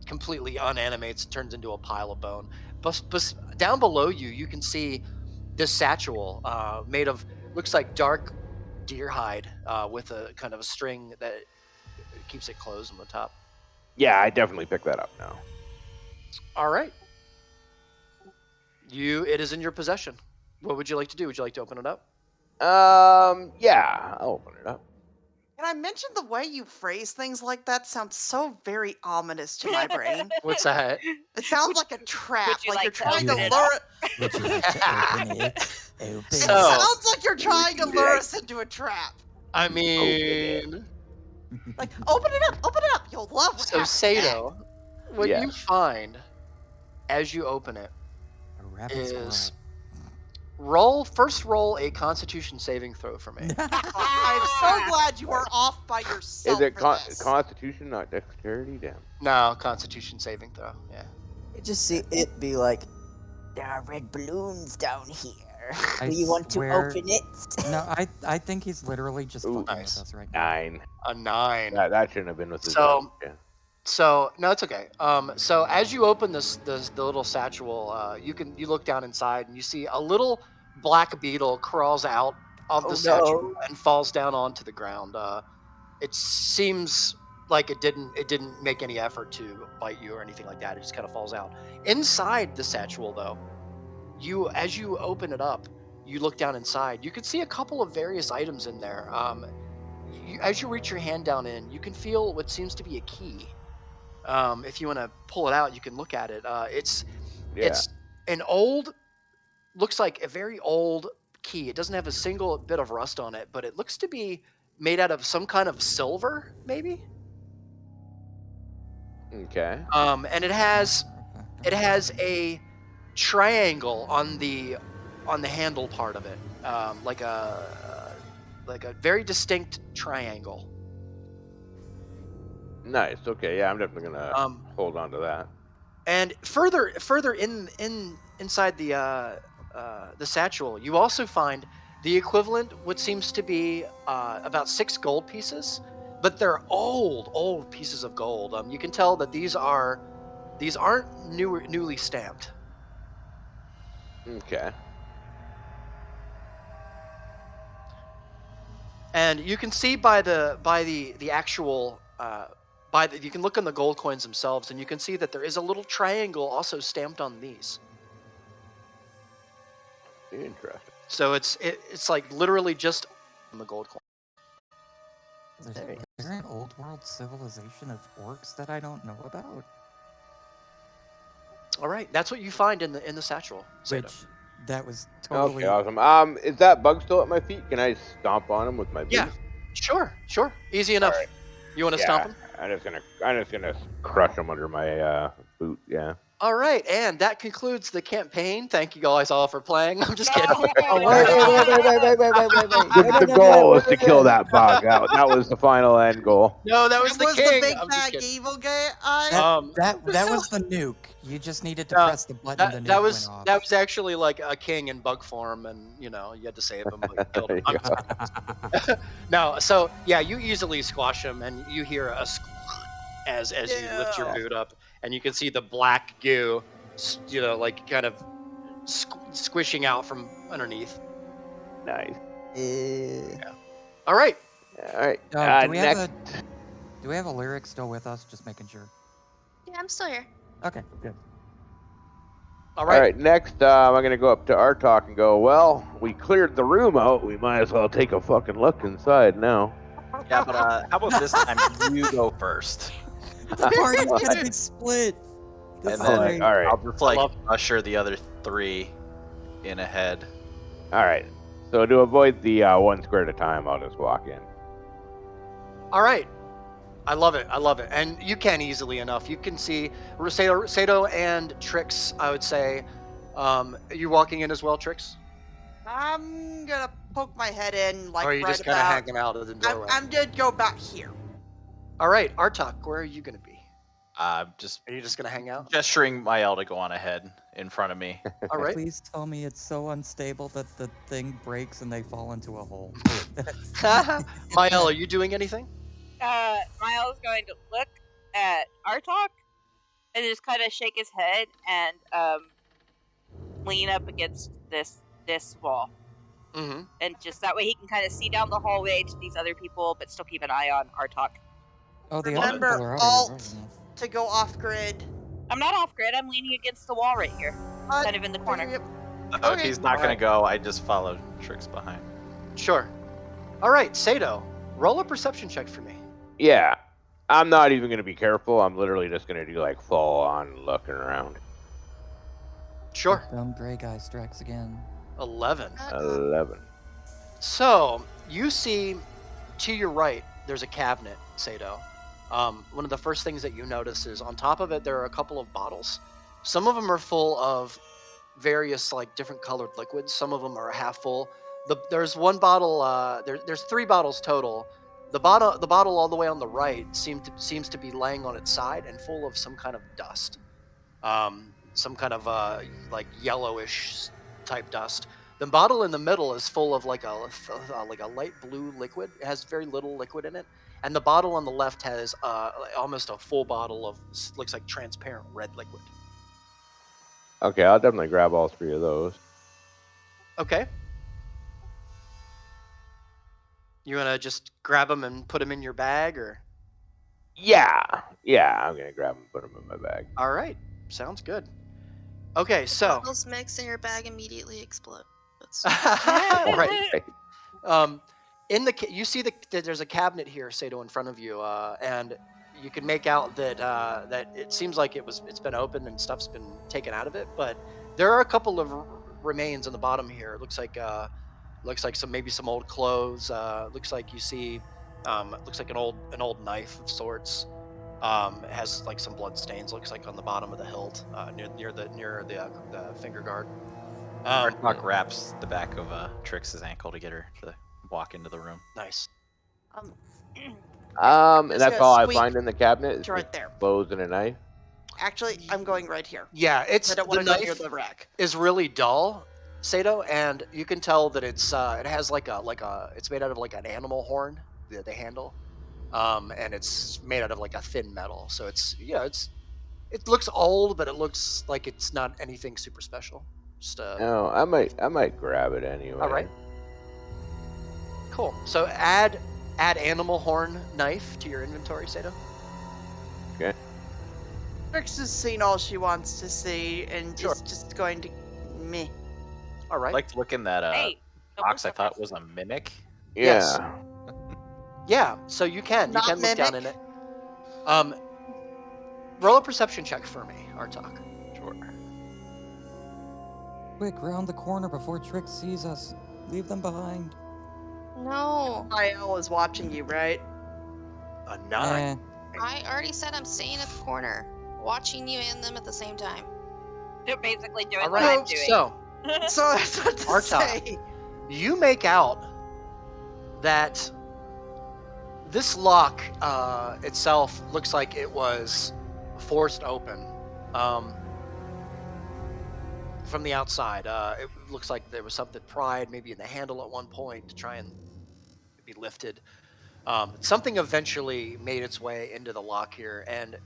completely unanimates, turns into a pile of bone. But down below you, you can see this satchel made of, looks like dark deer hide with a kind of a string that keeps it closed on the top. Yeah, I definitely picked that up now. All right. It is in your possession. What would you like to do? Would you like to open it up? Yeah, I'll open it up. Can I mention the way you phrase things like that sounds so very ominous to my brain? What's that? It sounds like a trap, you like you're like to trying to open it lure up? it. Would you like to open it? Open It So- sounds like you're trying to lure us into a trap. I mean, Like, open it up, you'll love what so happens Sato, what Yeah. you find as you open it, A rabbit is- squirrel. first roll a Constitution saving throw for me. next. I'm so glad you are off by yourself Is it for this. Constitution, not Dexterity? Damn. No, Constitution saving throw. Yeah. You just see it be like, there are red balloons down here. I Do you want to swear- open it? No, I think he's literally just Ooh, fucking nice. with us right now. 9. A 9. That shouldn't have been with the So- yeah. So no, it's okay. So as you open the little satchel, you look down inside and you see a little black beetle crawls out of the Oh, satchel no. and falls down onto the ground. It seems like it didn't make any effort to bite you or anything like that. It just kind of falls out. Inside the satchel, though, as you open it up, you look down inside. You can see a couple of various items in there. As you reach your hand down in, you can feel what seems to be a key. If you want to pull it out, you can look at it. It's an old, looks like a very old key. It doesn't have a single bit of rust on it, but it looks to be made out of some kind of silver, maybe. Okay. And it has a triangle on the handle part of it, like a very distinct triangle. Nice. Okay. Yeah, I'm definitely gonna hold on to that. And further inside the satchel, you also find the equivalent, what seems to be about 6 gold pieces, but they're old pieces of gold. You can tell that these aren't newly stamped. Okay. And you can see by the actual you can look on the gold coins themselves, and you can see that there is a little triangle also stamped on these. Interesting. So it's like literally just on the gold coin. Is there an old world civilization of orcs that I don't know about? All right, that's what you find in the satchel. Sato. Which that was totally. Okay, awesome. Is that bug still at my feet? Can I stomp on him with my boot? Yeah, sure, easy enough. Alright. You want to stomp him? I'm just gonna crush him under my boot. Yeah. All right, and that concludes the campaign. Thank you guys all for playing. I'm just kidding. Oh, wait. The goal was to kill that bug. That was the final end goal. No, that was It the was king. the big I'm just bad kidding. evil guy. That was the nuke. You just needed to No, press the button. The nuke That was went off. that was actually like a king in bug form, and you had to save him. But you killed him. I'm just kidding. No, so yeah, you easily squash him, and you hear a as you lift your boot up, and you can see the black goo, like kind of squishing out from underneath. Nice. All right, All right. Do we Next. have a lyric still with us? Just making sure. Yeah, I'm still here. Okay, good. All All right. right. Next, I'm gonna go up to Artok and go. Well, we cleared the room out. We might as well take a fucking look inside now. Yeah, but how about this time you go first? The party's gonna be split. This And is then great. All right. I'll just like love- usher the other 3 in ahead. All right. So to avoid the 1 square at a time, I'll just walk in. All right. I love it. I love it. And you can easily enough. You can see Sato and Trix, I would say. Are you walking in as well, Trix? I'm gonna poke my head in, like Or are you right just kind of about. hanging out at the doorway? I'm gonna go back here. All right, Artok, where are you going to be? Just Are you just going to hang out? gesturing Mael to go on ahead in front of me. All right. Please tell me it's so unstable that the thing breaks and they fall into a hole. Mael, are you doing anything? Miles going to look at Artok and just kind of shake his head and lean up against this wall. Mm-hmm. And just that way he can kind of see down the hallway to these other people, but still keep an eye on Artok. Oh, the other Remember, people are out here. Alt right now. to go off grid. I'm not off grid. I'm leaning against the wall right here, kind of in the corner. If Okay. he's not gonna go, I just follow Trix behind. Sure. All right, Sato, roll a perception check for me. Yeah. I'm not even gonna be careful. I'm literally just gonna do like full on looking around. Sure. The dumb gray guy strikes again. 11. 11. So you see to your right, there's a cabinet, Sato. One of the first things that you notice is on top of it, there are a couple of bottles. Some of them are full of various like different colored liquids. Some of them are half full. There's one bottle. There's 3 bottles total. The bottle all the way on the right seems to be laying on its side and full of some kind of dust. Some kind of like yellowish type dust. The bottle in the middle is full of like a light blue liquid. It has very little liquid in it, and the bottle on the left has almost a full bottle of looks like transparent red liquid. Okay, I'll definitely grab all 3 of those. Okay. You wanna just grab them and put them in your bag, or? Yeah, I'm gonna grab them and put them in my bag. All right, sounds good. Okay, so Those mix in your bag immediately explode. right. You see that there's a cabinet here, Sato, in front of you, and you can make out that that it seems like it's been opened and stuff's been taken out of it, but there are a couple of remains on the bottom here. It looks like some old clothes. Looks like you see looks like an old knife of sorts. It has like some blood stains. Looks like on the bottom of the hilt, near the finger guard. Artok wraps the back of Trix's ankle to get her to walk into the room. Nice. And Just that's gonna all I squeak find in the cabinet. It's right there. Clothes and a knife. Actually, I'm going right here. Yeah, it's I don't the want to go near knife the rack. is really dull, Sato, and you can tell that it has it's made out of like an animal horn, the handle, and it's made out of like a thin metal. So it looks old, but it looks like it's not anything super special. Just No, I might grab it anyway. all right, cool. So add animal horn knife to your inventory, Sato. Okay. Trix has seen all she wants to see and Sure. is just going to meh. All right. I'd like to look in that Hey, don't box I look thought so was a mimic. Yeah. Yes. Yeah, so you can Not look down in mimic? it. Roll a perception check for me, Artok. Sure. Quick, round the corner before Trix sees us. Leave them behind. No, Mael is watching you, right? A 9. I already said I'm staying at the corner, watching you and them at the same time. They're basically doing All what right. I'm doing. So So that's what to Artok. say. you make out that this lock itself looks like it was forced open from the outside. It looks like there was something pried maybe in the handle at one point to try and be lifted. Something eventually made its way into the lock here, and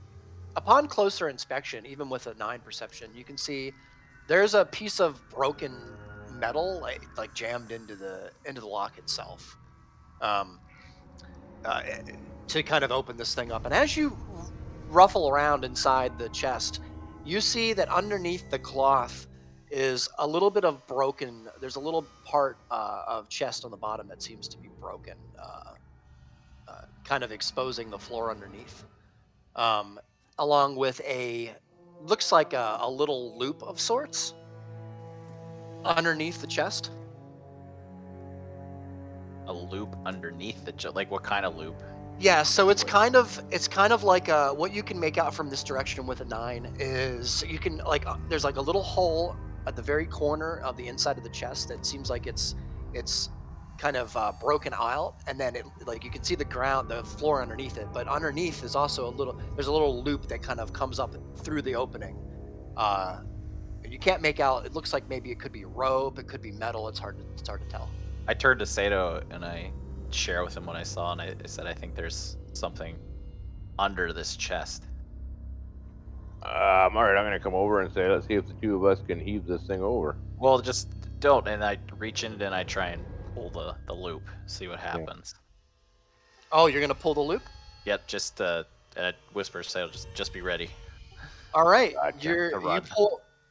upon closer inspection, even with a 9 perception, you can see there's a piece of broken metal like jammed into the lock itself. to kind of open this thing up. And as you ruffle around inside the chest, you see that underneath the cloth is a little bit of broken. There's a little part of chest on the bottom that seems to be broken, kind of exposing the floor underneath, along with looks like a little loop of sorts underneath the chest. A loop underneath the like what kind of loop? Yeah, so it's kind of like what you can make out from this direction with a 9 is you can there's like a little hole at the very corner of the inside of the chest that seems like it's kind of broken out, and then you can see the floor underneath it, but underneath is also there's a little loop that kind of comes up through the opening. And you can't make out. It looks like maybe it could be rope, it could be metal. It's hard to tell. I turned to Sato and I share with him what I saw, and I said I think there's something under this chest. All right, I'm gonna come over and say, let's see if the two of us can heave this thing over. Well, just don't. And I reach in and I try and pull the loop, see what happens. Oh, you're gonna pull the loop? Yep, just whisper, Sato, just be ready. All right, Gotcha.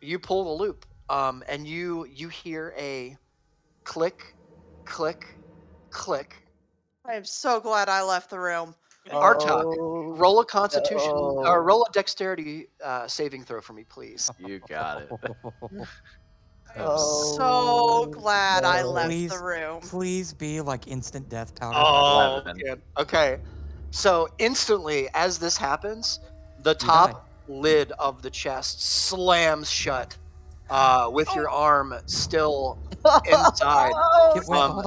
you pull the loop, and you hear a click, click, click. I'm so glad I left the room. Artok, Oh, roll a Constitution no. or roll a Dexterity saving throw for me, please. You got it. I'm Oh, so glad I no. left Please. the room. Please be like instant death powder. Oh, 11. man. Okay. So instantly, as this happens, the die. top lid of the chest slams shut, with your arm still inside. Wait, Um,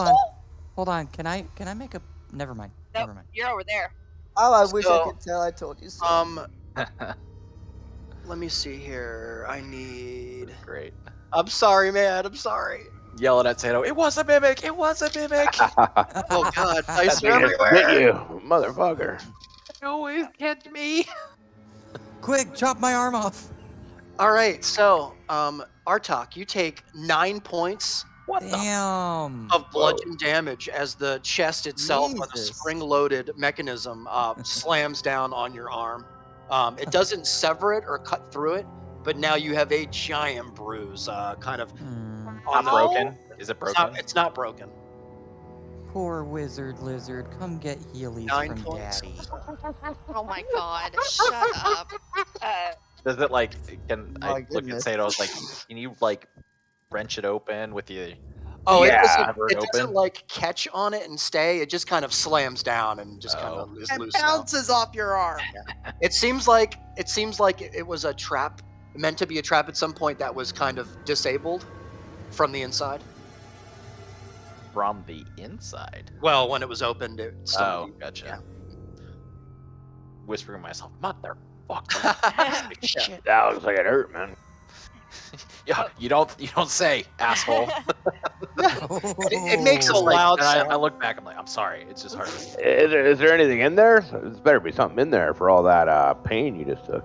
hold on. Can I make a? Never mind. Nope, Never mind. you're over there. Oh, I wish I So, could tell. I told you so. Let me see here. I need. Great. I'm sorry, man. I'm sorry. Yelling at Sato, it was a mimic! It was a mimic! Oh God, dice are Get everywhere. you, motherfucker. Always catch me! Quick, chop my arm off. All right, so Artok, you take 9 points Damn. of bludgeon damage as the chest itself, with a Jesus. spring-loaded mechanism, slams down on your arm. It doesn't sever it or cut through it, but now you have a giant bruise, kind of on Not the. broken? Is it broken? It's not broken. Poor wizard lizard. Come get Heelys 9 from points. Daddy. Oh my god, shut up. Does it can My I look at goodness. Sato, I was like, can you wrench it open with the Oh, Yeah. it doesn't open? catch on it and stay. It just kind of slams down and just kind Oh. of is And loose now. bounces off your arm. It seems like it was a trap, meant to be a trap at some point that was kind of disabled from the inside. from the inside? Well, when it was opened, it Oh, still. gotcha. Whispering to myself, motherfucker. Yeah. Shit. That looks like it hurt, man. Yeah, you don't say, asshole. It makes a Oh. loud And sound. I look back, I'm like, I'm sorry, it's just hard. Is there anything in there? There's better be something in there for all that pain you just took.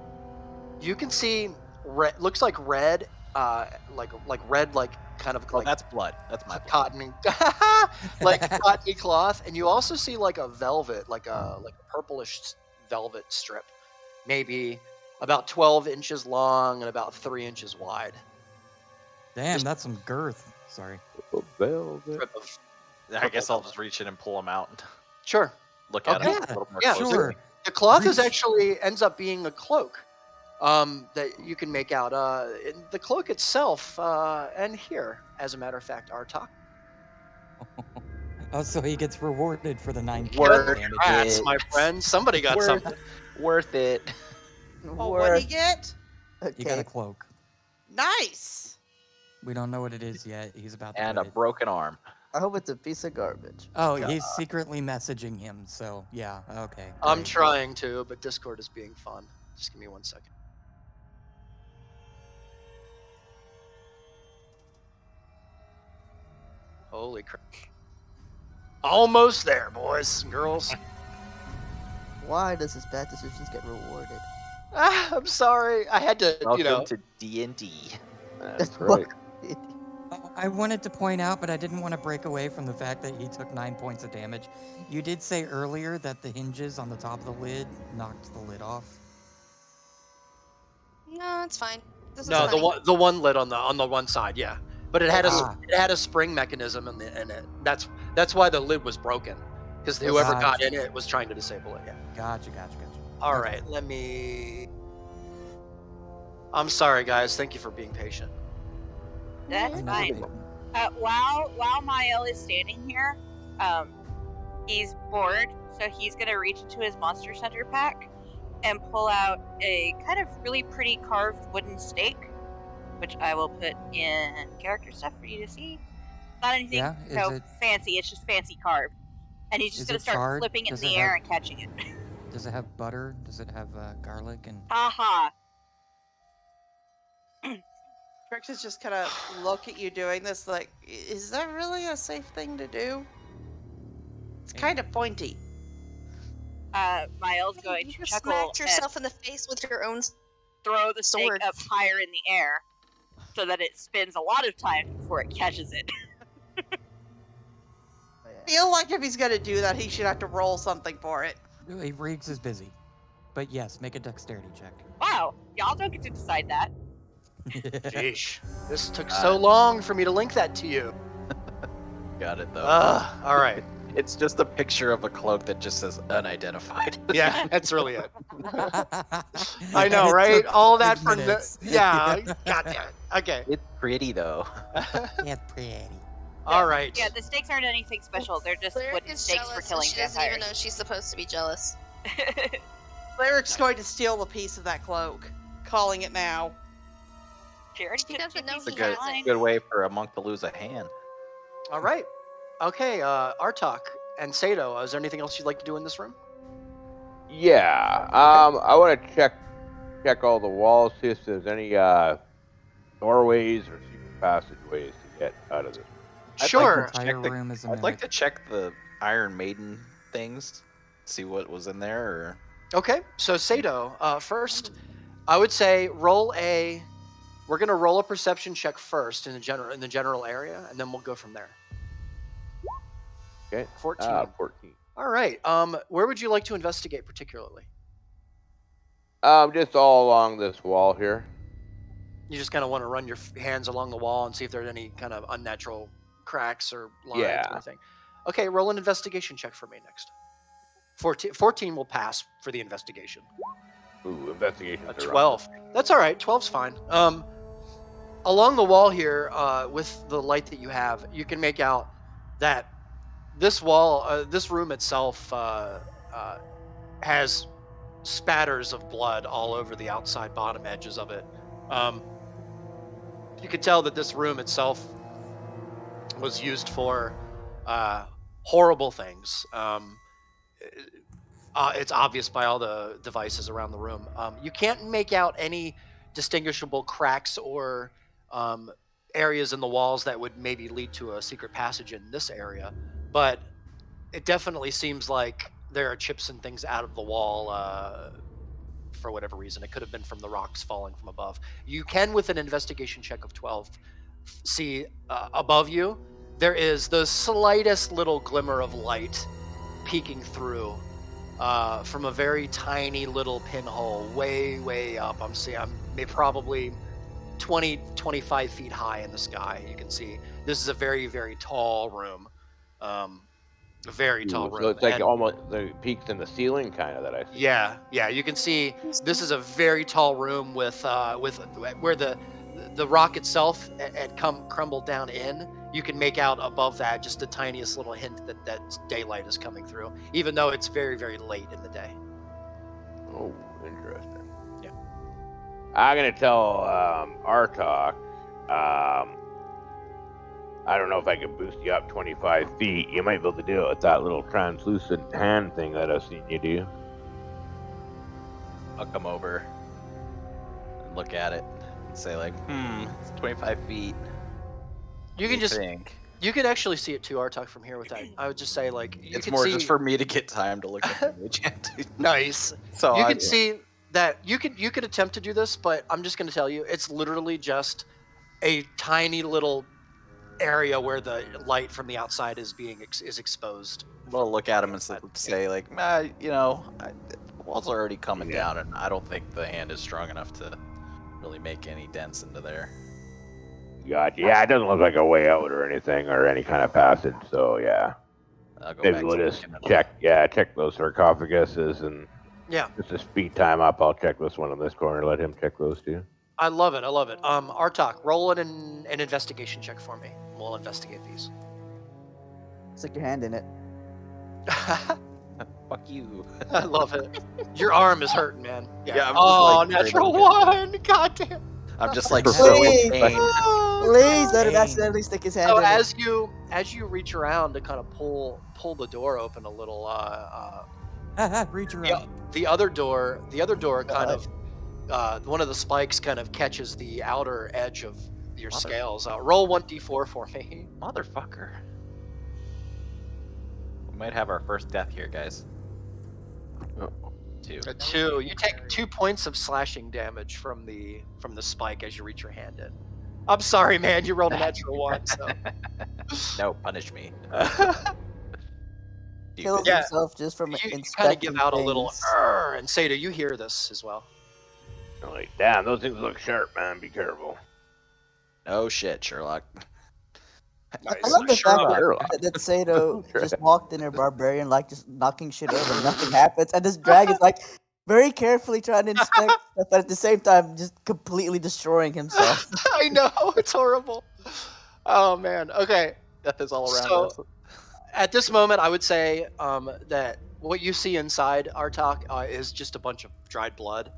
You can see looks like red, like red, kind of Oh, like that's blood. That's my blood. cotton, like cottony cloth, and you also see like a velvet, like a purplish velvet strip, maybe about 12 inches long and about 3 inches wide. Damn, that's some girth. Sorry. Velvet. Strip of, I guess I'll just reach in and pull him out and sure. look at Okay. him a little more Yeah, closely. Sure. The cloth is Reach. actually ends up being a cloak, that you can make out. The cloak itself, and here, as a matter of fact, Artok. Oh, so he gets rewarded for the 9 Word. damage. Congrats, my friend. Somebody got Worth something. Worth it. Oh, what'd he get? You got a Okay. cloak. Nice. We don't know what it is yet. He's about to And get a it. broken arm. I hope it's a piece of garbage. Oh, he's secretly messaging him. So yeah, okay. I'm great. trying to, but Discord is being fun. Just give me 1 second. Holy crap. Almost there, boys and girls. Why does his bad decisions get rewarded? I'm sorry. I had to, Welcome to D&D. That's right. I wanted to point out, but I didn't want to break away from the fact that he took 9 points of damage. You did say earlier that the hinges on the top of the lid knocked the lid off. No, it's fine. This is No, funny. the one lid on the one side, yeah. But it had Ah. it had a spring mechanism in it. That's why the lid was broken, because whoever got Gotcha. in it was trying to disable it. Yeah. Gotcha. All Okay. right, let me. I'm sorry, guys. Thank you for being patient. That's I'm fine. never- While Mael is standing here, he's bored, so he's gonna reach into his Monster Center pack and pull out a kind of really pretty carved wooden stake, which I will put in character stuff for you to see. Not anything Yeah, is it- fancy, it's just fancy carved. And he's just Is gonna it start charred? flipping it Does in the it air have- and catching it. Does it have butter? Does it have garlic and? Haha. Trix is just kind of look at you doing this like, is that really a safe thing to do? It's kind of pointy. Mael's You going to just chuckle smacked yourself and in the face with your own throw the stake sword. up higher in the air so that it spins a lot of times before it catches it. I feel like if he's gonna do that, he should have to roll something for it. Riggs is busy, but yes, make a dexterity check. Wow, y'all don't get to decide that. Jeez, this took so long for me to link that to you. Got it though. All right. It's just a picture of a cloak that just says unidentified. Yeah, that's really it. I I know, right? All that for yeah. Goddamn. Okay. It's pretty though. Yeah, pretty. All right. Yeah, the stakes aren't anything special. They're just Lyric wooden is stakes jealous, for so killing she doesn't even know vampires. she's supposed to be jealous. Lyric's going to steal a piece of that cloak, calling it now. She already She took doesn't 2 know pieces he of has mine. Good way for a monk to lose a hand. All right. Okay, Artok and Sato, is there anything else you'd like to do in this room? Yeah. I want to check all the walls, see if there's any doorways or secret passageways to get out of this. Sure. The entire room is a I'd like mimic. to check the Iron Maiden things, see what was in there. Or Okay, so Sato, first, I would say we're gonna roll a perception check first in the general area, and then we'll go from there. Okay. 14. 14. All right. Where would you like to investigate particularly? Just all along this wall here. You just kind of want to run your hands along the wall and see if there's any kind of unnatural cracks or lines Yeah. or anything. Okay, roll an investigation check for me next. 14 will pass for the investigation. Ooh, investigation. A 12. That's all right. 12's fine. Along the wall here, with the light that you have, you can make out that this wall, this room itself, has spatters of blood all over the outside bottom edges of it. You could tell that this room itself was used for horrible things. It's obvious by all the devices around the room. You can't make out any distinguishable cracks or areas in the walls that would maybe lead to a secret passage in this area, but it definitely seems like there are chips and things out of the wall for whatever reason. It could have been from the rocks falling from above. You can, with an investigation check of 12, see above you, there is the slightest little glimmer of light peeking through from a very tiny little pinhole way up. I'm probably 20, 25 feet high in the sky. You can see this is a very, very tall room. A very tall room. So it's like And almost the peaks in the ceiling, kind of, that I see. yeah, you can see this is a very tall room with where the rock itself had crumbled down in. You can make out above that just the tiniest little hint that daylight is coming through, even though it's very, very late in the day. Oh, interesting. Yeah. I'm gonna tell Artok. I don't know if I can boost you up 25 feet. You might be able to do it with that little translucent hand thing that I've seen you do. I'll come over and look at it and say like, it's 25 feet. You can What do just think? you can actually see it too, Artok, from here with that. I would just say like you It's can more see, just for me to get time to look at the image. nice. So You I can see that you could attempt to do this, but I'm just going to tell you it's literally just a tiny little area where the light from the outside is being is exposed. I'm gonna look at him and say, like, the walls are already coming Yeah. down, and I don't think the hand is strong enough to really make any dents into there. Gotcha. Yeah, it doesn't look like a way out or anything or any kind of passage. So yeah, I'll go maybe back we'll to just looking at them. check those sarcophaguses and Yeah, just to speed time up. I'll check this one in this corner. Let him check those two. I love it. Artok, roll an investigation check for me. We'll investigate these. Stick your hand in it. Fuck you. I love it. Your arm is hurting, man. Yeah, I'm just, oh, like, natural trying one. God damn. I'm just like Please. so in pain. Please let him Dang. accidentally stick his hand So in it. as you reach around to kind of pull the door open a little, Reach around. the other door kind of one of the spikes kind of catches the outer edge of your Mother- scales. Roll 1d4 for me. Motherfucker. We might have our first death here, guys. Oh. 2. A 2. You take 2 points of slashing damage from the spike as you reach your hand in. I'm sorry, man. You rolled a natural 1. So. No, punish me. Kills Yeah. himself just from you kind of inspecting give out a little things. and Seda, you hear this as well. Like, damn, those things look sharp, man. Be careful. Oh shit, Sherlock. I love the fact Sherlock. that Sato just walked in a barbarian like just knocking shit over and nothing happens, and this dragon's like very carefully trying to inspect stuff, but at the same time just completely destroying himself. I know, it's horrible. Oh man. Okay. Death is all around So- us. At this moment, I would say that what you see inside Artok is just a bunch of dried blood.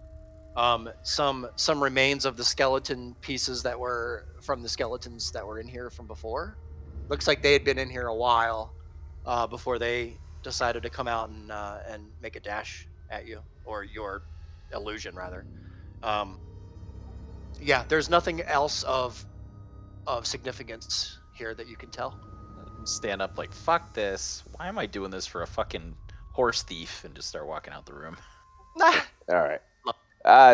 Some remains of the skeleton pieces that were from the skeletons that were in here from before. Looks like they had been in here a while before they decided to come out and make a dash at you, or your illusion rather. Yeah, there's nothing else of significance here that you can tell. Stand up like, fuck this. Why am I doing this for a fucking horse thief? And just start walking out the room. All right.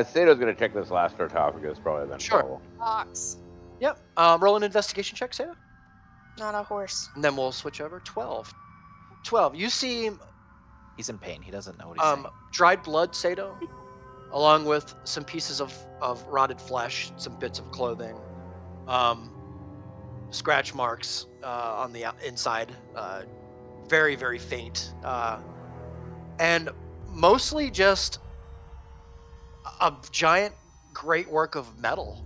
Sato's gonna check this last sarcophagus, probably then Sure. follow. Fox, Yep. Roll an investigation check, Seda. not a horse. And then we'll switch over. 12. 12. You see He's in pain. He doesn't know what he's saying. dried blood, Sato, along with some pieces of rotted flesh, some bits of clothing, scratch marks on the inside, very, very faint, and mostly just a giant great work of metal.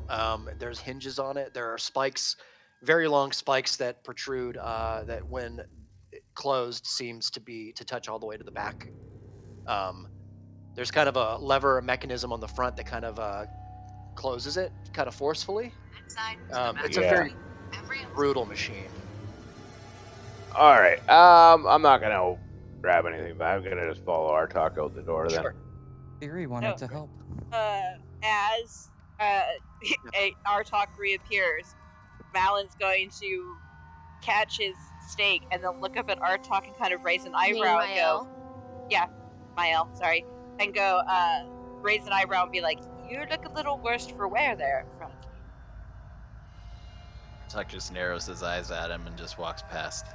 There's hinges on it. There are spikes, very long spikes that protrude, that when closed seems to touch all the way to the back. There's kind of a lever, a mechanism on the front that kind of closes it kind of forcefully. It's a very brutal machine. All right. I'm not gonna grab anything, but I'm gonna just follow Artok out the door then. Sure. Theory wanted to help. As Artok reappears, Malin's going to catch his stake and then look up at Artok and kind of raise an eyebrow and go, Mael, sorry, and go, raise an eyebrow and be like, you look a little worse for wear there in front of me. Tuck just narrows his eyes at him and just walks past.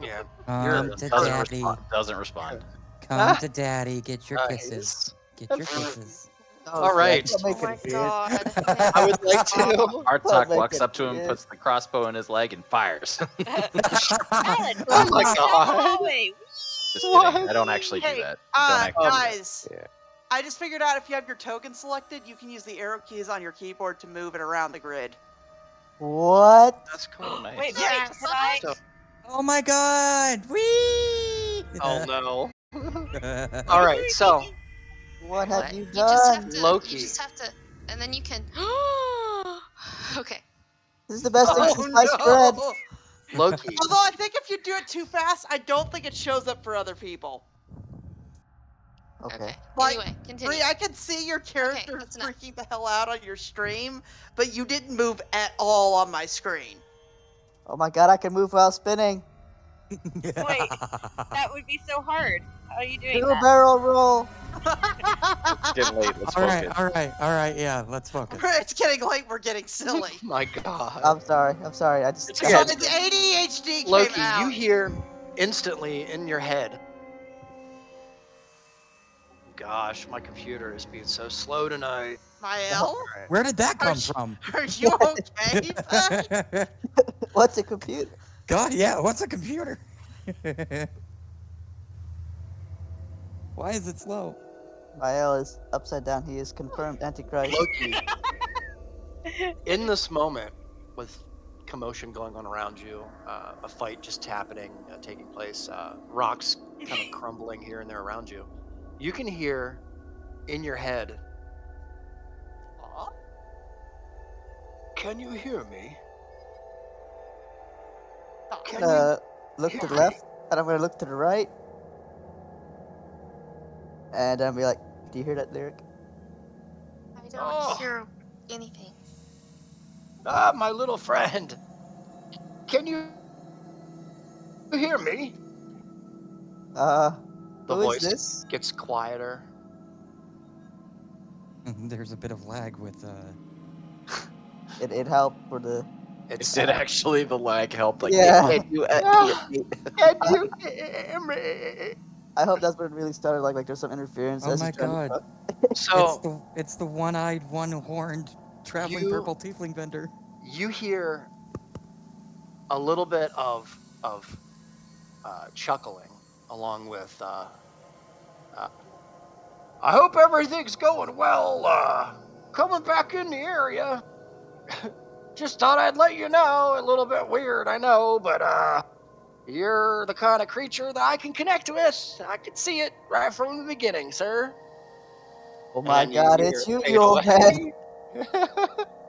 Yeah. Come to daddy. Doesn't respond. Come to daddy. Get your Nice. kisses. Get your kisses. All right. Don't make Oh my it weird. god. I would like to. Artok make walks it up to him, weird. puts the crossbow in his leg, and fires. Malin, Oh my down the God. hallway. Just kidding. I don't actually do Hey, that. Don't actually. guys. Yeah. I just figured out if you have your token selected, you can use the arrow keys on your keyboard to move it around the grid. What? That's cool. Oh, nice. Wait, Yes. can I? So- Oh my god! Whee! Oh no. All right. So What have What? you You just have done? to. Loki. You just have to, and then you can. Okay. This is the best thing Oh, since sliced bread. Loki. Although I think if you do it too fast, I don't think it shows up for other people. Okay. Like, Anyway, continue. Bree, I can see your character that's enough. freaking the hell out on your stream, but you didn't move at all on my screen. Oh my god, I can move while spinning. Wait, that would be so hard. How are you doing Do a that? barrel roll. getting late. Let's All right, focus. all right. Yeah, let's focus. It's getting late. We're getting silly. My God. I'm sorry. I just It's So okay. the ADHD came Loki, out. you hear instantly in your head. Gosh, my computer is being so slow tonight. Mael, Where did that are come you, from? are you okay, bud? What's a computer? God, yeah. What's a computer? Why is it slow? Mael is upside down. He is confirmed Antichrist. Loki, in this moment, with commotion going on around you, a fight just happening, taking place, rocks kind of crumbling here and there around you, you can hear in your head, Aw. "Can you hear me? Stop. Can you Look hear to the me?" left, and I'm gonna look to the right, and I'm be like, "Do you hear that lyric?" I don't Oh, hear anything. my little friend. Can you hear me? The Who is voice this? gets quieter. There's a bit of lag with It helped for the. It's Did actually the lag help? Like, Yeah. can you hear "Ah, me? can you hear me?" I hope that's when it really started. Like there's some interference Oh as my he's trying to God. talk. So It's the one-eyed, one-horned traveling you purple tiefling vendor. you hear a little bit of chuckling along with uh, "I hope everything's going well. Coming back in the area. Just thought I'd let you know. A little bit weird, I know, but you're the kind of creature that I can connect with. I could see it right from the beginning, sir." Oh And my then you God! hear It's it you, fade you old man. away.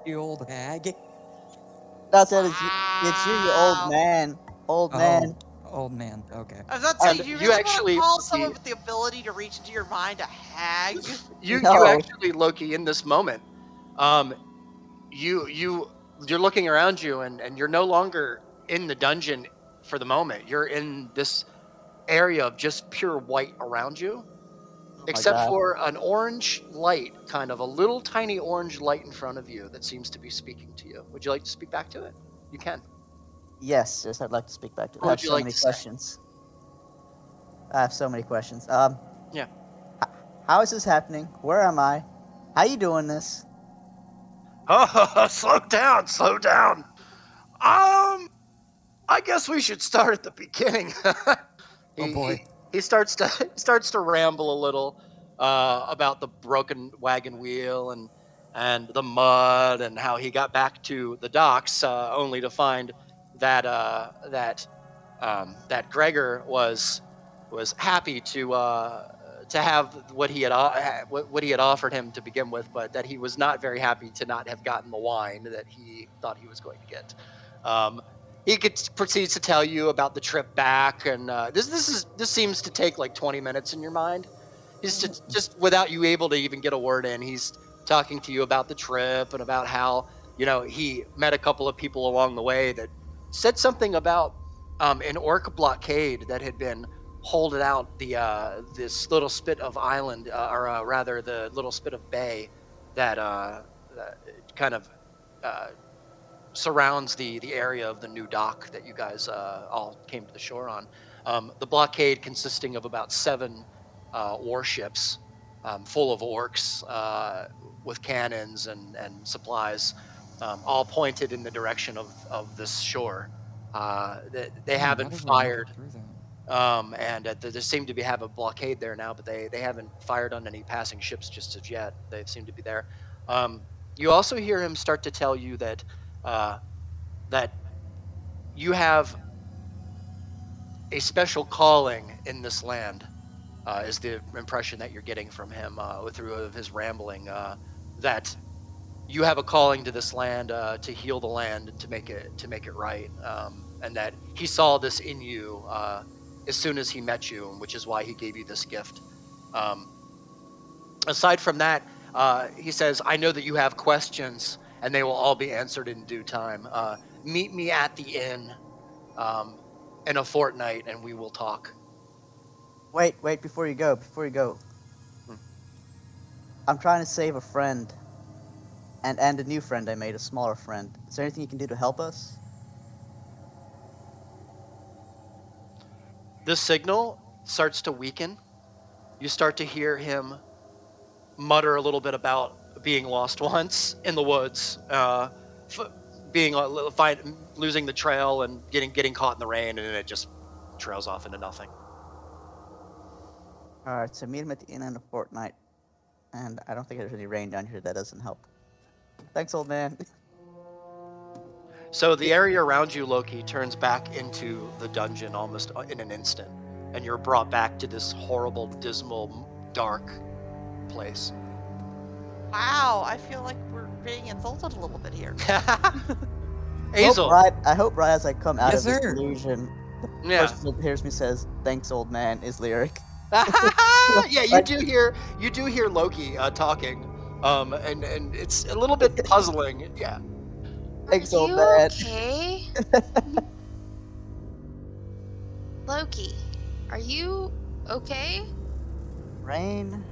The old hag. That's it. It's you, you old Wow. man. Old man. Oh, old man. Okay. I was about to say, And you you really want to actually, call someone Loki, with the ability to reach into your mind a hag? you No. actually, Loki, in this moment, um, you're looking around you, and you're no longer in the dungeon for the moment. You're in this area of just pure white around you, Oh my except God. for an orange light, kind of a little tiny orange light in front of you that seems to be speaking to you. Would you like to speak back to it? You can. Yes, I'd like to speak back to it. I What have would you so like many to say? questions. I have so many questions. Yeah. How is this happening? Where am I? How you doing this? Oh, slow down, slow down. I guess we should start at the beginning. Oh he, boy. he he starts to ramble a little about the broken wagon wheel and the mud and how he got back to the docks only to find that that Gregor was happy to have what he had what he had offered him to begin with, but that he was not very happy to not have gotten the wine that he thought he was going to get. Um, proceeds to tell you about the trip back, and this seems to take like 20 minutes in your mind. He's just without you able to even get a word in. He's talking to you about the trip and about how he met a couple of people along the way that said something about an orc blockade that had been holding out the this little spit of island, or rather the little spit of bay that kind of uh, surrounds the area of the new dock that you guys all came to the shore on. The blockade consisting of about 7 warships full of orcs with cannons and supplies, all pointed in the direction of this shore. They Hmm, how haven't did we make it fired, through that? and they seem to be have a blockade there now, but they haven't fired on any passing ships just as yet. They seem to be there. Um, you also hear him start to tell you uh, that you have a special calling in this land. Is the impression that you're getting from him through his rambling? That you have a calling to this land to heal the land and to make it right, and that he saw this in you as soon as he met you, which is why he gave you this gift. Um, Aside from that, he says, "I know that you have questions, and they will all be answered in due time. Meet me at the inn um, in a fortnight, and we will talk." Wait, before you go, I'm trying to save a friend. And a new friend I made, a smaller friend. Is there anything you can do to help us? The signal starts to weaken. You start to hear him mutter a little bit about being lost once in the woods, f- being losing the trail and getting caught in the rain, and then it just trails off into nothing. Alright, so meet him at the inn in a fortnight. And I don't think there's any rain down here. That doesn't help. Thanks, old man. So the area around you, Loki, turns back into the dungeon almost in an instant, and you're brought back to this horrible, dismal, dark place. Wow, I feel like we're being insulted a little bit here. Hazel. I hope right as I come out Yes, of this sir. illusion, the Yeah. person that hears me says, "Thanks, old man," is Lyric. Yeah, you do hear Loki talking, and it's a little bit puzzling. Yeah. Thanks, Are old you man. okay? Loki, are you okay? Rain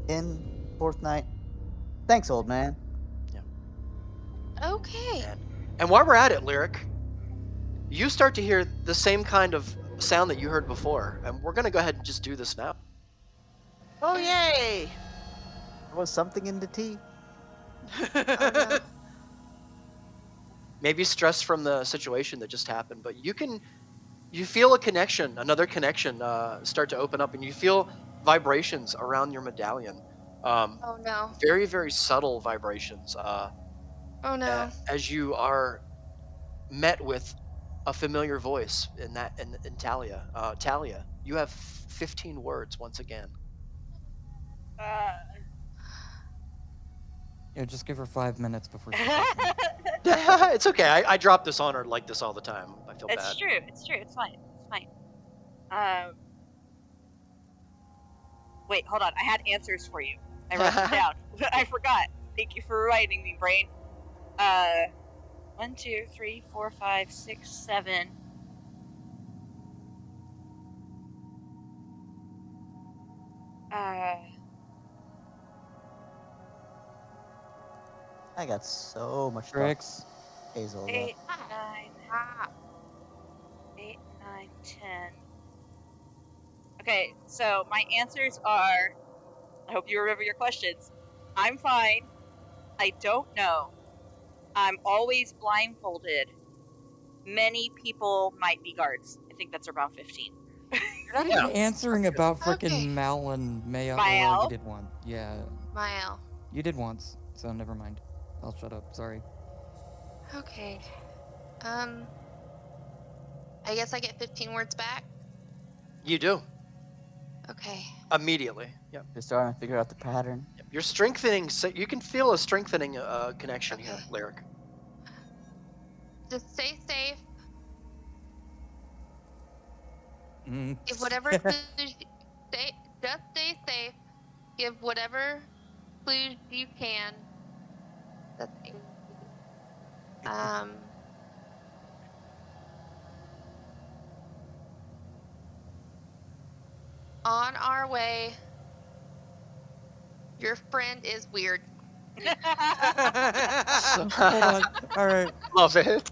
in fortnight. Thanks, old man. Okay. And while we're at it, Lyric, you start to hear the same kind of sound that you heard before, and we're gonna go ahead and just do this now. Oh, yay! There was something in the tea. Oh no. Maybe stress from the situation that just happened, but you feel a connection, another connection, start to open up, and you feel vibrations around your medallion. Um, Oh no. very, very subtle vibrations. Oh no. As you are met with a familiar voice in Talia. Talia, you have 15 words once again. Yeah, just give her 5 minutes before she says them. It's okay. I drop this on her like this all the time. I feel It's bad. true. It's true. It's fine. It's fine. Wait, hold on. I had answers for you. I wrote them down. I forgot. Thank you for reminding me, brain. 1, 2, 3, 4, 5, 6, 7. I got so much stuff. Tricks. Hazel. 8, though. 9, 8, 9, 10. Okay, so my answers are, I hope you remember your questions. I'm fine. I don't know. I'm always blindfolded. Many people might be guards. I think that's around 15. You're not Yeah. even answering about frickin' Okay. Mal and Maya. Mael? You did one. Yeah, Mael. you did once, so never mind. I'll shut up. Sorry. Okay. I guess I get 15 words back. You do Okay. immediately. Yep. Just starting to figure out the pattern. You're strengthening. So you can feel a strengthening connection here, Okay. Lyric. Just stay safe. Mm. Give whatever clues just stay safe. Give whatever clues you can. That's it. On our way. Your friend is weird. Hold on. All right. Love it.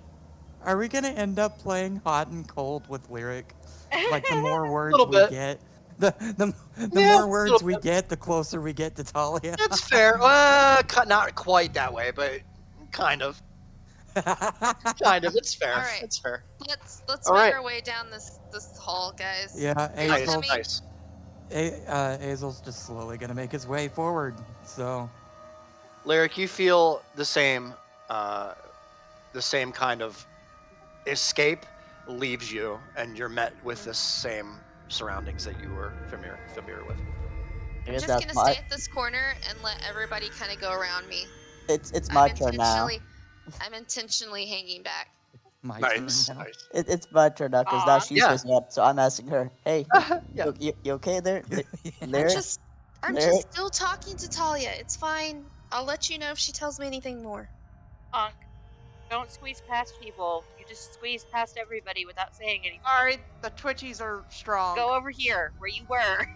Are we gonna end up playing hot and cold with Lyric? Like the more words Little we bit. get, the Yeah, more a words little we bit. get, the closer we get to Talia. That's fair. Not quite that way, but kind of. Kind of. It's fair. All right. It's fair. Let's All make right. our way down this hall, guys. Yeah, Nice. Hazel, Nice. Hazel's just slowly gonna make his way forward. So Lyric, you feel the same kind of escape leaves you, and you're met with the same surroundings that you were familiar with. I I'm guess just that's gonna stay at this corner and let everybody kind of go around me. It's my turn now. I'm intentionally hanging back. my Nice. turn now. Nice. It's my turn now because now Aw. she's Yeah. facing up. So I'm asking her, "Hey, Yeah. you okay there? I'm Lyric? just Lyric? still talking to Talia. It's fine. I'll let you know if she tells me anything more. Honk. Don't squeeze past people. You just squeeze past everybody without saying anything. Sorry, the twitchies are strong. Go over here, where you were.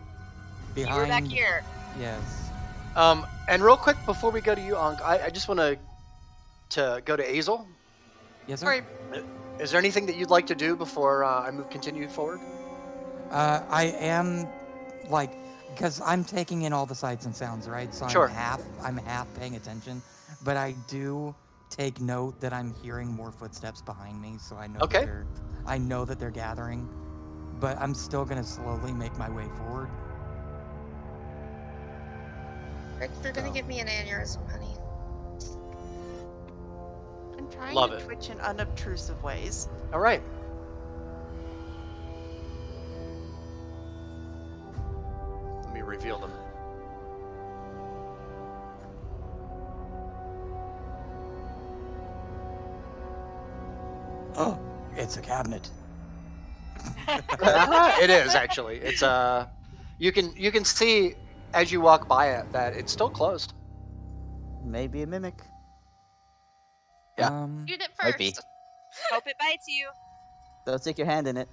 You were back Behind. here. Yes. And real quick before we go to you, Ankh, I just want to go to Azel. Yes, sir. Alright. Is there anything that you'd like to do before I continue forward? I am, like, because I'm taking in all the sights and sounds, right? So Sure. I'm half paying attention, but I do take note that I'm hearing more footsteps behind me, so I know Okay. that they're gathering, but I'm still gonna slowly make my way forward. Rick, you're gonna Oh. give me an aneurysm, honey. I'm trying Love to it. twitch in unobtrusive ways. All right. Let me reveal them. Oh, it's a cabinet. It is actually. It's you can see as you walk by it that it's still closed. Maybe a mimic. Yeah. Shoot it Might be. first. Hope it bites you. Don't stick your hand in it.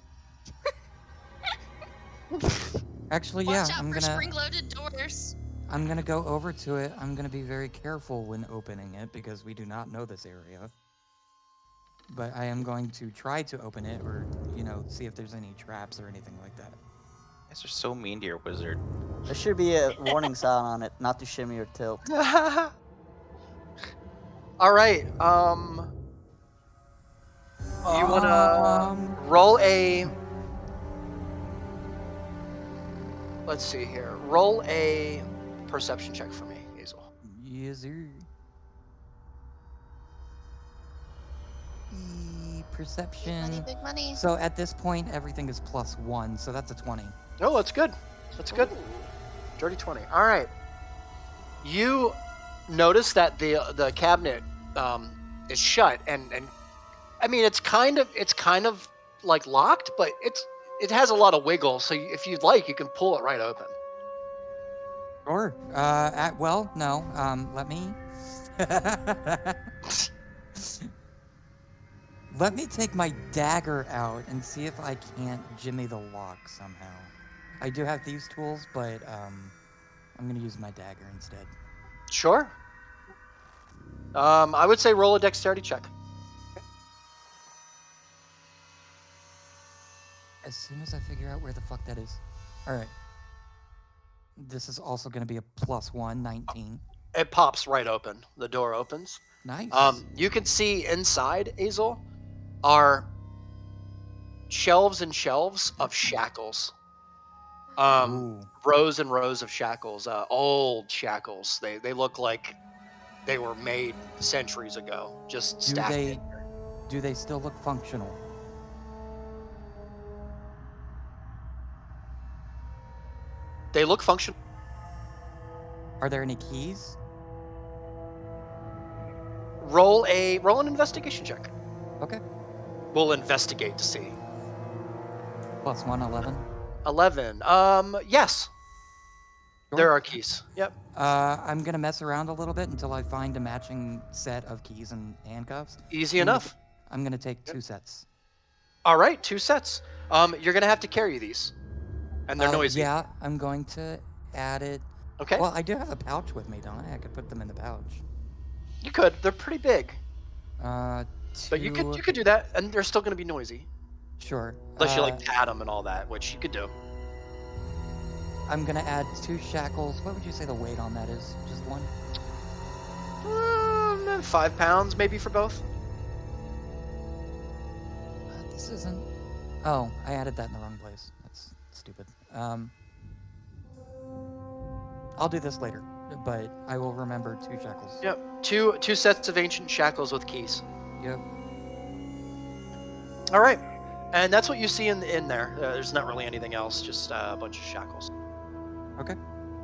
Actually, Watch yeah, out I'm for gonna spring-loaded doors. I'm gonna go over to it. I'm gonna be very careful when opening it because we do not know this area. But I am going to try to open it, or see if there's any traps or anything like that. You guys are so mean to your wizard. There should be a warning sign on it, not to shimmy or tilt. All right. You wanna roll a? Let's see here. Roll a perception check for me, Hazel. Yes, sir. Perception. Money, big money. So at this point, everything is +1, so that's a 20. Oh, that's good. That's good. Dirty 20. All right. You notice that the cabinet is shut, and I mean it's kind of like locked, but it has a lot of wiggle. So if you'd like, you can pull it right open. Sure. Well, no. Let me. Let me take my dagger out and see if I can't jimmy the lock somehow. I do have thieves' tools, but I'm gonna use my dagger instead. Sure. I would say roll a dexterity check. As soon as I figure out where the fuck that is. All right. This is also gonna be a +1, 19. It pops right open. The door opens. Nice. You can see inside, Azel, are shelves and shelves of shackles. Ooh. Rows and rows of shackles. Old shackles. They look like they were made centuries ago. Just stacked. Do they still look functional? They look functional. Are there any keys? Roll an investigation check. Okay. We'll investigate to see. +1, 11. 11. Yes. Sure. There are keys. Yep. I'm gonna mess around a little bit until I find a matching set of keys and handcuffs. Easy enough. I'm gonna take 2 sets. All right, 2 sets. You're gonna have to carry these, and they're noisy. Yeah, I'm going to add it. Okay. Well, I do have a pouch with me, don't I? I could put them in the pouch. You could. They're pretty big, But but you could do that, and they're still gonna be noisy. Sure. Unless you like pat them and all that, which you could do. I'm gonna add 2 shackles. What would you say the weight on that is? Just 1? 5 pounds maybe for both. This isn't. Oh, I added that in the wrong place. That's stupid. I'll do this later, but I will remember 2 shackles. Yep. Two sets of ancient shackles with keys. Yep. All right. And that's what you see in there. There's not really anything else, just a bunch of shackles. Okay.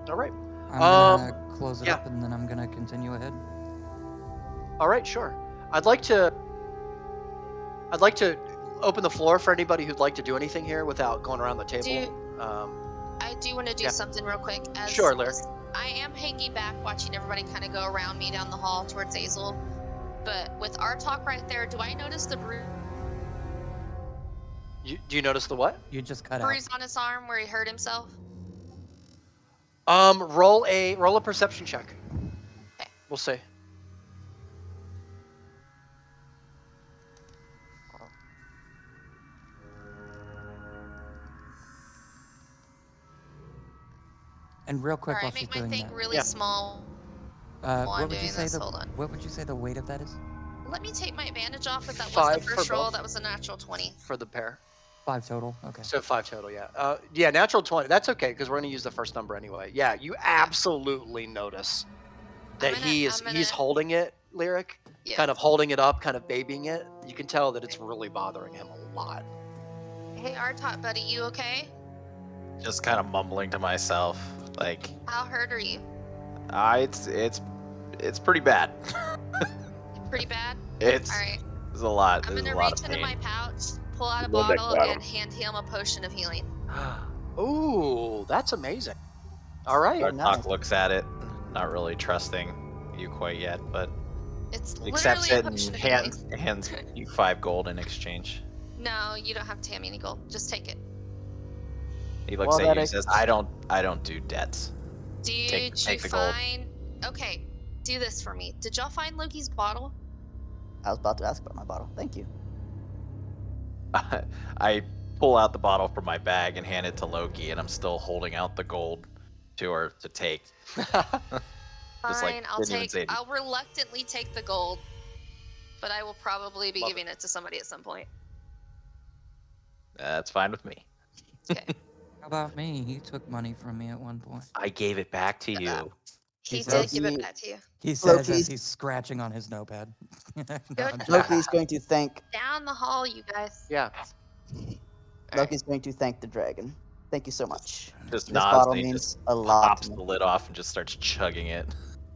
All right. I'm gonna close it yeah. up and then I'm gonna continue ahead. All right, sure. I'd like to open the floor for anybody who'd like to do anything here without going around the table. I do want to do something real quick. Sure, Lyric. I am hanging back, watching everybody kind of go around me down the hall towards Azel. But with our talk right there, do I notice the bruise Do you notice the what? You just cut out. on his arm where he hurt himself? Roll a perception check. Okay. We'll see. And real quick, All while right, she's make my doing thing that, really Yeah. small while I'm what would you doing say this. the Hold on. what would you say the weight of that is? Let me take my advantage off if that was 5 the for first roll. both? That was a natural 20. For the pair. 5 total. Okay. So 5 total, yeah. Yeah, natural 20. That's okay because we're gonna use the first number anyway. Yeah, you absolutely notice that he's holding it, Lyric, Yeah. kind of holding it up, kind of babying it. You can tell that it's really bothering him a lot. Hey, Artot, buddy, you okay? Just kind of mumbling to myself, like, How hurt are you? it's pretty bad. Pretty bad? It's All right. there's a lot. I'm There's gonna a lot reach of into pain. my pouch, pull out a Love that bottle, bottle. and hand him a potion of healing. Ooh, that's amazing. All right. Oh, Artok nice. looks at it, not really trusting you quite yet, but It's accepts literally a it potion and of healing. hands you 5 gold in exchange. No, you don't have to hand me any gold. Just take it. He looks Well, at that you and ex- says, "I don't do debts." Did take you the gold. find? Okay, do this for me. Did y'all find Loki's bottle? I was about to ask about my bottle. Thank you. I pull out the bottle from my bag and hand it to Loki, and I'm still holding out the gold to her to take. Just like Fine, I'll didn't even say anything. I'll reluctantly take the gold, but I will probably be Love giving it to somebody at some point. That's fine with me. Okay. How about me? He took money from me at one point. I gave it back to you. He He did says- give it back to you. He says Loki's- as he's scratching on his notepad. No, Go I'm joking. Loki's going to thank Down the hall, you guys. Yeah. Loki's going to thank the dragon. Thank you so much. Just This nods bottle and he means just a lot pops to the me. lid off and just starts chugging it.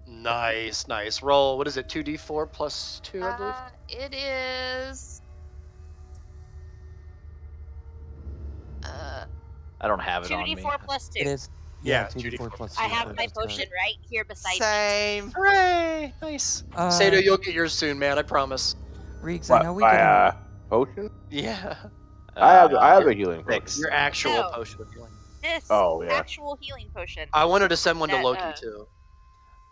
Nice. Roll. What is it? 2d4 plus 2, I believe. It is. I don't have it on me. 2d4 plus 2. It is. Yeah, 2d4 plus 2. I have my that's correct. potion right here beside me. Same. Hooray! Nice. Uh, Sato, you'll get yours soon, man. I promise. Reeks, I know we didn't. My potion? Yeah. I have a healing potion. 6. Your actual No. potion of healing. This Oh, yeah. actual healing potion. I wanted to send one to That, Loki too.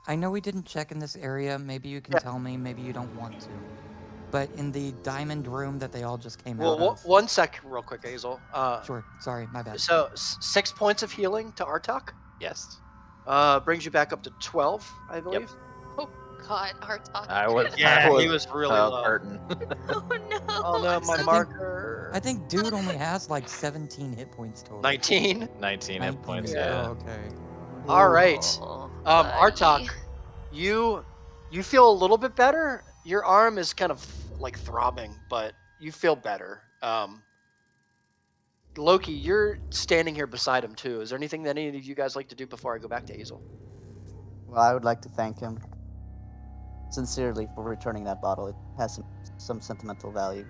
I know we didn't check in this area. Maybe you can Yeah. tell me. Maybe you don't want to. But in the diamond room that they all just came Well, out of. one sec, real quick, Hazel. Sure. Sorry, my bad. So 6 points of healing to Artok. Yes. Brings you back up to 12, I believe. Oh God, our talk. I was. Yeah, I was he was really low. hurting. Oh no. Oh no, I'm my so- marker. I think dude only has like 17 hit points total. 19. 19 hit points. Yeah. Oh, okay. All right. Oh, Artok, buddy. you feel a little bit better. Your arm is kind of like throbbing, but you feel better. Loki, you're standing here beside him too. Is there anything that any of you guys like to do before I go back to Hazel? Well, I would like to thank him sincerely for returning that bottle. It has some sentimental value.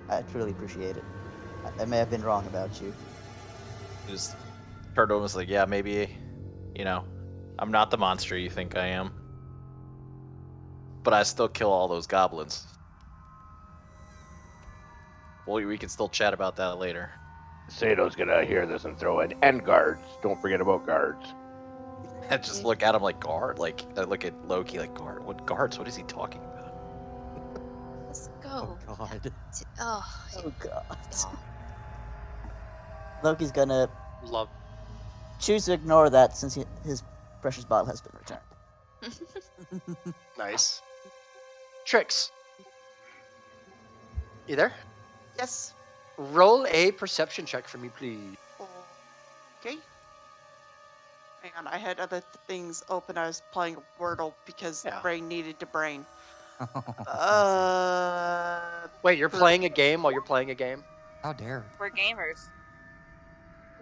I truly appreciate it. I may have been wrong about you. Just turned over and was like, yeah, maybe, I'm not the monster you think I am. But I still kill all those goblins. Well, we can still chat about that later. Sato's gonna hear this and throw in and guards. Don't forget about guards. I just look at him like, guard? Like, I look at Loki like, guard? What guards? What is he talking about? Let's Oh go. god. Oh, Oh god. Loki's gonna Love. choose to ignore that since his precious bottle has been returned. Nice. Tricks. You there? Yes. Roll a perception check for me, please. Okay. Hang on, I had other things open. I was playing Wordle because Yeah. brain needed to brain. Wait, you're playing a game while you're playing a game? How dare. We're gamers.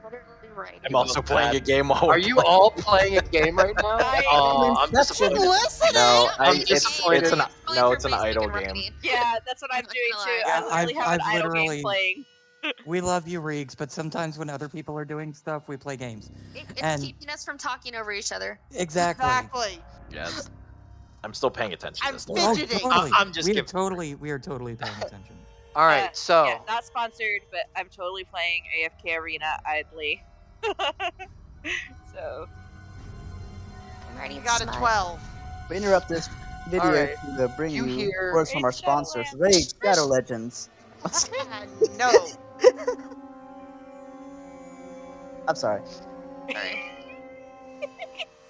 literally right. I'm also playing a game while Are we're you playing. all playing a game right now? Oh, I'm Inception. disappointed. Listen, No, I'm it's disappointed. it's an idle game. Writing. Yeah, that's what I'm doing too. Yeah, I literally have an I've idle literally- game playing. We love you, Reeks, but sometimes when other people are doing stuff, we play games. It's And- keeping us from talking over each other. Exactly. Exactly. Yes. I'm still paying attention I'm to this. Oh, fidgeting. totally. I'm just we are kidding. totally paying attention. All right, so Yeah, not sponsored, but I'm totally playing AFK Arena idly. So, I need got a smut. 12. We interrupt this video Alright. to bring You you hear- words from our Raid Shadow sponsors, Legends. Raid Shadow Legends. No. I'm sorry. Sorry.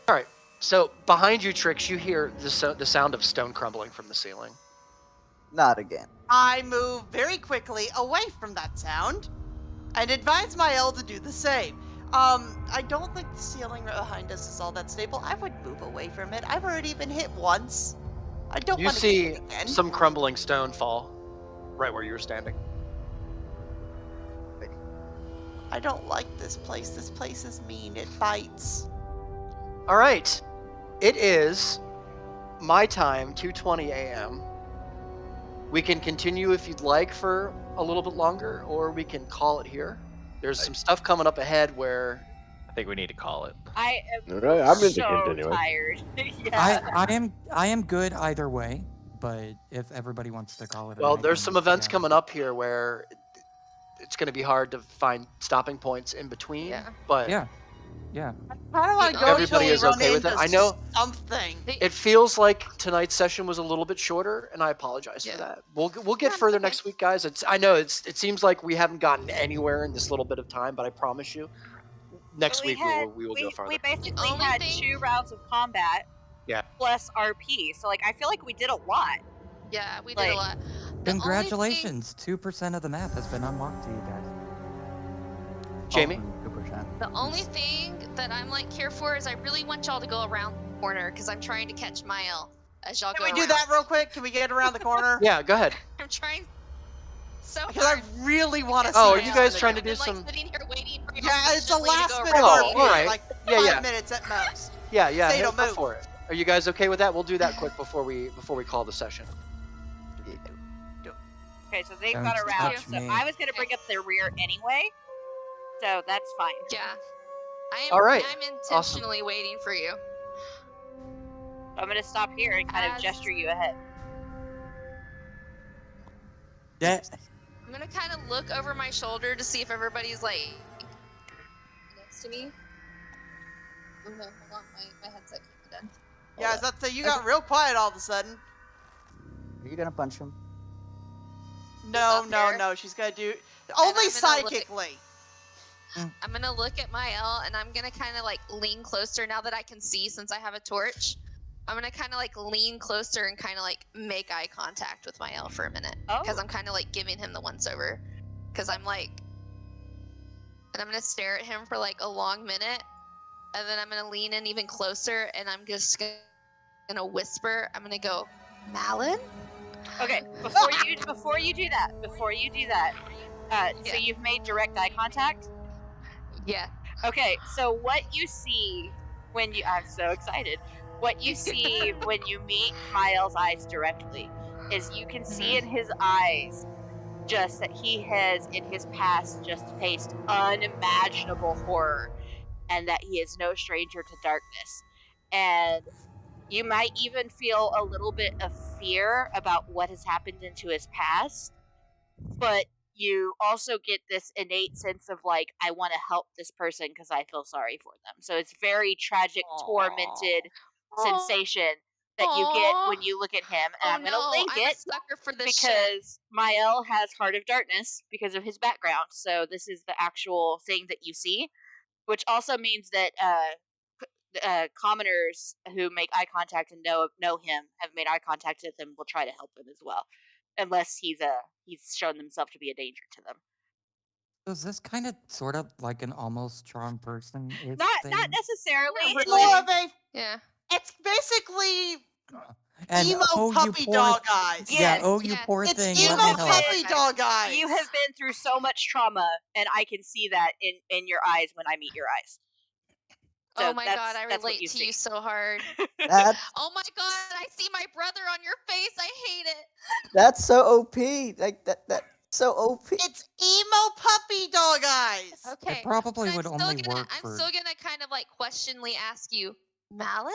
All right. So behind you, Trix, you hear the sound of stone crumbling from the ceiling. Not again. I move very quickly away from that sound and advise Mael to do the same. I don't think the ceiling right behind us is all that stable. I would move away from it. I've already been hit once. I don't You want to get see hit again. some crumbling stone fall right where you were standing. I don't like this place. This place is mean. It bites. All right. It is my time, 2:20 a.m. We can continue if you'd like for a little bit longer, or we can call it here. There's some stuff coming up ahead where I think we need to call it. I am All right, I'm into so continuing. tired. Yeah. I am good either way, but if everybody wants to call it a well, night, there's then some events yeah. coming up here where it's going to be hard to find stopping points in between. Yeah. But Yeah. I don't want to The go only until Everybody we is run okay with it? into I know- something. it feels like tonight's session was a little bit shorter, and I apologize Yeah. for that. We'll get Yeah, it's further okay. next week, guys. I know it seems like we haven't gotten anywhere in this little bit of time, but I promise you, next But week we will go farther. we basically only had thing- 2 rounds of combat. Yeah. Plus RP. So like I feel like we did a lot. Yeah, we did a Like- lot. The only thing- Congratulations, 2% of the map has been unlocked to you guys. Jamie? 2%. The only thing that I'm like here for is I really want y'all to go around the corner because I'm trying to catch Mael as y'all Can go we around. do that real quick? Can we get around the corner? Yeah, go ahead. I'm trying so Because I hard. really want to see. Oh, are Mael you guys in the trying to I've do been, like, some? sitting here waiting for y'all Yeah, it's a patiently to last go minute around. Oh, RP, alright. like Yeah, 5 yeah. minutes at most. Yeah, Say hey, don't go move. for it. Are you guys okay with that? We'll do that quick before we call the session. Okay, so they've Don't got around. touch So me. I was gonna bring up their rear anyway. So that's fine. Yeah. All right, I'm intentionally waiting for you. So I'm gonna stop here and kind of As- gesture you ahead. Yeah. I'm gonna kind of look over my shoulder to see if everybody's like next to me. Oh no, hold on, my headset came undone. Yeah, I was about to say, you got real quiet all of a sudden. Are you gonna punch him? No, Up no, there. no. She's gonna do only I'm gonna look- psychically. I'm gonna look at Mael and I'm gonna kind of like lean closer now that I can see since I have a torch. I'm gonna kind of like lean closer and kind of like make eye contact with Mael for a minute because Oh. I'm kind of like giving him the once over because I'm like, and I'm gonna stare at him for like a long minute, and then I'm gonna lean in even closer and I'm just gonna whisper. I'm gonna go, Malin. Okay, before you do that, Yeah. so you've made direct eye contact. Yeah. Okay, so what you see when you I'm so excited. What you see when you meet Mael's eyes directly is you can see in his eyes just that he has in his past just faced unimaginable horror and that he is no stranger to darkness. And you might even feel a little bit of fear about what has happened into his past, but you also get this innate sense of like, I want to help this person because I feel sorry for them. So it's very tragic, tormented sensation that you get when you look at him. And I'm going to link I'm a it sucker for this shit. because Mael has Heart of Darkness because of his background. So this is the actual thing that you see, which also means that commoners who make eye contact and know him, have made eye contact with him, will try to help him as well, unless he's shown himself to be a danger to them. So is this kind of sort of like an almost charmed person? Not necessarily. Not It's really. more of a. Yeah. It's basically And emo oh, you puppy poor, dog eyes. Yeah, Yes, oh, you yes. poor It's thing. emo Let me help. puppy dog eyes. You have been through so much trauma, and I can see that in your eyes when I meet your eyes. So Oh my god, I that's what relate to see. you so hard. That's Oh my god, I see my brother on your face. I hate it. that's so OP. Like that so OP. It's emo puppy dog eyes. Okay. It probably but would only work I'm for. still gonna kind of like questioningly ask you, Malin?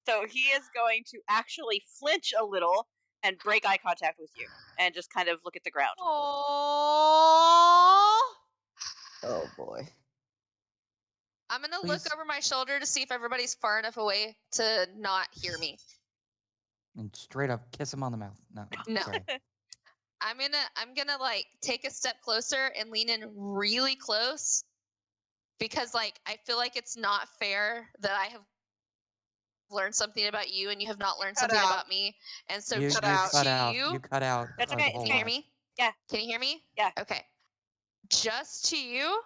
So he is going to actually flinch a little and break eye contact with you, and just kind of look at the ground. Aww. Oh boy. I'm gonna Please. look over my shoulder to see if everybody's far enough away to not hear me. And straight up kiss him on the mouth. No, No. sorry. I'm gonna like take a step closer and lean in really close because like I feel like it's not fair that I have learned something about you and you have not learned Cut something out. about me. And so You just out. cut out. you, You cut out. That's the okay, whole it's can you okay. hear lot. me? Yeah. Can you hear me? Yeah. Okay. Just to you.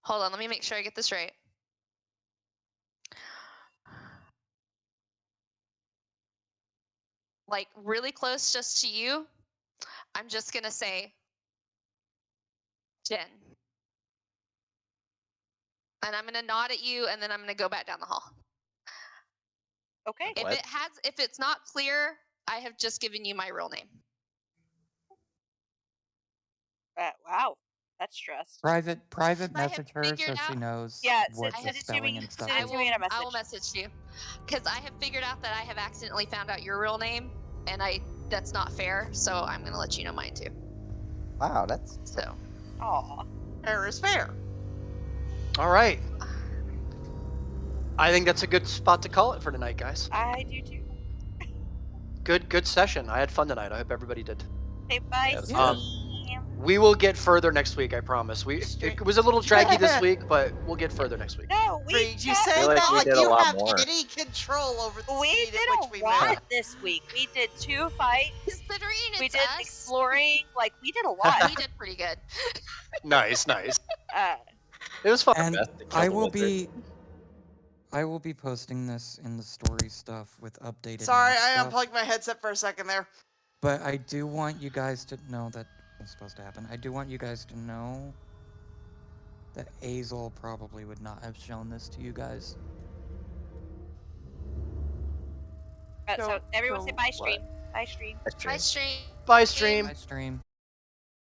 Hold on, let me make sure I get this right. Like really close just to you. I'm just gonna say Jen. And I'm gonna nod at you and then I'm gonna go back down the hall. Okay. What? If it's not clear, I have just given you my real name. Wow. That's stressed. Private I have message her so figured she out- knows Yeah, what send the it to spelling me. and stuff Send it is. to me in a message. I will message you because I have figured out that I have accidentally found out your real name, and that's not fair. So I'm gonna let you know mine too. Wow, that's So Aw. Fair is fair. All right. I think that's a good spot to call it for tonight, guys. I do too. Good session. I had fun tonight. I hope everybody did. Say bye, Yeah, it was fun. Steve. We will get further next week, I promise. It was a little draggy this week, but we'll get further next week. No, we Reed, you got- say feel like that we like did a you lot have more. any control over the we speed did at which a we lot move. this week. We did 2 fights. considering it's We did us, exploring. Like we did a lot. we did pretty good. Nice. It was fun. And Best to kill I the will wizard. be posting this in the story stuff with updated Sorry, map I stuff. unplugged my headset for a second there. But I do want you guys to know that was supposed to happen. I do want you guys to know that Azel probably would not have shown this to you guys. So everyone say bye, what? stream. Bye, stream. Bye, stream. Bye, stream. My stream.